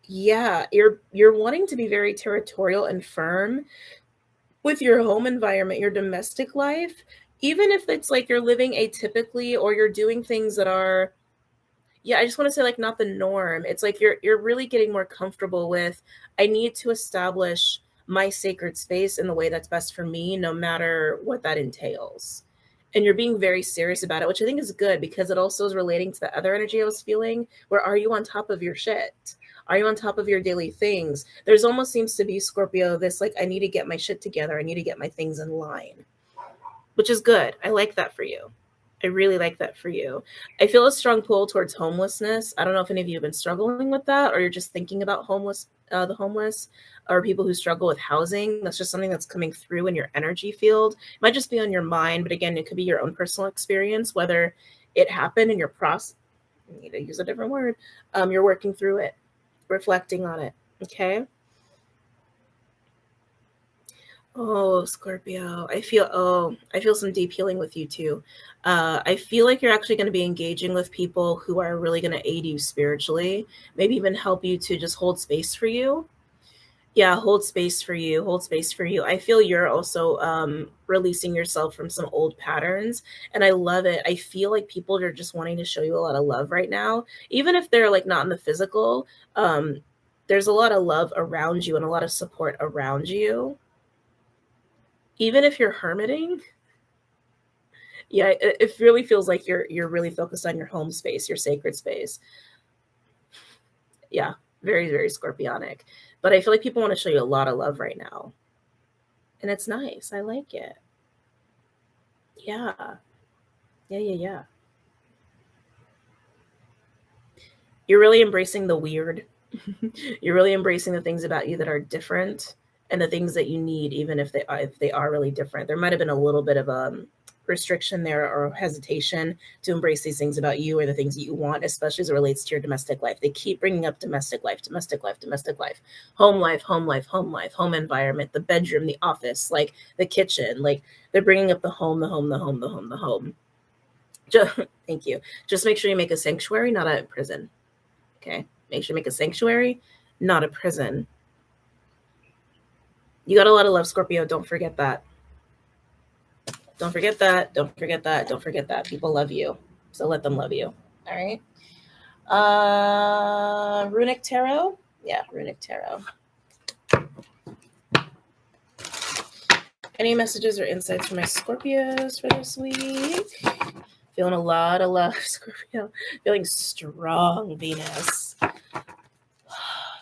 Yeah, you're wanting to be very territorial and firm with your home environment, your domestic life, even if it's like you're living atypically or you're doing things that are, I just want to say like not the norm. It's like you're really getting more comfortable with, I need to establish my sacred space in the way that's best for me, no matter what that entails. And you're being very serious about it, which I think is good because it also is relating to the other energy I was feeling, where are you on top of your shit? Are you on top of your daily things? There's almost seems to be, Scorpio, this like, I need to get my shit together. I need to get my things in line, which is good. I like that for you. I really like that for you. I feel a strong pull towards homelessness. I don't know if any of you have been struggling with that, or you're just thinking about the homeless, or people who struggle with housing. That's just something that's coming through in your energy field. It might just be on your mind, but again, it could be your own personal experience, whether it happened in your process. I need to use a different word. You're working through it, reflecting on it. Okay. Oh, Scorpio, I feel some deep healing with you too. I feel like you're actually going to be engaging with people who are really going to aid you spiritually, maybe even help you to just hold space for you. Yeah, hold space for you. I feel you're also releasing yourself from some old patterns, and I love it. I feel like people are just wanting to show you a lot of love right now, even if they're like not in the physical. there's a lot of love around you and a lot of support around you. Even if you're hermiting, yeah, it really feels like you're really focused on your home space, your sacred space. Yeah, very, very scorpionic. But I feel like people want to show you a lot of love right now. And it's nice. I like it. Yeah. Yeah. You're really embracing the weird. You're really embracing the things about you that are different and the things that you need, even if they are really different. There might have been a little bit of a restriction there or hesitation to embrace these things about you or the things that you want, especially as it relates to your domestic life. They keep bringing up domestic life, home life, home environment, the bedroom, the office, like the kitchen. Like they're bringing up the home. Just, thank you. Just make sure you make a sanctuary, not a prison. Okay. Make sure you make a sanctuary, not a prison. You got a lot of love, Scorpio. Don't forget that. Don't forget that. Don't forget that. Don't forget that. People love you. So let them love you. All right. Runic Tarot. Yeah, Runic Tarot. Any messages or insights for my Scorpios for this week? Feeling a lot of love, Scorpio. Feeling strong, Venus.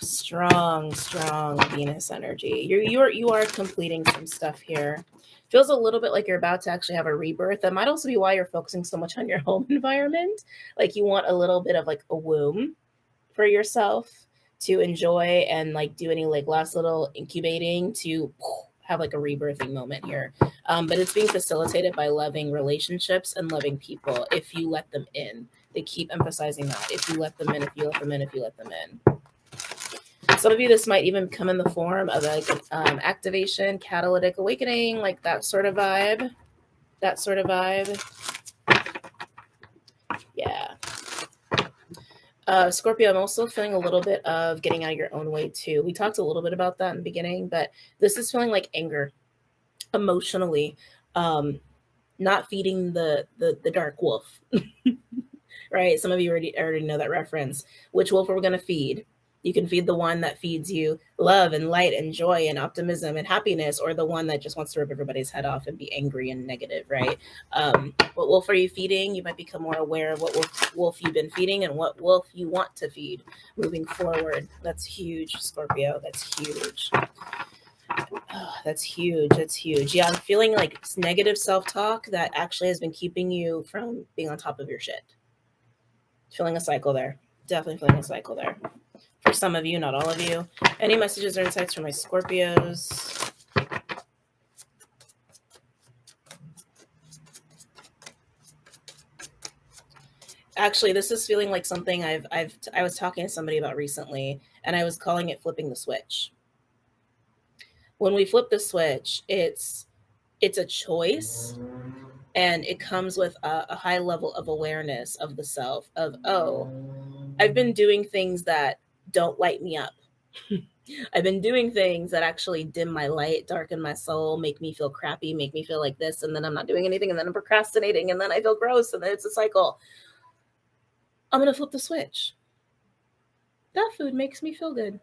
Strong Venus energy. You are completing some stuff here. Feels a little bit like you're about to actually have a rebirth. That might also be why you're focusing so much on your home environment. Like you want a little bit of like a womb for yourself to enjoy and like do any like last little incubating to have like a rebirthing moment here. But it's being facilitated by loving relationships and loving people if you let them in. They keep emphasizing that. If you let them in, if you let them in, if you let them in. Some of you, this might even come in the form of like activation, catalytic awakening, like that sort of vibe. Yeah. Scorpio, I'm also feeling a little bit of getting out of your own way too. We talked a little bit about that in the beginning, but this is feeling like anger emotionally, not feeding the dark wolf, right? Some of you already know that reference. Which wolf are we going to feed? You can feed the one that feeds you love and light and joy and optimism and happiness, or the one that just wants to rip everybody's head off and be angry and negative, right? What wolf are you feeding? You might become more aware of what wolf you've been feeding and what wolf you want to feed moving forward. That's huge, Scorpio. That's huge. Oh, that's huge. Yeah, I'm feeling like negative self-talk that actually has been keeping you from being on top of your shit. Feeling a cycle there. Definitely feeling a cycle there. For some of you, not all of you. Any messages or insights for my Scorpios? Actually, this is feeling like something I was talking to somebody about recently, and I was calling it flipping the switch. When we flip the switch, it's a choice, and it comes with a high level of awareness of the self, of, oh, I've been doing things that don't light me up. I've been doing things that actually dim my light, darken my soul, make me feel crappy, make me feel like this, and then I'm not doing anything, and then I'm procrastinating, and then I feel gross, and then it's a cycle. I'm going to flip the switch. That food makes me feel good.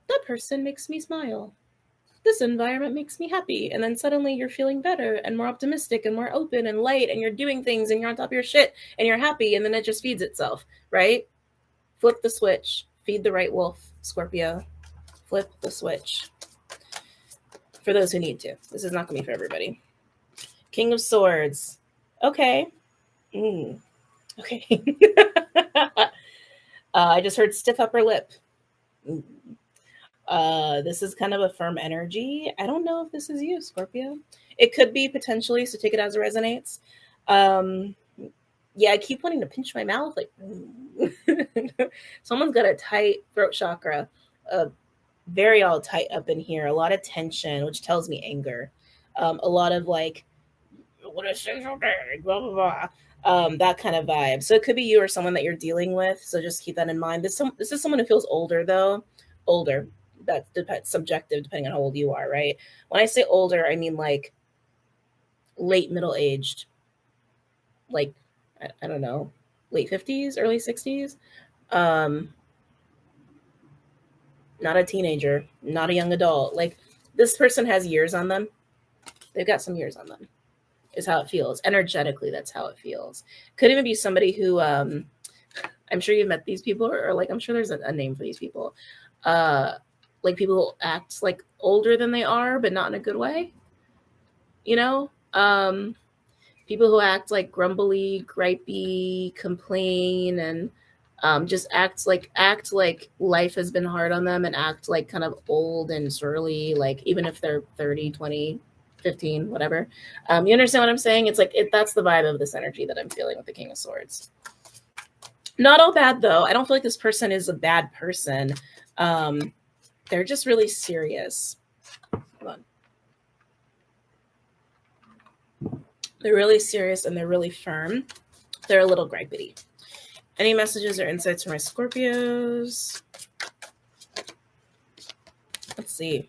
That person makes me smile. This environment makes me happy. And then suddenly you're feeling better and more optimistic and more open and light, and you're doing things and you're on top of your shit and you're happy, and then it just feeds itself, right? Flip the switch. Feed the right wolf, Scorpio. Flip the switch. For those who need to. This is not going to be for everybody. King of Swords. Okay. Okay. I just heard stiff upper lip. This is kind of a firm energy. I don't know if this is you, Scorpio. It could be potentially, so take it as it resonates. Yeah, I keep wanting to pinch my mouth. Like, someone's got a tight throat chakra, very all tight up in here. A lot of tension, which tells me anger. A lot of like, what is say something, blah blah blah. That kind of vibe. So it could be you or someone that you're dealing with. So just keep that in mind. This is someone who feels older, though. Older. That's subjective, depending on how old you are, right? When I say older, I mean like late middle aged, like I don't know, late 50s, early 60s. not a teenager, not a young adult. Like, this person has years on them. They've got some years on them, is how it feels. Energetically, that's how it feels. Could even be somebody who, I'm sure you've met these people, or like, I'm sure there's a name for these people. Like, people who act like older than they are, but not in a good way. You know? People who act like grumbly, gripey, complain, and just act like life has been hard on them, and act like kind of old and surly, like even if they're 30, 20, 15, whatever. You understand what I'm saying? It's like, that's the vibe of this energy that I'm feeling with the King of Swords. Not all bad, though. I don't feel like this person is a bad person. They're just really serious. Hold on. They're really serious and they're really firm. They're a little gripey. Any messages or insights for my Scorpios? Let's see.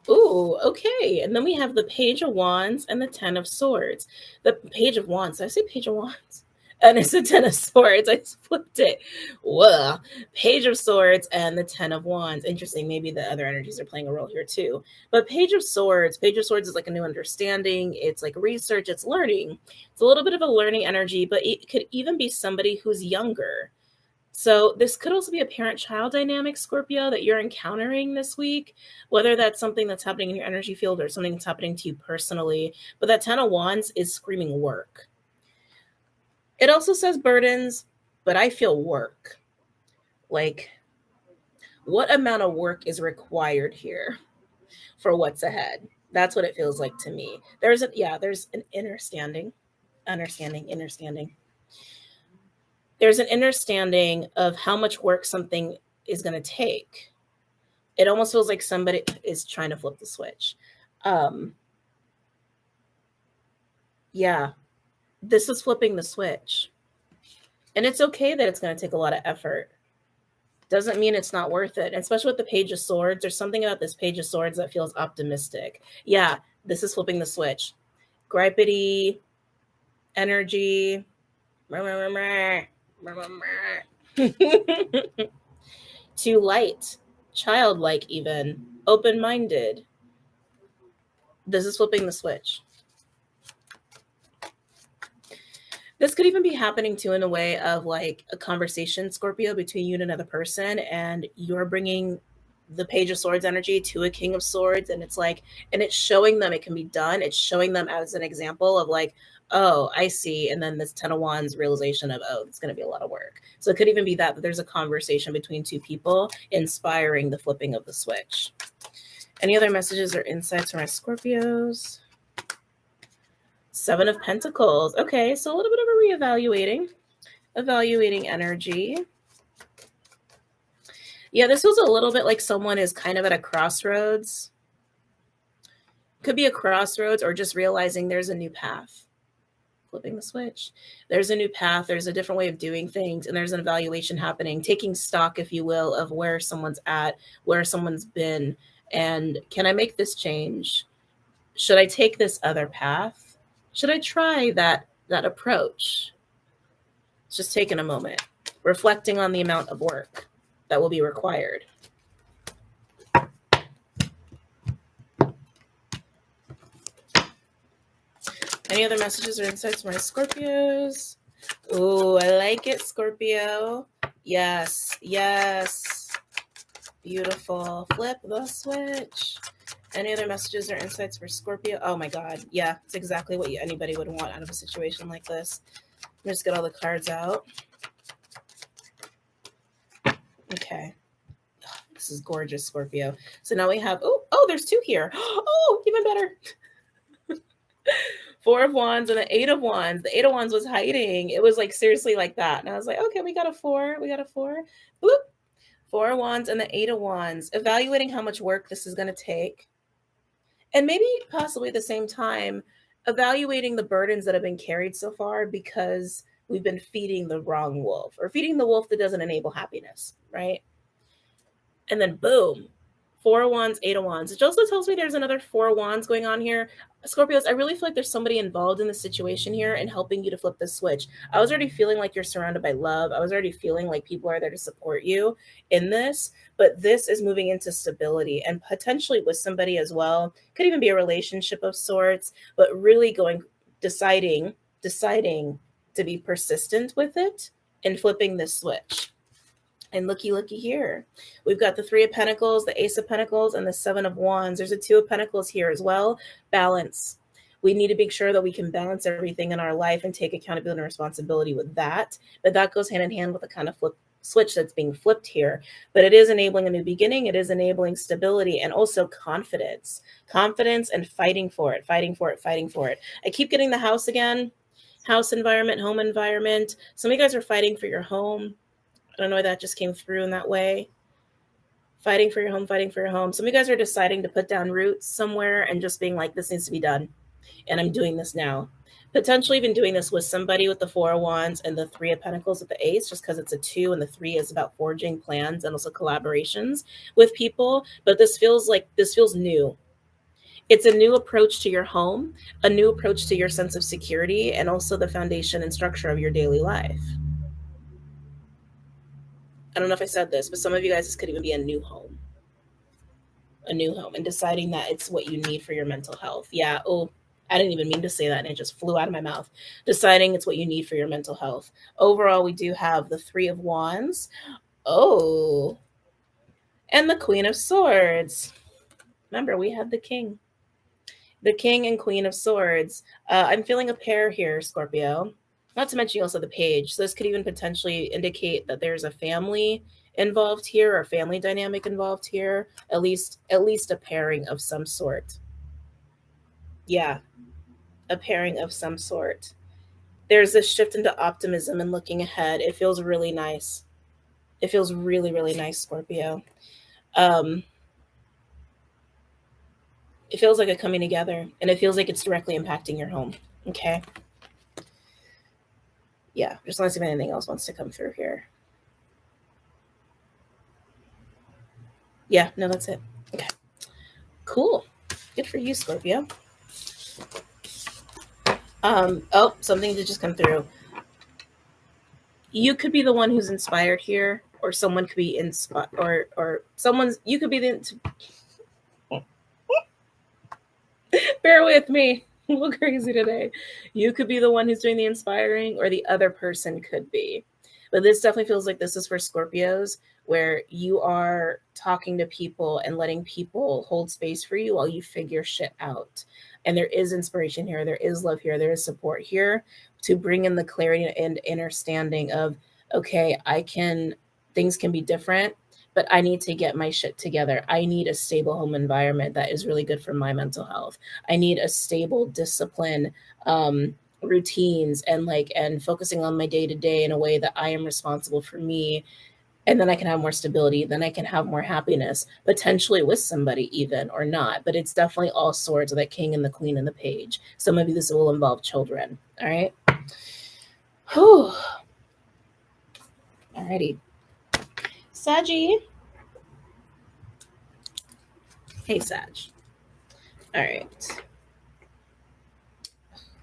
Ooh, okay. And then we have the Page of Wands and the 10 of Swords. The Page of Wands. Did I say Page of Wands? And it's the 10 of Swords. I just flipped it. Whoa. Page of Swords and the 10 of Wands. Interesting. Maybe the other energies are playing a role here too. But Page of Swords is like a new understanding. It's like research. It's learning. It's a little bit of a learning energy, but it could even be somebody who's younger. So this could also be a parent-child dynamic, Scorpio, that you're encountering this week, whether that's something that's happening in your energy field or something that's happening to you personally. But that 10 of Wands is screaming work. It also says burdens, but I feel work. Like, what amount of work is required here for what's ahead? That's what it feels like to me. There's an understanding. There's an understanding of how much work something is going to take. It almost feels like somebody is trying to flip the switch. Yeah, this is flipping the switch. And it's okay that it's going to take a lot of effort. Doesn't mean it's not worth it. And especially with the Page of Swords, there's something about this Page of Swords that feels optimistic. Yeah, this is flipping the switch. Gripity energy. To light, childlike, even open-minded. This is flipping the switch. This could even be happening too in a way of like a conversation, Scorpio, between you and another person, and you're bringing the Page of Swords energy to a King of Swords, and it's like, and it's showing them it can be done. It's showing them as an example of like, oh, I see. And then this 10 of Wands realization of, oh, it's going to be a lot of work. So it could even be that there's a conversation between two people inspiring the flipping of the switch. Any other messages or insights for my Scorpios? 7 of Pentacles. Okay, so a little bit of a evaluating energy. Yeah, this was a little bit like someone is kind of at a crossroads. Could be a crossroads or just realizing there's a new path. Flipping the switch. There's a new path. There's a different way of doing things. And there's an evaluation happening, taking stock, if you will, of where someone's at, where someone's been. And can I make this change? Should I take this other path? Should I try that approach? It's just taking a moment, reflecting on the amount of work that will be required. Any other messages or insights for my Scorpios? Oh, I like it, Scorpio. Yes, yes. Beautiful. Flip the switch. Any other messages or insights for Scorpio? Oh my God. Yeah, it's exactly what anybody would want out of a situation like this. Let me just get all the cards out. Okay. Oh, this is gorgeous, Scorpio. So now we have, oh, there's 2 here. Oh, even better. 4 of Wands and the 8 of Wands. The 8 of Wands was hiding. It was like seriously like that. And I was like, okay, we got a 4. Bloop. 4 of Wands and the 8 of Wands. Evaluating how much work this is going to take. And maybe possibly at the same time, evaluating the burdens that have been carried so far because we've been feeding the wrong wolf or feeding the wolf that doesn't enable happiness, right? And then boom, Four of Wands, Eight of Wands. It also tells me there's another Four of Wands going on here. Scorpios, I really feel like there's somebody involved in the situation here and helping you to flip the switch. I was already feeling like you're surrounded by love. I was already feeling like people are there to support you in this, but this is moving into stability and potentially with somebody as well. Could even be a relationship of sorts, but really deciding to be persistent with it and flipping the switch. And looky here. We've got the Three of Pentacles, the Ace of Pentacles, and the Seven of Wands. There's a Two of Pentacles here as well. Balance. We need to make sure that we can balance everything in our life and take accountability and responsibility with that. But that goes hand in hand with the kind of switch that's being flipped here. But it is enabling a new beginning. It is enabling stability and also confidence. Confidence and fighting for it. I keep getting the house again. House environment, home environment. Some of you guys are fighting for your home. I don't know why that just came through in that way. Fighting for your home. Some of you guys are deciding to put down roots somewhere and just being like, this needs to be done. And I'm doing this now. Potentially even doing this with somebody with the Four of Wands and the Three of Pentacles with the Ace, just because it's a 2 and the 3 is about forging plans and also collaborations with people. But this feels new. It's a new approach to your home, a new approach to your sense of security, and also the foundation and structure of your daily life. I don't know if I said this, but some of you guys, this could even be a new home, and deciding that it's what you need for your mental health. Yeah. Oh, I didn't even mean to say that, and it just flew out of my mouth. Deciding it's what you need for your mental health. Overall, we do have the Three of Wands. Oh, and the Queen of Swords. Remember, we had the King. The King and Queen of Swords. I'm feeling a pair here, Scorpio. Not to mention also the Page. So this could even potentially indicate that there's a family involved here or family dynamic involved here. At least a pairing of some sort. Yeah, a pairing of some sort. There's this shift into optimism and looking ahead. It feels really nice. It feels really, really nice, Scorpio. It feels like a coming together, and it feels like it's directly impacting your home. Okay. Yeah, just want to see if anything else wants to come through here. Yeah, no, that's it. Okay. Cool. Good for you, Scorpio. Oh, something did just come through. You could be the one who's inspired here, or someone could be inspired, or you could be the... Bear with me. I'm a little crazy today. You could be the one who's doing the inspiring, or the other person could be. But this definitely feels like this is for Scorpios, where you are talking to people and letting people hold space for you while you figure shit out. And there is inspiration here. There is love here. There is support here to bring in the clarity and understanding of, okay, things can be different, but I need to get my shit together. I need a stable home environment that is really good for my mental health. I need a stable discipline, routines, and focusing on my day-to-day in a way that I am responsible for me. And then I can have more stability. Then I can have more happiness, potentially with somebody even, or not. But it's definitely all swords, that King and the Queen and the Page. Some of you, this will involve children. All right. Whew. Alrighty. Saggy. Hey, Sag. All right.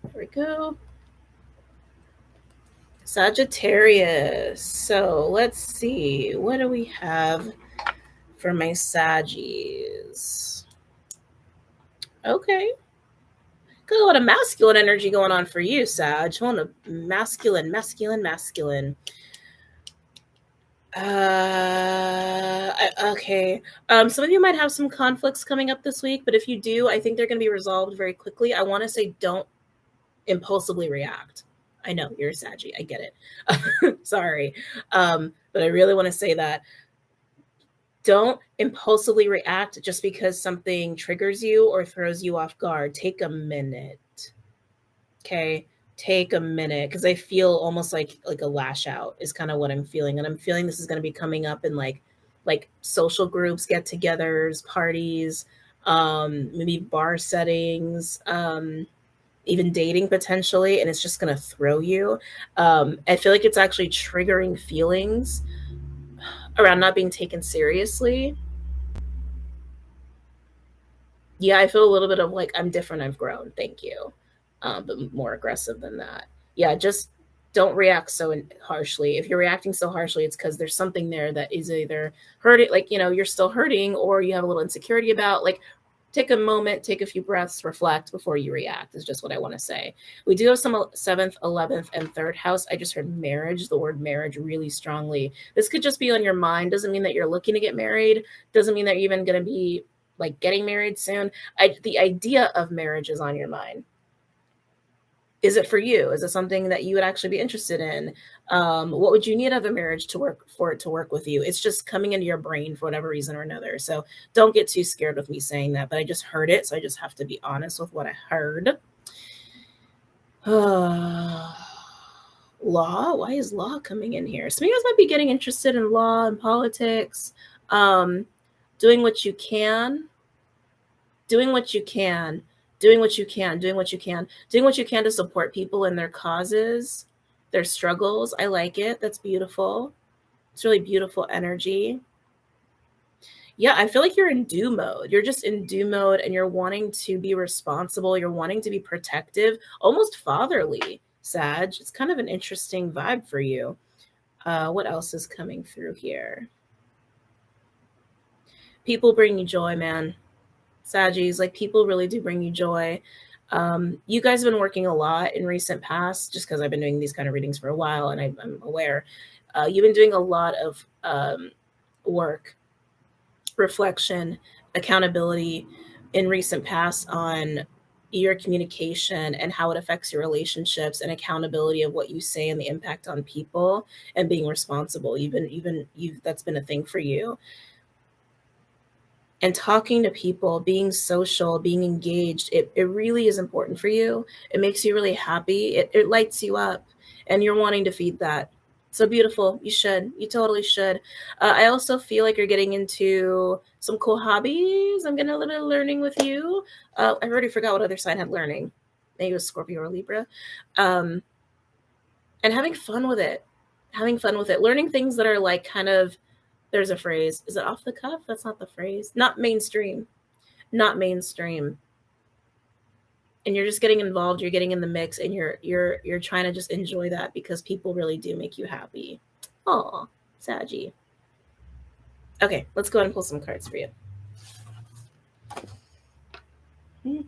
There we go. Sagittarius. So let's see. What do we have for my Saggies? Okay. Got a lot of masculine energy going on for you, Sag. I want a masculine. Okay. Some of you might have some conflicts coming up this week, but if you do, I think they're going to be resolved very quickly. I want to say don't impulsively react. I know you're a Saggy. I get it. Sorry. But I really want to say that don't impulsively react just because something triggers you or throws you off guard. Take a minute. Okay. Take a minute, because I feel almost like a lash out is kind of what I'm feeling. And I'm feeling this is going to be coming up in like social groups, get-togethers, parties, maybe bar settings, even dating potentially, and it's just going to throw you. I feel like it's actually triggering feelings around not being taken seriously. Yeah, I feel a little bit of like, I'm different, I've grown, thank you. But more aggressive than that. Yeah, just don't react so harshly. If you're reacting so harshly, it's because there's something there that is either hurting, like, you know, you're still hurting, or you have a little insecurity about. Like, take a moment, take a few breaths, reflect before you react, is just what I want to say. We do have some 7th, 11th, and 3rd house. I just heard marriage, the word marriage really strongly. This could just be on your mind. Doesn't mean that you're looking to get married. Doesn't mean that you're even going to be like getting married soon. The idea of marriage is on your mind. Is it for you? Is it something that you would actually be interested in? What would you need out of a marriage to work for it to work with you? It's just coming into your brain for whatever reason or another. So don't get too scared with me saying that, but I just heard it. So I just have to be honest with what I heard. Law. Why is law coming in here? Some of you guys might be getting interested in law and politics. Doing what you can. Doing what you can. Doing what you can, doing what you can, doing what you can to support people in their causes, their struggles. I like it. That's beautiful. It's really beautiful energy. Yeah, I feel like you're in do mode. You're just in do mode, and you're wanting to be responsible. You're wanting to be protective, almost fatherly, Sag. It's kind of an interesting vibe for you. What else is coming through here? People bring you joy, man. Saggies, like, people really do bring you joy. You guys have been working a lot in recent past, just because I've been doing these kind of readings for a while, and I'm aware. You've been doing a lot of work, reflection, accountability in recent past on your communication and how it affects your relationships, and accountability of what you say and the impact on people, and being responsible. That's been a thing for you. And talking to people, being social, being engaged, it really is important for you. It makes you really happy. It lights you up, and you're wanting to feed that. So beautiful. You should. You totally should. I also feel like you're getting into some cool hobbies. I'm getting a little bit of learning with you. I already forgot what other sign had learning. Maybe it was Scorpio or Libra. And having fun with it. Having fun with it. Learning things that are like kind of, there's a phrase. Is it off the cuff? That's not the phrase. Not mainstream. Not mainstream. And you're just getting involved. You're getting in the mix, and you're trying to just enjoy that, because people really do make you happy. Aw, Saggy. Okay, let's go ahead and pull some cards for you. We're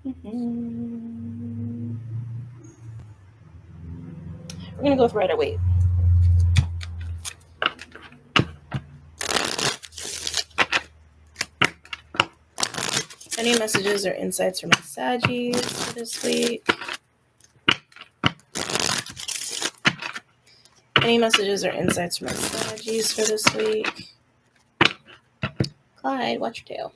gonna go with Rider Waite. Any messages or insights from my Saggies for this week? Any messages or insights from my Saggies for this week? Clyde, watch your tail.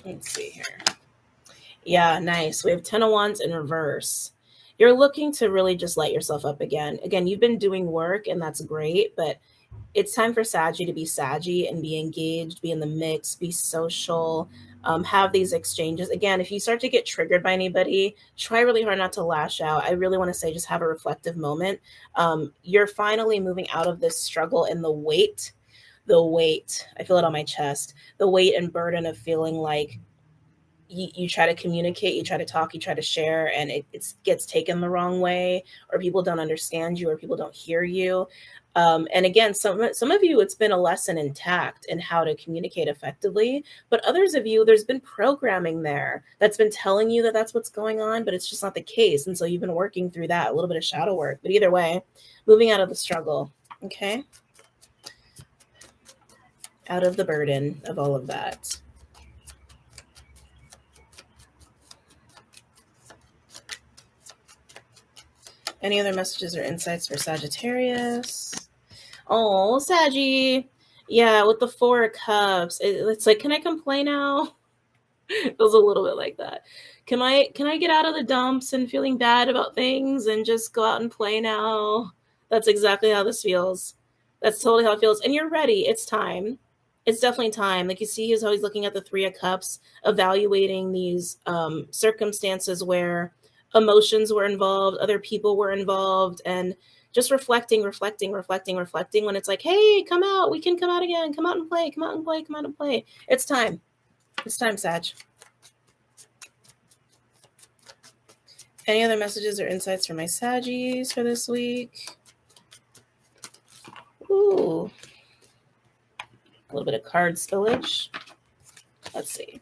Let's see here. Yeah, nice. We have 10 of Wands in reverse. You're looking to really just light yourself up again. Again, you've been doing work, and that's great, but it's time for Saggy to be Saggy and be engaged, be in the mix, be social, have these exchanges. Again, if you start to get triggered by anybody, try really hard not to lash out. I really want to say, just have a reflective moment. You're finally moving out of this struggle and the weight, I feel it on my chest, the weight and burden of feeling like you try to communicate, you try to talk, you try to share, and it gets taken the wrong way, or people don't understand you, or people don't hear you. And again, some of you, it's been a lesson in tact and how to communicate effectively. But others of you, there's been programming there that's been telling you that that's what's going on, but it's just not the case. And so you've been working through that, a little bit of shadow work. But either way, moving out of the struggle, okay? Out of the burden of all of that. Any other messages or insights for Sagittarius? Oh, Saggy. Yeah, with the 4 of Cups. It's like, can I complain now? It was a little bit like that. Can I get out of the dumps and feeling bad about things and just go out and play now? That's exactly how this feels. That's totally how it feels. And you're ready. It's time. It's definitely time. Like, you see, he's always looking at the 3 of Cups, evaluating these circumstances where emotions were involved, other people were involved, and Just reflecting when it's like, hey, come out, we can come out again, come out and play, come out and play, come out and play. It's time, Sag. Any other messages or insights for my Saggies for this week? Ooh, a little bit of card spillage. Let's see.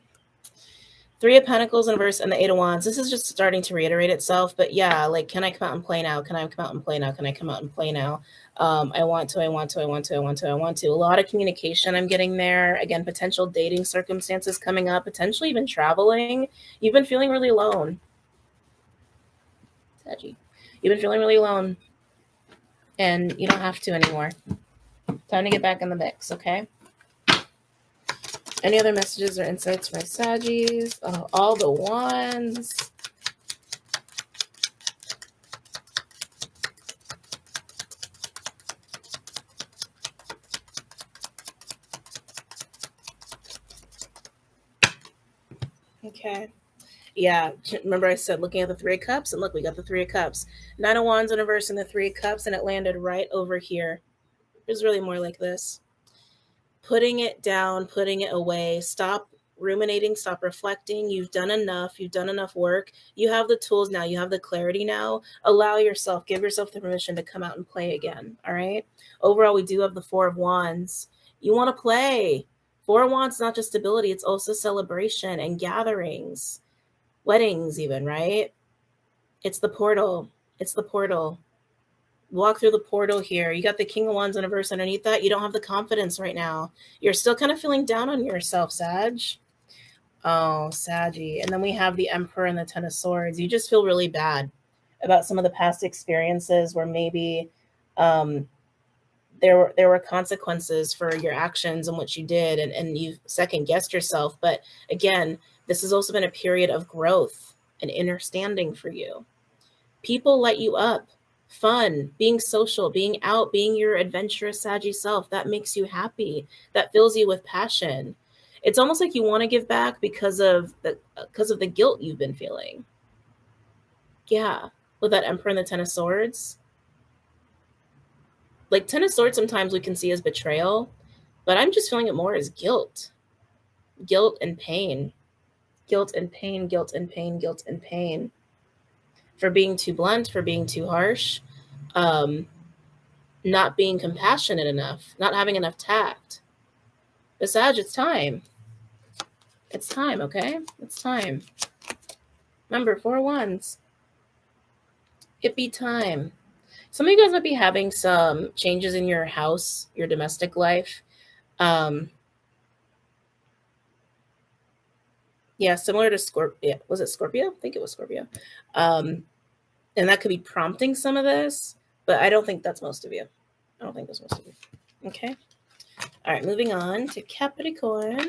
3 of Pentacles in reverse and the 8 of Wands. This is just starting to reiterate itself, but yeah, like, can I come out and play now? Can I come out and play now? Can I come out and play now? I want to. A lot of communication I'm getting there. Again, potential dating circumstances coming up, potentially even traveling. You've been feeling really alone. Saggy. You've been feeling really alone, and you don't have to anymore. Time to get back in the mix, okay? Any other messages or insights for my Saggies? Oh, all the wands. Okay. Yeah, remember I said looking at the 3 of Cups, and look, we got the 3 of Cups. 9 of Wands in reverse and the 3 of Cups, and it landed right over here. It was really more like this. Putting it down, putting it away. Stop ruminating, stop reflecting. You've done enough. You've done enough work. You have the tools now. You have the clarity now. Allow yourself, give yourself the permission to come out and play again, all right? Overall, we do have the 4 of Wands. You want to play. 4 of Wands is not just stability. It's also celebration and gatherings. Weddings even, right? It's the portal. It's the portal. Walk through the portal here. You got the King of Wands in reverse underneath that. You don't have the confidence right now. You're still kind of feeling down on yourself, Sag. Oh, Saggy. And then we have the Emperor and the 10 of Swords. You just feel really bad about some of the past experiences where maybe there were consequences for your actions and what you did, and you've second-guessed yourself. But again, this has also been a period of growth and understanding for you. People light you up. Fun, being social, being out, being your adventurous, saggy self, that makes you happy. That fills you with passion. It's almost like you want to give back because of the guilt you've been feeling. Yeah, with that Emperor and the 10 of Swords. Like 10 of Swords sometimes we can see as betrayal, but I'm just feeling it more as guilt. Guilt and pain. Guilt and pain, guilt and pain, guilt and pain. For being too blunt, for being too harsh, not being compassionate enough, not having enough tact. But Sag, it's time. It's time, okay? It's time. Remember, 4 of Wands. It be time. Some of you guys might be having some changes in your house, your domestic life. Yeah, similar to Scorpio. Yeah, was it Scorpio? I think it was Scorpio. And that could be prompting some of this, but I don't think that's most of you. I don't think that's most of you. Okay. All right, moving on to Capricorn.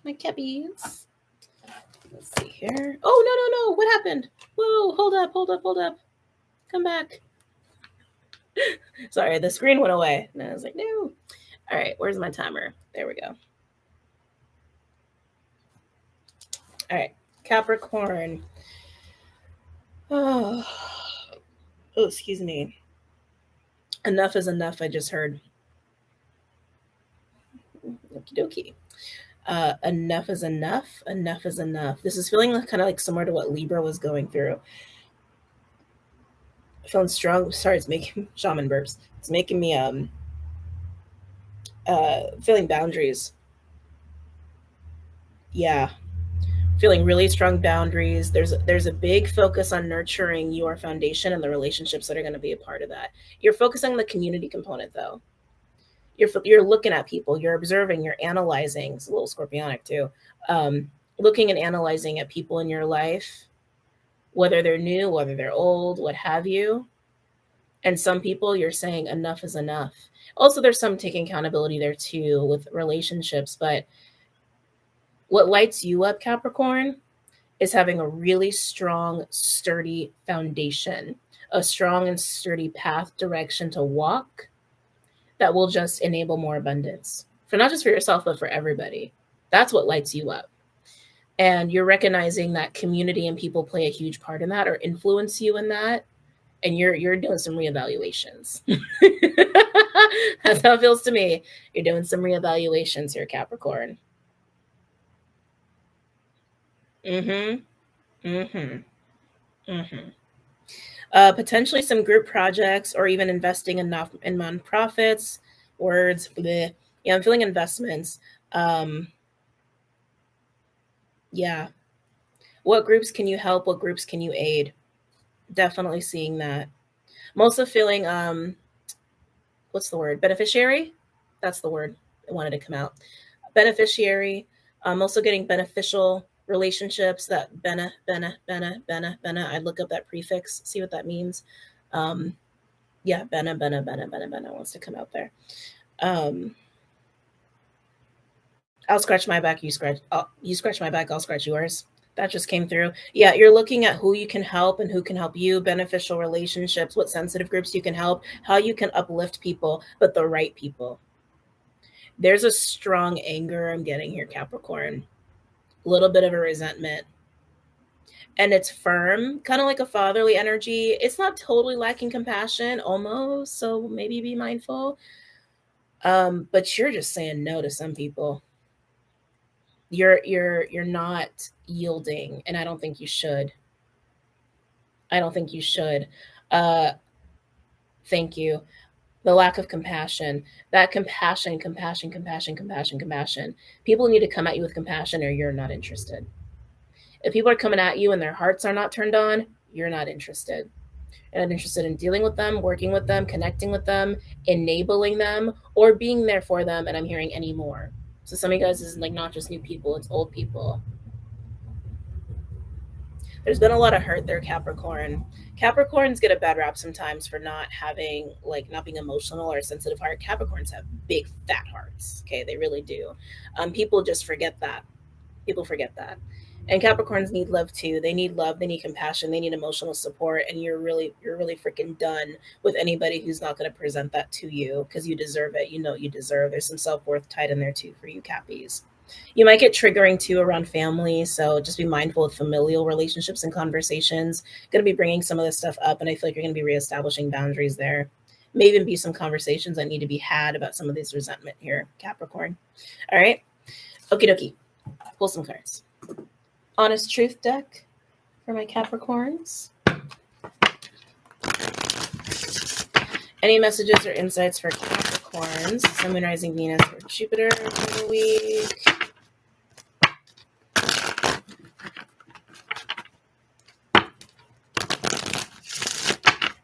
My Cappies. Let's see here. Oh, no. What happened? Whoa, hold up. Come back. Sorry, the screen went away. And I was like, no. All right, where's my timer? There we go. All right, Capricorn. Oh, excuse me. Enough is enough, I just heard. Okie dokie. Enough is enough. Enough is enough. This is feeling kind of like similar to what Libra was going through. Feeling strong. Sorry, it's making shaman burps. It's making me feeling boundaries. Yeah. Feeling really strong boundaries. There's a big focus on nurturing your foundation and the relationships that are going to be a part of that. You're focusing on the community component, though. You're looking at people, you're observing, you're analyzing. It's a little scorpionic too. Looking and analyzing at people in your life, whether they're new, whether they're old, what have you. And some people you're saying enough is enough. Also, there's some taking accountability there too with relationships, but what lights you up, Capricorn, is having a really strong, sturdy foundation, a strong and sturdy path, direction to walk that will just enable more abundance for not just for yourself, but for everybody. That's what lights you up. And you're recognizing that community and people play a huge part in that or influence you in that. And you're doing some reevaluations. That's how it feels to me. You're doing some reevaluations here, Capricorn. Potentially some group projects or even investing in nonprofits. Words, bleh. Yeah, I'm feeling investments. Yeah. What groups can you help? What groups can you aid? Definitely seeing that. I'm also feeling what's the word? Beneficiary? That's the word. I wanted to come out. Beneficiary. I'm also getting beneficial relationships. That bena. I'd look up that prefix, see what that means. Yeah, bena wants to come out there. I'll scratch my back, you scratch my back, I'll scratch yours. That just came through. Yeah, you're looking at who you can help and who can help you, beneficial relationships, what sensitive groups you can help, how you can uplift people, but the right people. There's a strong anger I'm getting here, Capricorn. A little bit of a resentment. And it's firm, kind of like a fatherly energy. It's not totally lacking compassion, almost. So maybe be mindful. But you're just saying no to some people. You're not yielding, and I don't think you should. Thank you. The lack of compassion. That compassion. People need to come at you with compassion, or you're not interested. If people are coming at you and their hearts are not turned on, you're not interested. You're not interested in dealing with them, working with them, connecting with them, enabling them, or being there for them. And I'm hearing any more. So some of you guys is like not just new people, it's old people. There's been a lot of hurt there, Capricorn. Capricorns get a bad rap sometimes for not being emotional or a sensitive heart. Capricorns have big fat hearts. Okay, they really do. People just forget that. People forget that. And Capricorns need love too. They need love, they need compassion, they need emotional support. And you're really freaking done with anybody who's not going to present that to you, because you deserve it. You know you deserve. There's some self-worth tied in there too for you, Cappies. You might get triggering too around family, so just be mindful of familial relationships and conversations. Going to be bringing some of this stuff up, and I feel like you're going to be reestablishing boundaries there. May even be some conversations that need to be had about some of this resentment here, Capricorn. All right. Okie dokie. Pull some cards. Honest Truth deck for my Capricorns. Any messages or insights for Capricorns, Sun, Moon, Rising, Venus, or Jupiter for the week?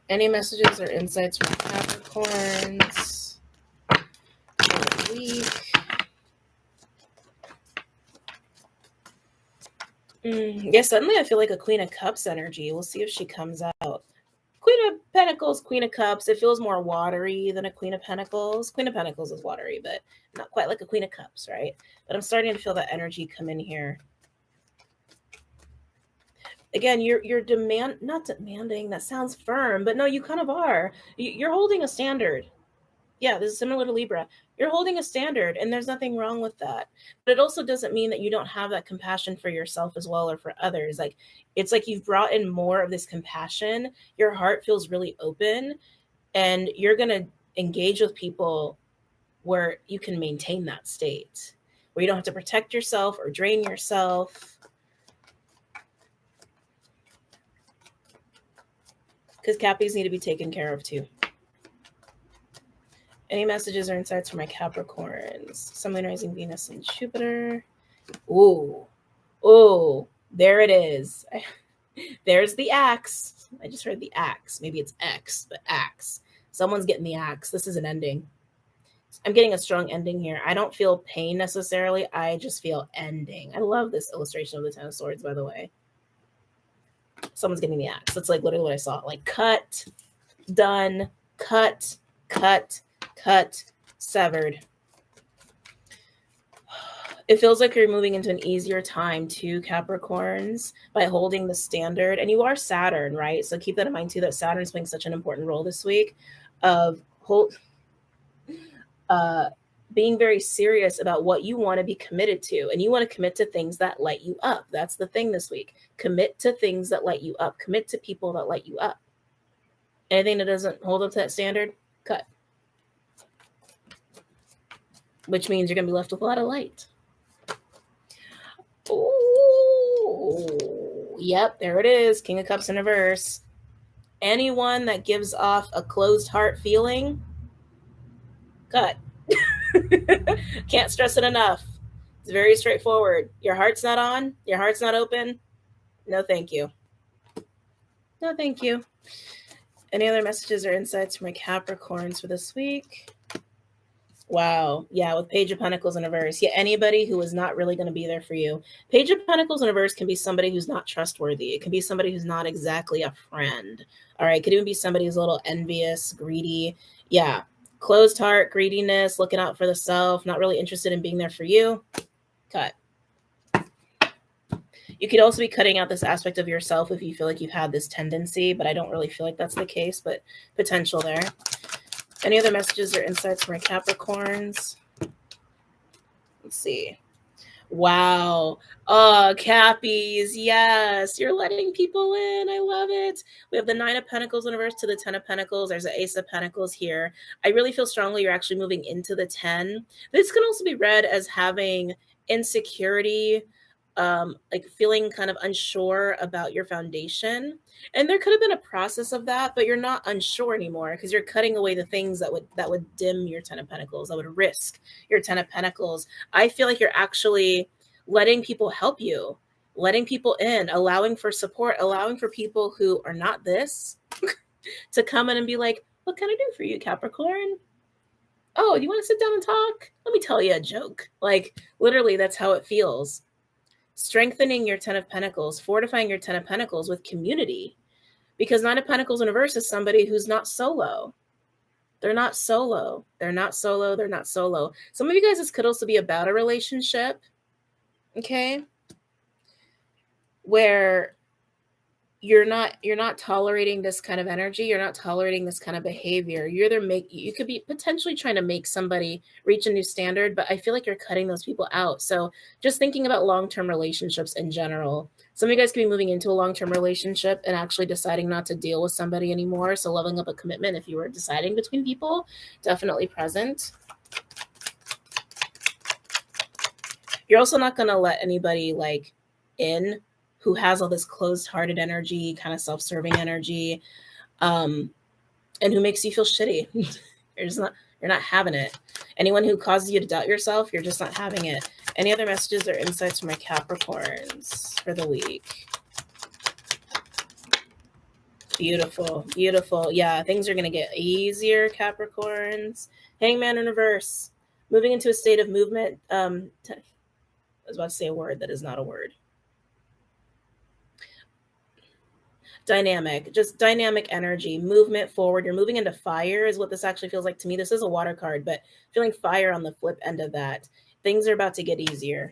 Any messages or insights for Capricorns for the week? Yeah, suddenly I feel like a Queen of Cups energy. We'll see if she comes out. Queen of Pentacles, Queen of Cups. It feels more watery than a Queen of Pentacles. Queen of Pentacles is watery, but not quite like a Queen of Cups, right? But I'm starting to feel that energy come in here. Again, you're not demanding. That sounds firm, but no, you kind of are. You're holding a standard. Yeah, this is similar to Libra. You're holding a standard, and there's nothing wrong with that. But it also doesn't mean that you don't have that compassion for yourself as well, or for others. Like, it's like you've brought in more of this compassion. Your heart feels really open, and you're going to engage with people where you can maintain that state, where you don't have to protect yourself or drain yourself. Because Cappies need to be taken care of too. Any messages or insights for my Capricorns? Sun, Moon, Rising, Venus, and Jupiter. Ooh, there it is. There's the axe. I just heard the axe. Maybe it's X, but axe. Someone's getting the axe. This is an ending. I'm getting a strong ending here. I don't feel pain necessarily. I just feel ending. I love this illustration of the Ten of Swords, by the way. Someone's getting the axe. That's like literally what I saw. Like cut, done, cut, severed. It feels like you're moving into an easier time too, Capricorns, by holding the standard. And you are Saturn, right? So keep that in mind too, that Saturn's playing such an important role this week of being very serious about what you want to be committed to. And you want to commit to things that light you up. That's the thing this week. Commit to things that light you up. Commit to people that light you up. Anything that doesn't hold up to that standard, cut. Which means you're going to be left with a lot of light. Oh, yep, there it is. King of Cups in reverse. Anyone that gives off a closed heart feeling, cut. Can't stress it enough. It's very straightforward. Your heart's not on. Your heart's not open. No, thank you. No, thank you. Any other messages or insights from my Capricorns for this week? Wow. Yeah, with Page of Pentacles in reverse. Yeah, anybody who is not really going to be there for you. Page of Pentacles in reverse can be somebody who's not trustworthy. It can be somebody who's not exactly a friend. All right. It could even be somebody who's a little envious, greedy. Yeah. Closed heart, greediness, looking out for the self, not really interested in being there for you. Cut. You could also be cutting out this aspect of yourself if you feel like you've had this tendency, but I don't really feel like that's the case, but potential there. Any other messages or insights from my Capricorns? Let's see. Wow. Oh, Cappies. Yes. You're letting people in. I love it. We have the 9 of Pentacles in reverse to the 10 of Pentacles. There's an Ace of Pentacles here. I really feel strongly you're actually moving into the 10. This can also be read as having insecurity, like feeling kind of unsure about your foundation. And there could have been a process of that, but you're not unsure anymore because you're cutting away the things that would dim your 10 of Pentacles, that would risk your 10 of Pentacles. I feel like you're actually letting people help you, letting people in, allowing for support, allowing for people who are not this to come in and be like, what can I do for you, Capricorn? Oh, you want to sit down and talk? Let me tell you a joke. Like, literally, that's how it feels. Strengthening your 10 of Pentacles, fortifying your 10 of Pentacles with community. Because 9 of Pentacles in reverse is somebody who's not solo. They're not solo. They're not solo. They're not solo. Some of you guys, this could also be about a relationship. Okay? Where you're not tolerating this kind of energy. You're not tolerating this kind of behavior. You could be potentially trying to make somebody reach a new standard, but I feel like you're cutting those people out. So just thinking about long-term relationships in general. Some of you guys could be moving into a long-term relationship and actually deciding not to deal with somebody anymore. So leveling up a commitment if you were deciding between people, definitely present. You're also not going to let anybody like in who has all this closed-hearted energy, kind of self-serving energy, and who makes you feel shitty. You're not having it. Anyone who causes you to doubt yourself, you're just not having it. Any other messages or insights from my Capricorns for the week? Beautiful, beautiful. Yeah, things are going to get easier, Capricorns. Hangman in reverse. Moving into a state of movement. I was about to say a word that is not a word. Dynamic, just dynamic energy, movement forward. You're moving into fire is what this actually feels like to me. This is a water card, but feeling fire on the flip end of that. Things are about to get easier.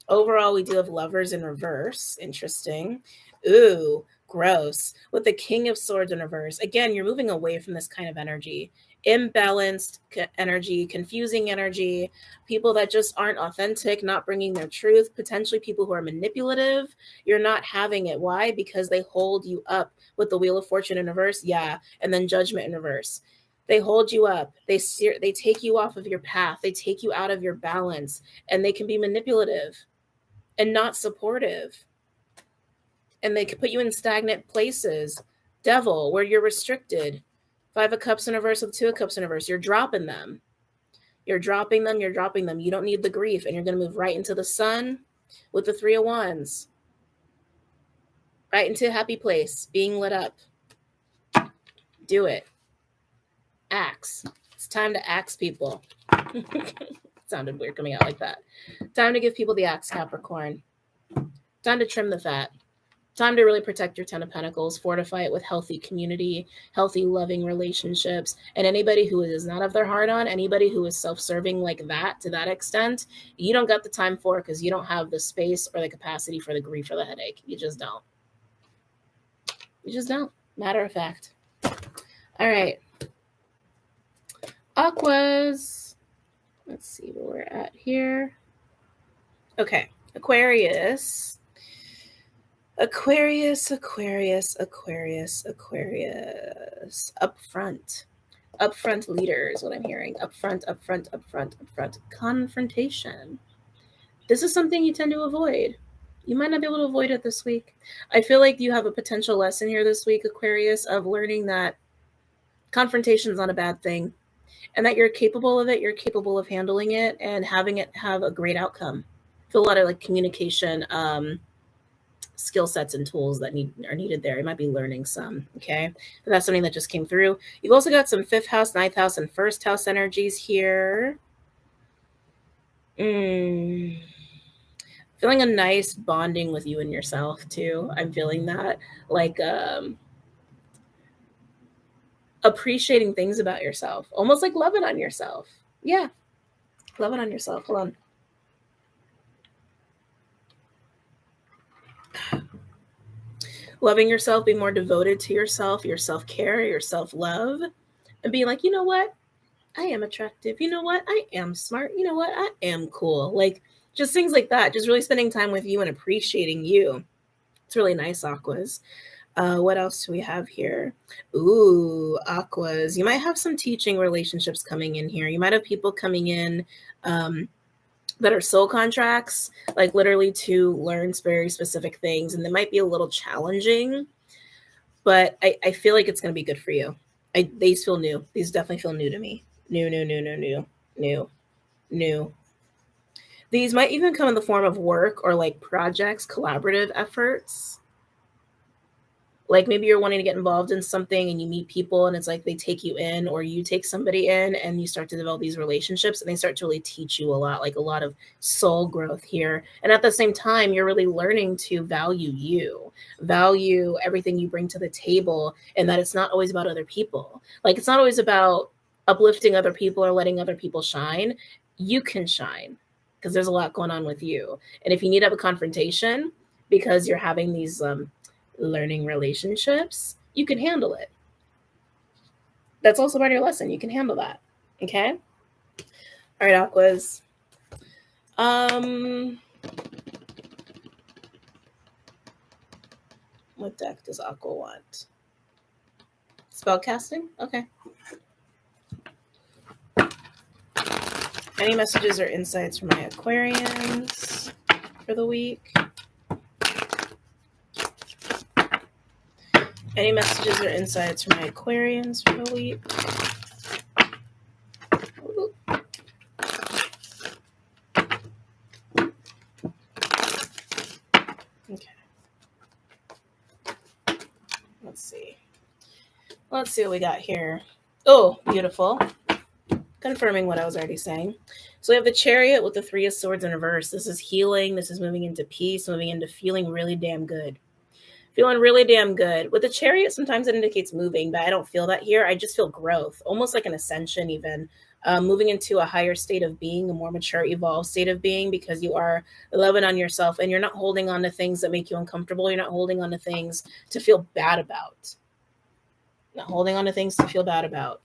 Overall, we do have Lovers in reverse. Interesting. Ooh, gross. With the King of Swords in reverse. Again, you're moving away from this kind of energy. Imbalanced energy, confusing energy, people that just aren't authentic, not bringing their truth, potentially people who are manipulative. You're not having it. Why? Because they hold you up with the Wheel of Fortune in reverse. Yeah. And then Judgment in reverse. They hold you up. They take you off of your path. They take you out of your balance, and they can be manipulative and not supportive. And they can put you in stagnant places. Devil, where you're restricted. 5 of Cups in reverse with 2 of Cups in reverse. You're dropping them. You're dropping them. You're dropping them. You don't need the grief. And you're going to move right into the Sun with the 3 of Wands. Right into a happy place. Being lit up. Do it. Axe. It's time to axe people. Sounded weird coming out like that. Time to give people the axe, Capricorn. Time to trim the fat. Time to really protect your 10 of Pentacles, fortify it with healthy community, healthy, loving relationships. And anybody who does not have their heart on, anybody who is self-serving like that, to that extent, you don't got the time for it because you don't have the space or the capacity for the grief or the headache. You just don't. You just don't. Matter of fact. All right. Aquas. Let's see where we're at here. Okay. Aquarius. Aquarius, Aquarius, Aquarius, Aquarius. Upfront leader is what I'm hearing. Upfront. Confrontation. This is something you tend to avoid. You might not be able to avoid it this week. I feel like you have a potential lesson here this week, Aquarius, of learning that confrontation is not a bad thing and that you're capable of it. You're capable of handling it and having it have a great outcome. I feel a lot of like communication skill sets and tools that are needed there. You might be learning some, okay? But that's something that just came through. You've also got some 5th house, 9th house, and 1st house energies here. Feeling a nice bonding with you and yourself too. I'm feeling that, like appreciating things about yourself, almost like loving on yourself. Yeah, loving on yourself. Hold on. Loving yourself, being more devoted to yourself, your self-care, your self-love, and being like, you know what? I am attractive. You know what? I am smart. You know what? I am cool. Like, just things like that. Just really spending time with you and appreciating you. It's really nice, Aquas. What else do we have here? Ooh, Aquas. You might have some teaching relationships coming in here. You might have people coming in that are soul contracts, like literally to learn very specific things. And they might be a little challenging, but I feel like it's going to be good for you. These feel new. These definitely feel new to me. New. These might even come in the form of work or like projects, collaborative efforts. Like maybe you're wanting to get involved in something and you meet people and it's like they take you in or you take somebody in and you start to develop these relationships and they start to really teach you a lot, like a lot of soul growth here. And at the same time, you're really learning to value everything you bring to the table and that it's not always about other people. Like it's not always about uplifting other people or letting other people shine. You can shine because there's a lot going on with you. And if you need to have a confrontation because you're having these learning relationships, you can handle it. That's also part of your lesson. You can handle that. Okay? All right, Aquas. What deck does Aqua want? Spellcasting? Okay. Any messages or insights for my Aquarians for the week? Any messages or insights for my Aquarians for the week? Ooh. Okay. Let's see. Let's see what we got here. Oh, beautiful. Confirming what I was already saying. So we have the Chariot with the 3 of Swords in reverse. This is healing. This is moving into peace, moving into feeling really damn good. Feeling really damn good. With the Chariot, sometimes it indicates moving, but I don't feel that here. I just feel growth, almost like an ascension even. Moving into a higher state of being, a more mature, evolved state of being, because you are loving on yourself and you're not holding on to things that make you uncomfortable. You're not holding on to things to feel bad about. Not holding on to things to feel bad about.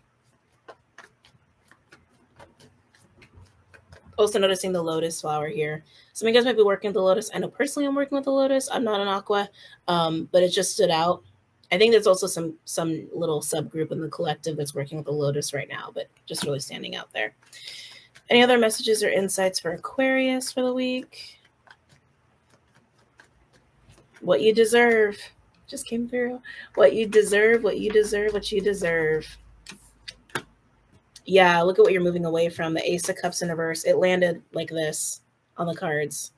Also noticing the lotus flower here. Some of you guys might be working with the lotus. I know personally I'm working with the lotus. I'm not an aqua, but it just stood out. I think there's also some little subgroup in the collective that's working with the lotus right now, but just really standing out there. Any other messages or insights for Aquarius for the week? What you deserve just came through. What you deserve, what you deserve, what you deserve. Yeah, look at what you're moving away from. The Ace of Cups in reverse. It landed like this on the cards.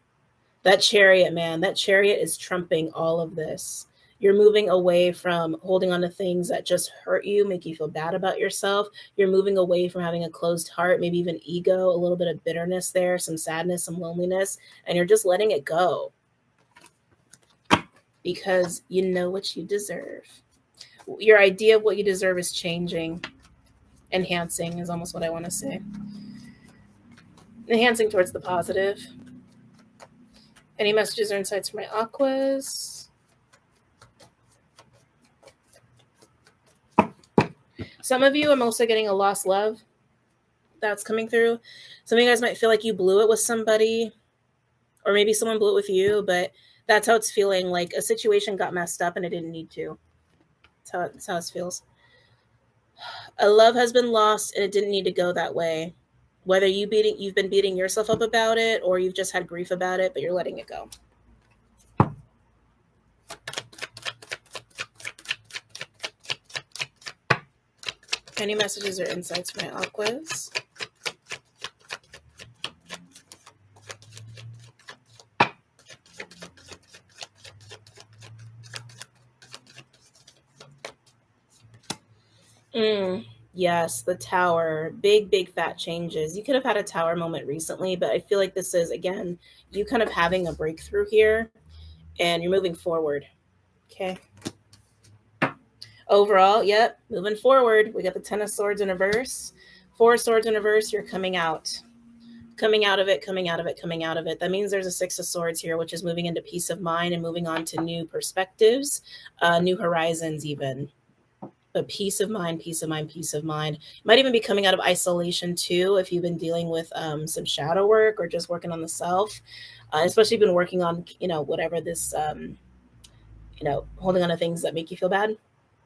That Chariot, man, that Chariot is trumping all of this. You're moving away from holding on to things that just hurt you, make you feel bad about yourself. You're moving away from having a closed heart, maybe even ego, a little bit of bitterness there, some sadness, some loneliness, and you're just letting it go because you know what you deserve. Your idea of what you deserve is changing. Enhancing is almost what I want to say. Enhancing towards the positive. Any messages or insights for my aquas? Some of you, I'm also getting a lost love that's coming through. Some of you guys might feel like you blew it with somebody, or maybe someone blew it with you, but That's how it's feeling. Like a situation got messed up and it didn't need to. That's how it feels. A love has been lost and it didn't need to go that way. Whether you've been beating yourself up about it, or you've just had grief about it, but you're letting it go. Any messages or insights for my Aquas? Yes, the Tower. Big fat changes. You could have had a Tower moment recently, but I feel like this is, again, you kind of having a breakthrough here, and you're moving forward. Okay. Overall, yep, moving forward. We got the Ten of Swords in reverse. Four of Swords in reverse. You're coming out. Coming out of it, coming out of it, coming out of it. That means there's a Six of Swords here, which is moving into peace of mind and moving on to new perspectives, new horizons even. But peace of mind, peace of mind, peace of mind. You might even be coming out of isolation too, if you've been dealing with some shadow work or just working on the self, especially been working on, whatever this, holding on to things that make you feel bad,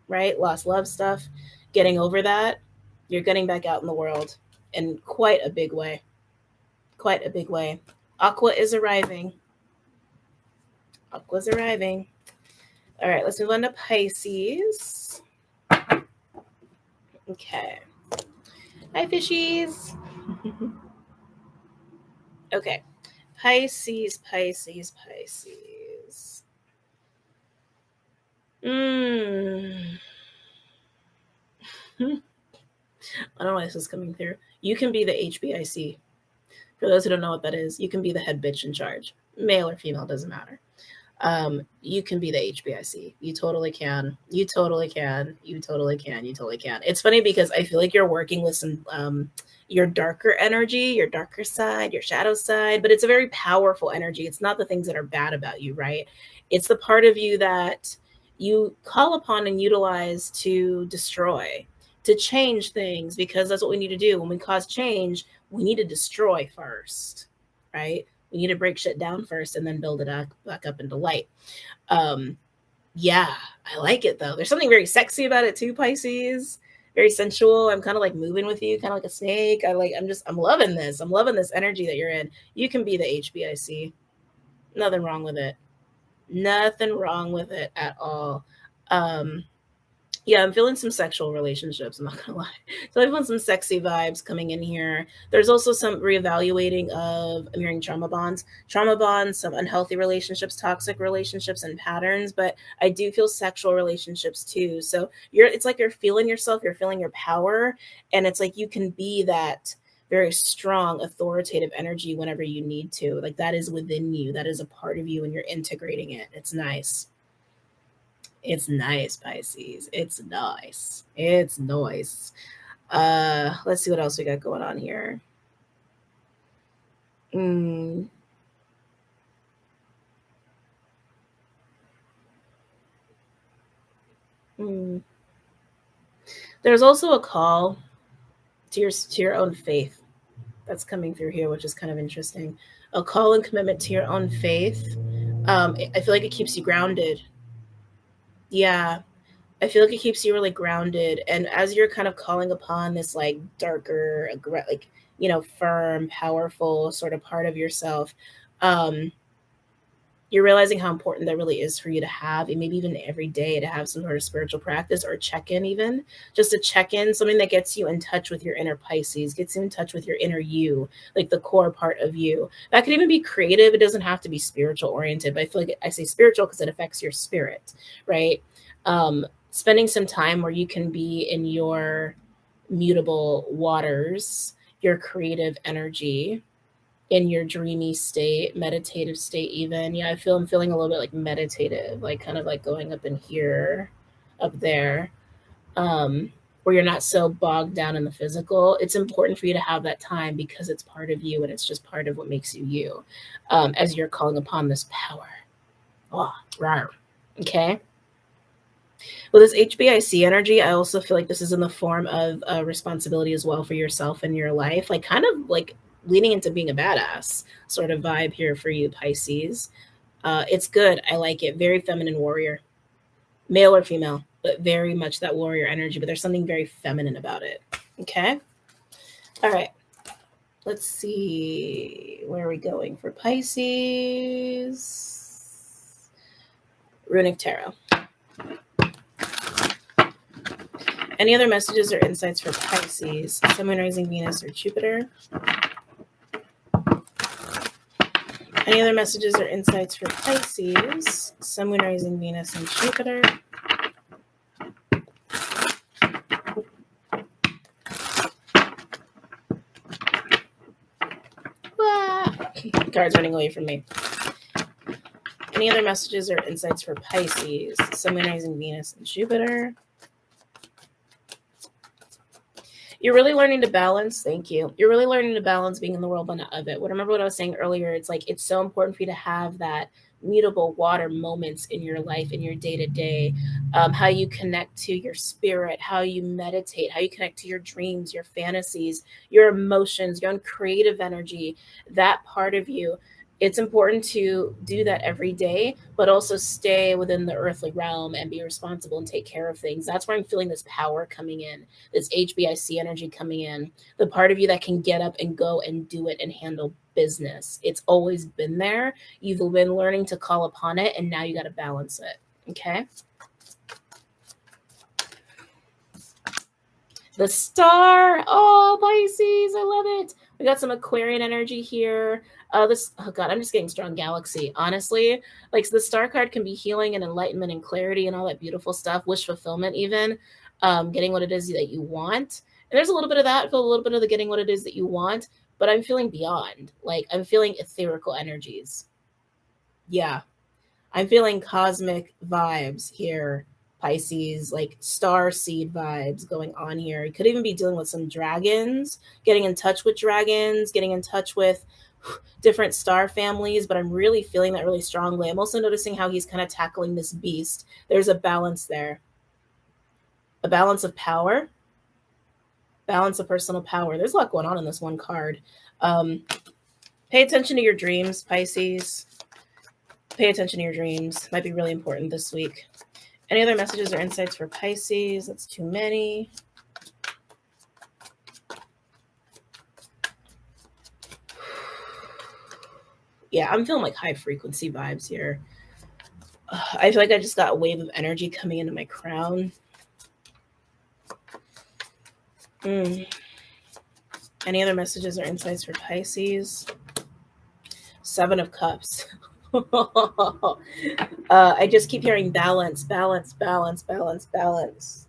right? Lost love stuff, getting over that. You're getting back out in the world in quite a big way. Quite a big way. Aqua is arriving. Aqua's arriving. All right, let's move on to Pisces. Okay. Hi, fishies. Okay. Pisces. I don't know why this is coming through. You can be the HBIC. For those who don't know what that is, you can be the head bitch in charge. Male or female, doesn't matter. You can be the HBIC. You totally can. You totally can. You totally can. You totally can. It's funny because I feel like you're working with some your darker energy, your darker side, your shadow side, but it's a very powerful energy. It's not the things that are bad about you, right? It's the part of you that you call upon and utilize to destroy, to change things, because that's what we need to do. When we cause change, we need to destroy first, right? We need to break shit down first and then build it back up into light. Yeah, I like it though. There's something very sexy about it too, Pisces. Very sensual. I'm kind of like moving with you, kind of like a snake. I'm loving this. I'm loving this energy that you're in. You can be the HBIC. Nothing wrong with it. Nothing wrong with it at all. Yeah, I'm feeling some sexual relationships. I'm not gonna lie. So I'm feeling some sexy vibes coming in here. There's also some reevaluating of, I'm hearing trauma bonds, some unhealthy relationships, toxic relationships and patterns, but I do feel sexual relationships too. So it's like you're feeling yourself, you're feeling your power, and it's like you can be that very strong, authoritative energy whenever you need to. Like that is within you. That is a part of you and you're integrating it. It's nice. It's nice, Pisces. It's nice. It's nice. Let's see what else we got going on here. There's also a call to your own faith that's coming through here, which is kind of interesting. A call and commitment to your own faith. I feel like it keeps you grounded. Yeah, I feel like it keeps you really grounded. And as you're kind of calling upon this like darker, like, firm, powerful sort of part of yourself, you're realizing how important that really is for you to have, and maybe even every day to have some sort of spiritual practice or check-in, even just a check-in, something that gets you in touch with your inner Pisces, gets you in touch with your inner you, like the core part of you. That could even be creative. It doesn't have to be spiritual oriented, but I feel like I say spiritual because it affects your spirit, right? Spending some time where you can be in your mutable waters, your creative energy, in your dreamy state, meditative state even. Yeah, I'm feeling a little bit like meditative, like kind of like going up in here, up there, where you're not so bogged down in the physical. It's important for you to have that time because it's part of you and it's just part of what makes you you, as you're calling upon this power. Oh, rawr. Okay. With this HBIC energy, I also feel like this is in the form of a responsibility as well for yourself and your life, like kind of like leaning into being a badass sort of vibe here for you, Pisces. It's good. I like it. Very feminine warrior, male or female, but very much that warrior energy. But there's something very feminine about it. Okay. All right. Let's see. Where are we going for Pisces? Runic Tarot. Any other messages or insights for Pisces? Sun, Moon, Rising, Venus, or Jupiter? Any other messages or insights for Pisces? Sun, Moon, Rising, Venus, and Jupiter? Cards running away from me. Any other messages or insights for Pisces? Sun, Moon, Rising, Venus, and Jupiter? You're really learning to balance. Thank you. You're really learning to balance being in the world, but not of it. Remember what I was saying earlier? It's like, it's so important for you to have that mutable water moments in your life, in your day-to-day, how you connect to your spirit, how you meditate, how you connect to your dreams, your fantasies, your emotions, your own creative energy, that part of you. It's important to do that every day, but also stay within the earthly realm and be responsible and take care of things. That's where I'm feeling this power coming in, this HBIC energy coming in, the part of you that can get up and go and do it and handle business. It's always been there. You've been learning to call upon it, and now you got to balance it. Okay. The star. Oh, Pisces. I love it. We got some Aquarian energy here. Oh God, I'm just getting strong galaxy. Honestly, like, so the star card can be healing and enlightenment and clarity and all that beautiful stuff, wish fulfillment, even getting what it is that you want. And there's a little bit of that, a little bit of the getting what it is that you want, but I'm feeling beyond. Like, I'm feeling etherical energies. Yeah, I'm feeling cosmic vibes here, Pisces, like star seed vibes going on here. You could even be dealing with some dragons, getting in touch with dragons, getting in touch with different star families, but I'm really feeling that really strongly. I'm also noticing how he's kind of tackling this beast. There's a balance there, a balance of power, balance of personal power. There's a lot going on in this one card. Pay attention to your dreams, Pisces. Pay attention to your dreams. Might be really important this week. Any other messages or insights for Pisces? That's too many. Yeah, I'm feeling like high frequency vibes here. I feel like I just got a wave of energy coming into my crown. Any other messages or insights for Pisces? 7 of Cups. I just keep hearing balance, balance, balance, balance, balance,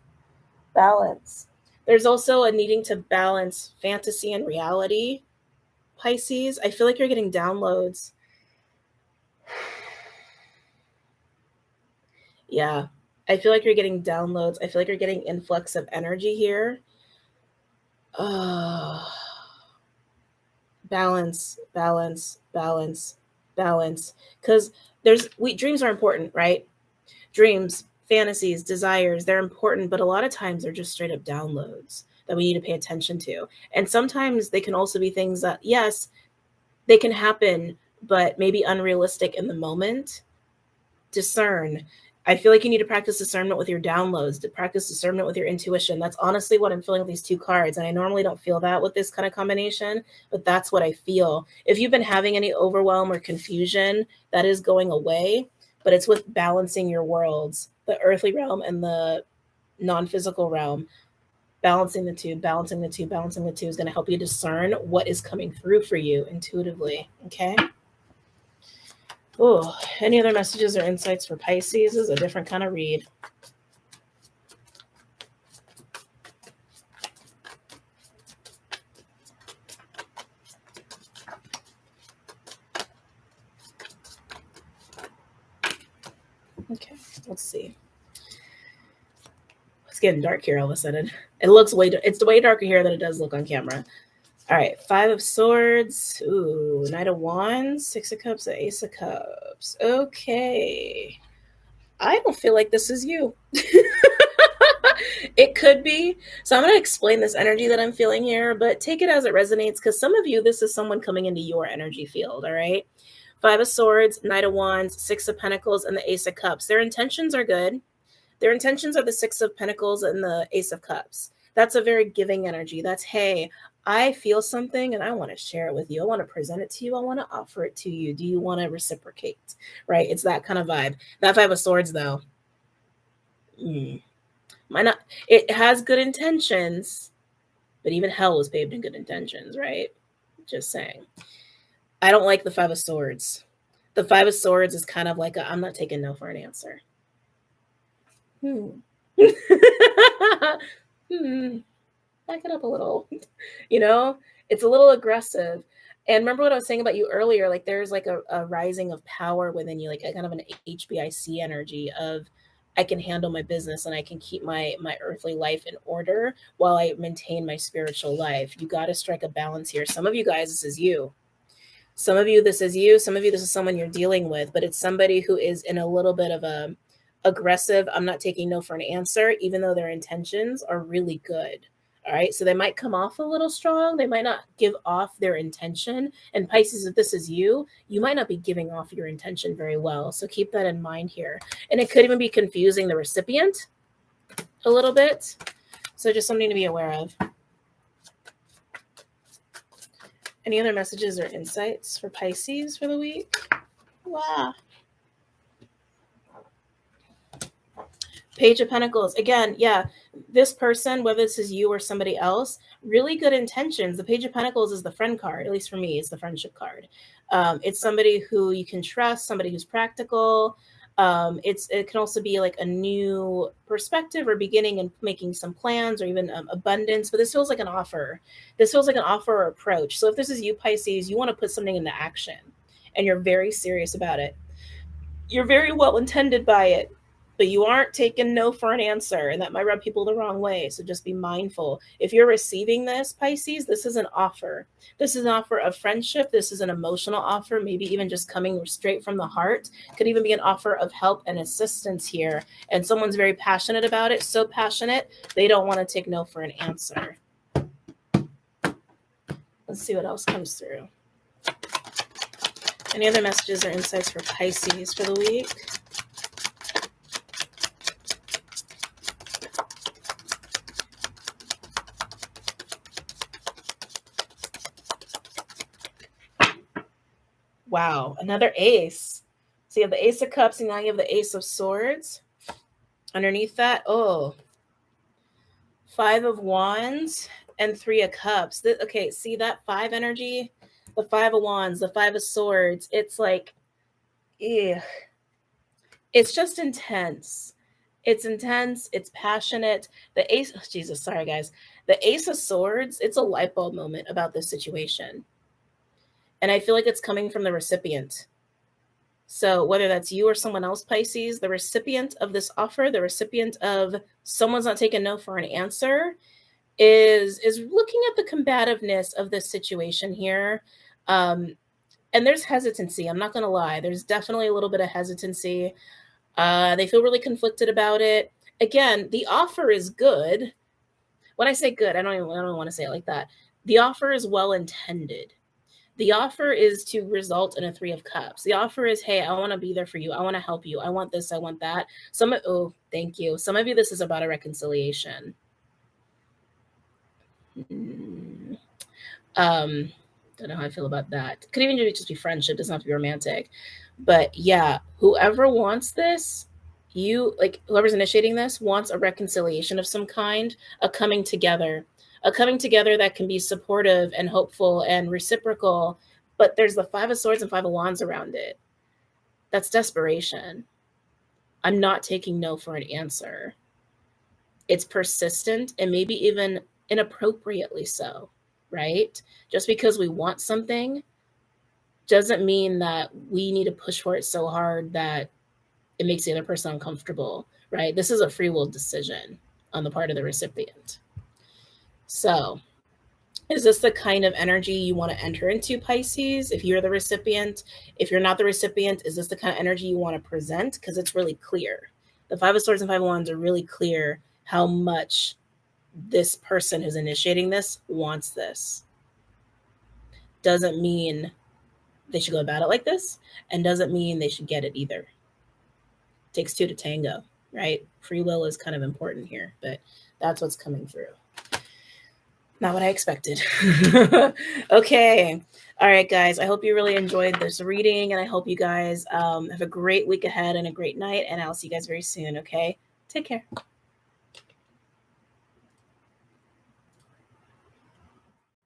balance. There's also a needing to balance fantasy and reality, Pisces. I feel like you're getting downloads. Yeah, I feel like you're getting downloads. I feel like you're getting influx of energy here. Balance, balance, balance, balance. Because dreams are important, right? Dreams, fantasies, desires, they're important, but a lot of times they're just straight up downloads that we need to pay attention to. And sometimes they can also be things that, yes, they can happen, but maybe unrealistic in the moment. Discern. I feel like you need to practice discernment with your downloads, to practice discernment with your intuition. That's honestly what I'm feeling with these 2 cards. And I normally don't feel that with this kind of combination, but that's what I feel. If you've been having any overwhelm or confusion, that is going away, but it's with balancing your worlds, the earthly realm and the non-physical realm. Balancing the two, balancing the two, balancing the two is going to help you discern what is coming through for you intuitively. Okay. Oh, any other messages or insights for Pisces? This is a different kind of read. Okay, let's see. It's getting dark here all of a sudden. It's way darker here than it does look on camera. All right, 5 of Swords. Ooh, Knight of Wands, 6 of Cups, Ace of Cups. Okay. I don't feel like this is you. It could be. So I'm going to explain this energy that I'm feeling here, but take it as it resonates, because some of you, this is someone coming into your energy field, all right? Five of Swords, Knight of Wands, Six of Pentacles, and the Ace of Cups. Their intentions are good. Their intentions are the Six of Pentacles and the Ace of Cups. That's a very giving energy. That's, hey, I feel something and I want to share it with you. I want to present it to you. I want to offer it to you. Do you want to reciprocate? Right? It's that kind of vibe. That Five of Swords, though, might not. It has good intentions, but even hell was paved in good intentions, right? Just saying. I don't like the Five of Swords. The Five of Swords is kind of like I'm not taking no for an answer. Back it up a little. You know, it's a little aggressive. And remember what I was saying about you earlier, like there's like a rising of power within you, like a kind of an HBIC energy of I can handle my business and I can keep my earthly life in order while I maintain my spiritual life. You got to strike a balance here. Some of you guys, this is you. Some of you, this is you. Some of you, this is someone you're dealing with, but it's somebody who is in a little bit of a aggressive, I'm not taking no for an answer, even though their intentions are really good. All right. So they might come off a little strong. They might not give off their intention. And Pisces, if this is you, you might not be giving off your intention very well. So keep that in mind here. And it could even be confusing the recipient a little bit. So just something to be aware of. Any other messages or insights for Pisces for the week? Wow. Page of Pentacles. Again, yeah, this person, whether this is you or somebody else, really good intentions. The Page of Pentacles is the friend card. At least for me, it's the friendship card. It's somebody who you can trust, somebody who's practical. It can also be like a new perspective or beginning and making some plans or even abundance. But this feels like an offer. This feels like an offer or approach. So if this is you, Pisces, you want to put something into action and you're very serious about it. You're very well intended by it, but you aren't taking no for an answer, and that might rub people the wrong way. So just be mindful. If you're receiving this, Pisces, this is an offer. This is an offer of friendship. This is an emotional offer, maybe even just coming straight from the heart. Could even be an offer of help and assistance here. And someone's very passionate about it, so passionate, they don't want to take no for an answer. Let's see what else comes through. Any other messages or insights for Pisces for the week? Wow, another ace. So you have the Ace of Cups and now you have the Ace of Swords. Underneath that, oh, Five of Wands and Three of Cups. Okay, see that five energy? The Five of Wands, the Five of Swords. It's like, it's just intense. It's intense. It's passionate. The Ace, oh, Jesus, sorry guys. The Ace of Swords, it's a light bulb moment about this situation. And I feel like it's coming from the recipient. So whether that's you or someone else, Pisces, the recipient of this offer, the recipient of someone's not taking no for an answer is looking at the combativeness of this situation here. And there's hesitancy. I'm not going to lie. There's definitely a little bit of hesitancy. They feel really conflicted about it. Again, the offer is good. When I say good, I don't want to say it like that. The offer is well intended. The offer is to result in a Three of Cups. The offer is, hey, I want to be there for you. I want to help you. I want this. I want that. Oh, thank you. Some of you, this is about a reconciliation. Don't know how I feel about that. Could even just be friendship. Doesn't have to be romantic. But yeah, whoever wants this, whoever's initiating this wants a reconciliation of some kind, a coming together that can be supportive and hopeful and reciprocal. But there's the Five of Swords and Five of Wands around it. That's desperation. I'm not taking no for an answer. It's persistent and maybe even inappropriately so, right? Just because we want something doesn't mean that we need to push for it so hard that it makes the other person uncomfortable, right? This is a free will decision on the part of the recipient. So is this the kind of energy you want to enter into, Pisces? If you're the recipient, if you're not the recipient, is this the kind of energy you want to present? Because it's really clear. The Five of Swords and Five of Wands are really clear how much this person who's initiating this wants this. Doesn't mean they should go about it like this, and doesn't mean they should get it either. It takes two to tango, right? Free will is kind of important here, but that's what's coming through. Not what I expected. Okay. All right, guys. I hope you really enjoyed this reading, and I hope you guys have a great week ahead and a great night, and I'll see you guys very soon, okay? Take care.